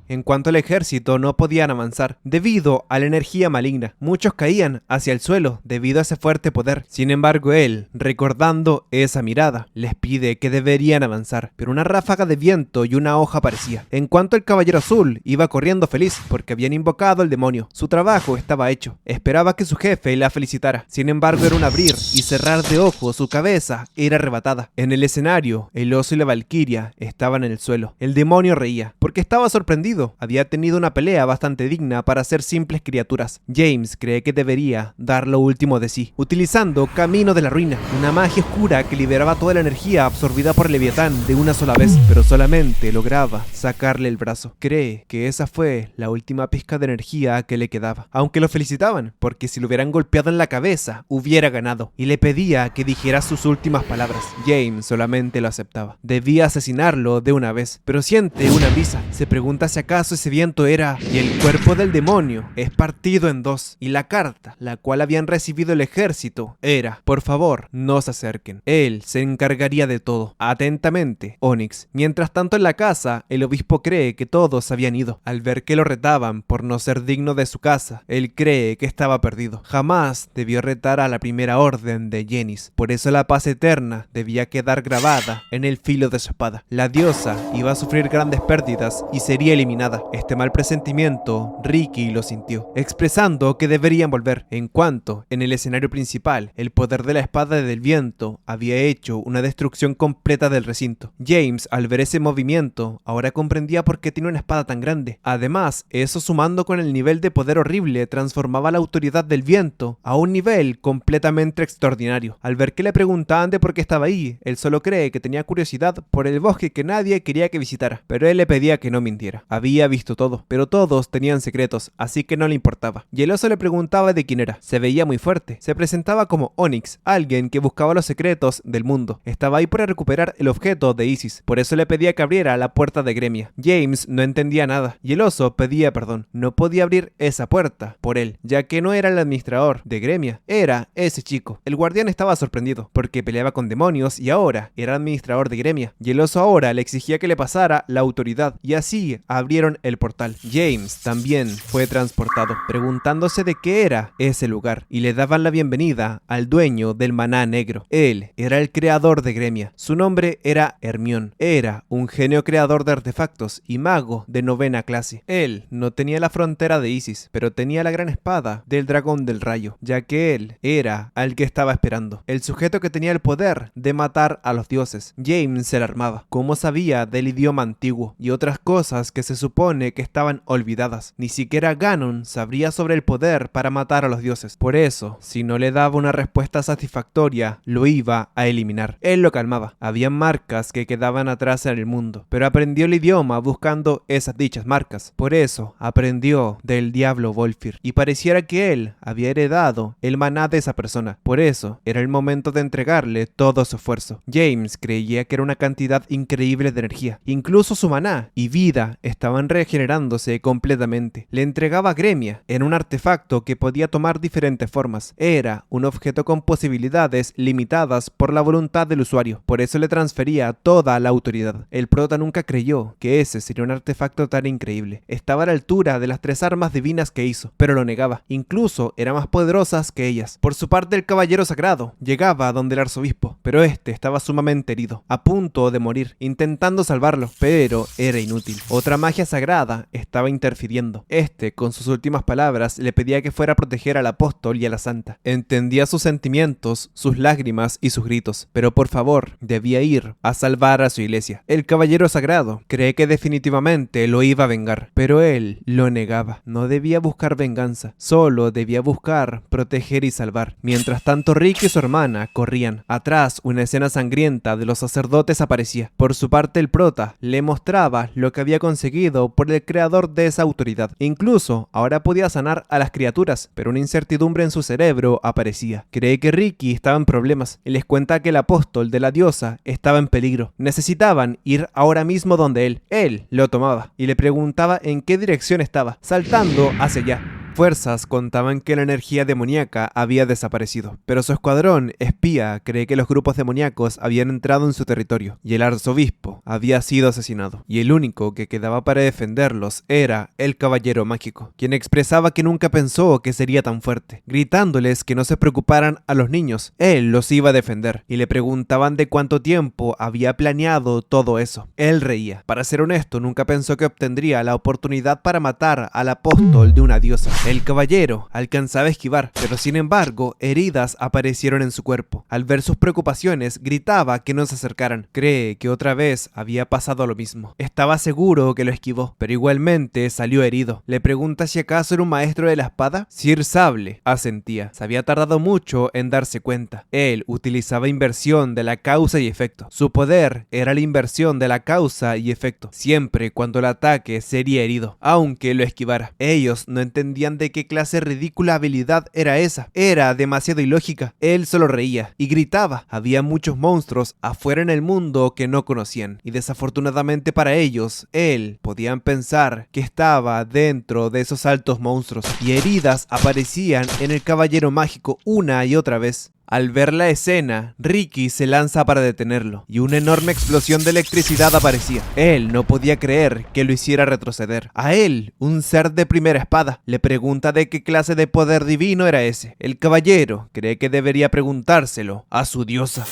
en cuanto al ejército no podían avanzar debido a la energía maligna. Muchos caían hacia el suelo debido a ese fuerte poder. Sin embargo, él, recordando esa mirada, les pide que deberían avanzar, pero una ráfaga de viento y una hoja aparecía. En cuanto el caballero azul iba corriendo feliz porque habían invocado al demonio. Su trabajo estaba hecho. Esperaba que su jefe la felicitara. Sin embargo, era un abrir y cerrar de ojos. Su cabeza era arrebatada. En el escenario, el oso y la valquiria estaban en el suelo. El demonio reía porque estaba sorprendido. Había tenido una pelea bastante digna para ser simples criaturas. James cree que debería dar lo último de sí, utilizando Camino de la Ruina, una magia oscura que liberaba toda la energía absorbida por Leviatán de una sola vez, pero solamente lograba sacarle el brazo. Cree que esa fue la última pizca de energía que le quedaba, aunque lo felicitaban, porque si lo hubieran golpeado en la cabeza, hubiera ganado, y le pedía que dijera sus últimas palabras. James solamente lo aceptaba. Debía asesinarlo de una vez, pero siente una brisa. Se pregunta si acaso ese viento era, y el cuerpo del demonio es partido en dos, y la carta, la cual habían recibido el ejército, era: por favor, no se acerquen. Él se encargaría de todo. Atentamente, Onyx. Mientras tanto, en la casa, el obispo cree que todos habían ido. Al ver que lo retaban por no ser digno de su casa, él cree que estaba perdido. Jamás debió retar a la primera orden de Genis. Por eso la paz eterna debía quedar grabada en el filo de su espada. La diosa iba a sufrir grandes pérdidas y sería eliminada. Este mal presentimiento, Ricky lo sintió, expresando que deberían volver. En cuanto, en el escenario principal, el poder de la espada del viento había hecho una destrucción completa del recinto. James, al ver ese movimiento, ahora comprendía por qué tiene una espada tan grande. Además, eso sumando con el nivel de poder horrible, transformaba la autoridad del viento a un nivel completamente extraordinario. Al ver que le preguntaban de por qué estaba ahí, él solo cree que tenía curiosidad por el bosque que nadie quería que visitara, pero él le pedía que no mintiera. Había visto todo, pero todos tenían secretos, así que no le importaba. Y el oso le preguntaba de quién era. Se veía muy fuerte. Se presentaba como Onyx, alguien que buscaba los secretos del mundo. Estaba ahí para recuperar el objeto de Isis, por eso le pedía que abriera la puerta de Gremia. James no entendía nada, y el oso pedía perdón. No podía abrir esa puerta por él, ya que no era el administrador de Gremia, era ese chico. El guardián estaba sorprendido, porque peleaba con demonios y ahora era administrador de Gremia, y el oso ahora le exigía que le pasara la autoridad, y así abrieron el portal. James también fue transportado, preguntándose de qué era ese lugar, y le daban la bienvenida al dueño del maná negro. Él era el creador de Gremia. Su nombre era Hermión. Era un genio creador de artefactos y mago de 9ª clase. Él no tenía la frontera de Isis, pero tenía la gran espada del dragón del rayo, ya que él era al que estaba esperando, el sujeto que tenía el poder de matar a los dioses. James se alarmaba. ¿Cómo sabía del idioma antiguo y otras cosas que se supone que estaban olvidadas? Ni siquiera Ganon sabría sobre el poder para matar a los dioses. Por eso, si no le daba una respuesta satisfactoria, lo iba a eliminar. Él lo calmaba. Había marcas que quedaban atrás en el mundo, pero aprendió el idioma buscando esas dichas marcas. Por eso, aprendió del diablo Volfir, y pareciera que él había heredado el maná de esa persona. Por eso, era el momento de entregarle todo su esfuerzo. James creía que era una cantidad increíble de energía. Incluso su maná y vida estaban regenerándose completamente. Le entregaba a Gremia en un artefacto que podía tomar diferentes formas. Era un objeto con posibilidades limitadas por la voluntad del usuario. Por eso le transfería toda la autoridad. El prota nunca creyó que ese sería un artefacto tan increíble. Estaba a la altura de las 3 armas divinas que hizo, pero lo negaba. Incluso eran más poderosas que ellas. Por su parte, el caballero sagrado llegaba donde el arzobispo, pero este estaba sumamente herido, a punto de morir, intentando salvarlo, pero era inútil. Otra magia sagrada estaba interfiriendo. Este, con sus últimas palabras, le pedía que fuera a proteger al apóstol y a la santa. Entendía sus sentimientos, sus lágrimas y sus gritos, pero por favor, debía ir a salvar a su iglesia. El caballero sagrado cree que definitivamente lo iba a vengar, pero él lo negaba. No debía buscar venganza, solo debía buscar proteger y salvar. Mientras tanto, Rick y su hermana corrían. Atrás, una escena sangrienta de los sacerdotes aparecía. Por su parte, el prota le mostraba lo que había conseguido por el creador de esa autoridad. Incluso, ahora podía sanar a las criaturas, pero una incertidumbre en su cerebro aparecía. Cree que Ricky estaba en problemas y les cuenta que el apóstol de la diosa estaba en peligro. Necesitaban ir ahora mismo donde él. Él lo tomaba y le preguntaba en qué dirección estaba, saltando hacia allá. fuerzas contaban que la energía demoníaca había desaparecido, pero su escuadrón espía cree que los grupos demoníacos habían entrado en su territorio y el arzobispo había sido asesinado, y el único que quedaba para defenderlos era el caballero mágico, quien expresaba que nunca pensó que sería tan fuerte. Gritándoles que no se preocuparan a los niños, él los iba a defender, y le preguntaban de cuánto tiempo había planeado todo eso. Él reía. Para ser honesto, nunca pensó que obtendría la oportunidad para matar al apóstol de una diosa. El caballero alcanzaba a esquivar, pero sin embargo, heridas aparecieron en su cuerpo. Al ver sus preocupaciones, gritaba que no se acercaran. Cree que otra vez había pasado lo mismo. Estaba seguro que lo esquivó, pero igualmente salió herido. Le pregunta si acaso era un maestro de la espada. Sir Sable asentía. Se había tardado mucho en darse cuenta. Él utilizaba inversión de la causa y efecto. Su poder era la inversión de la causa y efecto, siempre cuando el ataque sería herido, aunque lo esquivara. Ellos no entendían de qué clase de ridícula habilidad era esa. Era demasiado ilógica. Él solo reía y gritaba. Había muchos monstruos afuera en el mundo que no conocían, y desafortunadamente para ellos, él podían pensar que estaba dentro de esos altos monstruos, y heridas aparecían en el caballero mágico una y otra vez. Al ver la escena, Ricky se lanza para detenerlo, y una enorme explosión de electricidad aparecía. Él no podía creer que lo hiciera retroceder. A él, un ser de primera espada, le pregunta de qué clase de poder divino era ese. El caballero cree que debería preguntárselo a su diosa.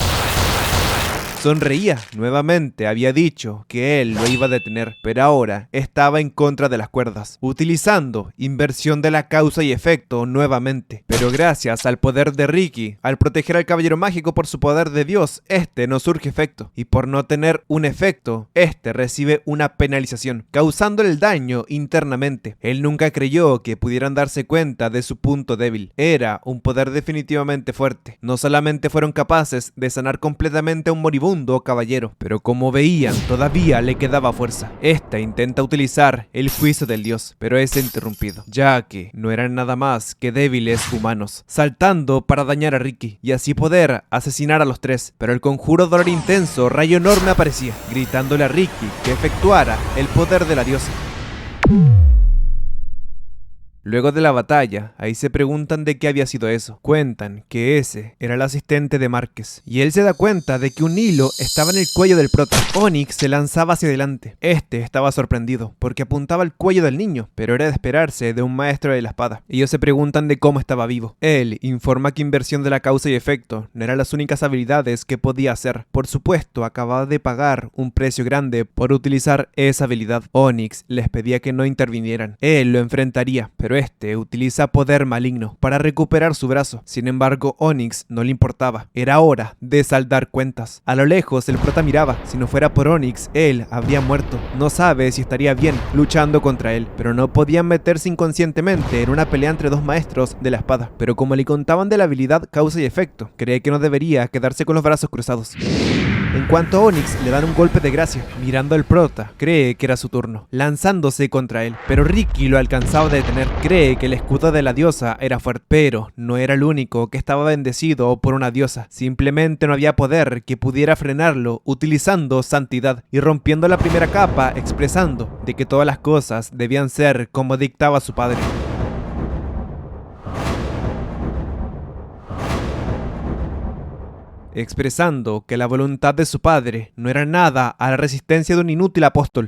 Sonreía. Nuevamente había dicho que él lo iba a detener, pero ahora estaba en contra de las cuerdas, utilizando inversión de la causa y efecto nuevamente. Pero gracias al poder de Ricky, al proteger al caballero mágico por su poder de Dios, este no surge efecto, y por no tener un efecto, este recibe una penalización, causándole el daño internamente. Él nunca creyó que pudieran darse cuenta de su punto débil. Era un poder definitivamente fuerte. No solamente fueron capaces de sanar completamente a un moribundo caballero, pero como veían, todavía le quedaba fuerza. Esta intenta utilizar el juicio del dios, pero es interrumpido, ya que no eran nada más que débiles humanos, saltando para dañar a Ricky y así poder asesinar a los tres. Pero el conjuro dolor intenso, rayo enorme aparecía, gritándole a Ricky que efectuara el poder de la diosa. Luego de la batalla, ahí se preguntan de qué había sido eso. Cuentan que ese era el asistente de Márquez, y él se da cuenta de que un hilo estaba en el cuello del prota. Onyx se lanzaba hacia adelante. Este estaba sorprendido, porque apuntaba al cuello del niño, pero era de esperarse de un maestro de la espada. Ellos se preguntan de cómo estaba vivo. Él informa que inversión de la causa y efecto no eran las únicas habilidades que podía hacer. Por supuesto, acababa de pagar un precio grande por utilizar esa habilidad. Onyx les pedía que no intervinieran. Él lo enfrentaría, pero este utiliza poder maligno para recuperar su brazo. Sin embargo, Onyx no le importaba. Era hora de saldar cuentas. A lo lejos, el prota miraba. Si no fuera por Onyx, él habría muerto. No sabe si estaría bien luchando contra él, pero no podían meterse inconscientemente en una pelea entre dos maestros de la espada. Pero como le contaban de la habilidad causa y efecto, cree que no debería quedarse con los brazos cruzados. En cuanto a Onyx, le dan un golpe de gracia. Mirando al prota, cree que era su turno, lanzándose contra él. Pero Ricky lo alcanzaba a detener. Cree que el escudo de la diosa era fuerte, pero no era el único que estaba bendecido por una diosa. Simplemente no había poder que pudiera frenarlo utilizando santidad y rompiendo la primera capa, expresando de que todas las cosas debían ser como dictaba su padre. Expresando que la voluntad de su padre no era nada a la resistencia de un inútil apóstol.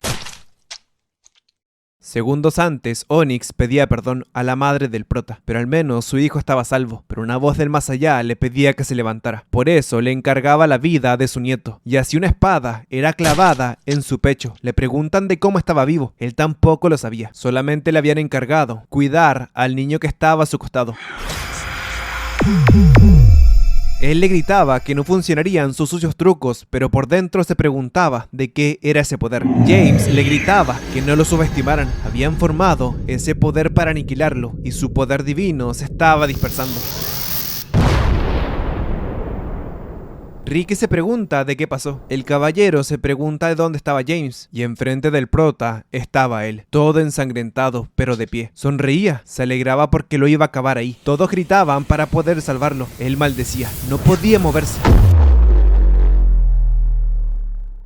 Segundos antes, Onyx pedía perdón a la madre del prota, pero al menos su hijo estaba a salvo, pero una voz del más allá le pedía que se levantara. Por eso le encargaba la vida de su nieto, y así una espada era clavada en su pecho. Le preguntan de cómo estaba vivo, él tampoco lo sabía, solamente le habían encargado cuidar al niño que estaba a su costado. Él le gritaba que no funcionarían sus sucios trucos, pero por dentro se preguntaba de qué era ese poder. James le gritaba que no lo subestimaran. Habían formado ese poder para aniquilarlo, y su poder divino se estaba dispersando. Ricky se pregunta de qué pasó. El caballero se pregunta de dónde estaba James, y enfrente del prota estaba él, todo ensangrentado, pero de pie. Sonreía, se alegraba porque lo iba a acabar ahí. Todos gritaban para poder salvarlo. Él maldecía, no podía moverse.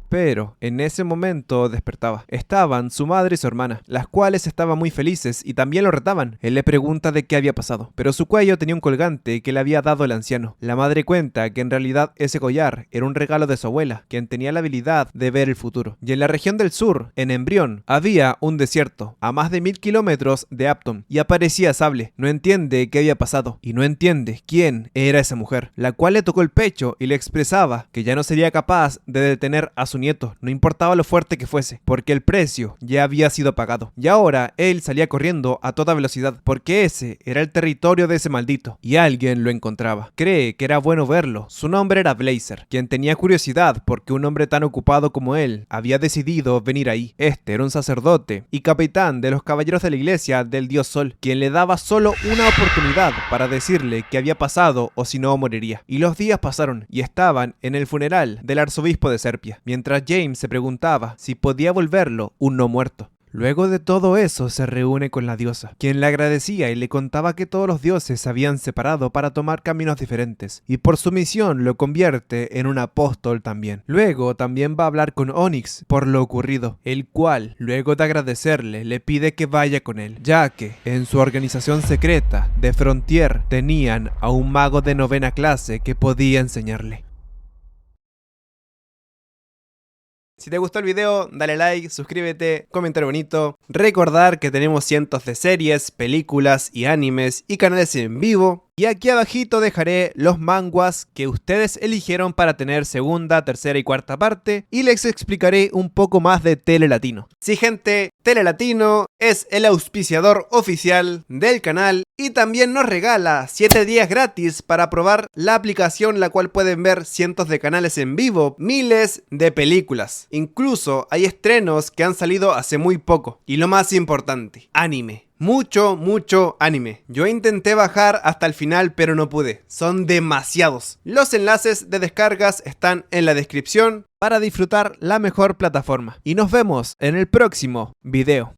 Pero en ese momento despertaba. Estaban su madre y su hermana, las cuales estaban muy felices y también lo retaban. Él le pregunta de qué había pasado, pero su cuello tenía un colgante que le había dado el anciano. La madre cuenta que en realidad ese collar era un regalo de su abuela, quien tenía la habilidad de ver el futuro. Y en la región del sur, en Embrión, había un desierto a más de 1000 kilómetros de Upton, y aparecía Sable. No entiende qué había pasado y no entiende quién era esa mujer, la cual le tocó el pecho y le expresaba que ya no sería capaz de detener a su nieto, no importaba lo fuerte que fuese, porque el precio ya había sido pagado. Y ahora él salía corriendo a toda velocidad, porque ese era el territorio de ese maldito, y alguien lo encontraba. Cree que era bueno verlo. Su nombre era Blazer, quien tenía curiosidad porque un hombre tan ocupado como él había decidido venir ahí. Este era un sacerdote y capitán de los caballeros de la iglesia del dios Sol, quien le daba solo una oportunidad para decirle qué había pasado o si no moriría. Y los días pasaron y estaban en el funeral del arzobispo de Serpia, mientras James se preguntaba si podía volverlo un no muerto. Luego de todo eso se reúne con la diosa, quien le agradecía y le contaba que todos los dioses se habían separado para tomar caminos diferentes, y por su misión lo convierte en un apóstol también. Luego también va a hablar con Onyx por lo ocurrido, el cual, luego de agradecerle, le pide que vaya con él, ya que en su organización secreta de Frontier tenían a un mago de 9ª clase que podía enseñarle. Si te gustó el video, dale like, suscríbete, comentario bonito. Recordar que tenemos cientos de series, películas y animes y canales en vivo. Y aquí abajito dejaré los manguas que ustedes eligieron para tener segunda, tercera y cuarta parte. Y les explicaré un poco más de Telelatino. Sí, gente, Telelatino es el auspiciador oficial del canal. Y también nos regala 7 días gratis para probar la aplicación, la cual pueden ver cientos de canales en vivo, miles de películas. Incluso hay estrenos que han salido hace muy poco. Y lo más importante, anime. Mucho anime. Yo intenté bajar hasta el final, pero no pude. Son demasiados. Los enlaces de descargas están en la descripción para disfrutar la mejor plataforma. Y nos vemos en el próximo video.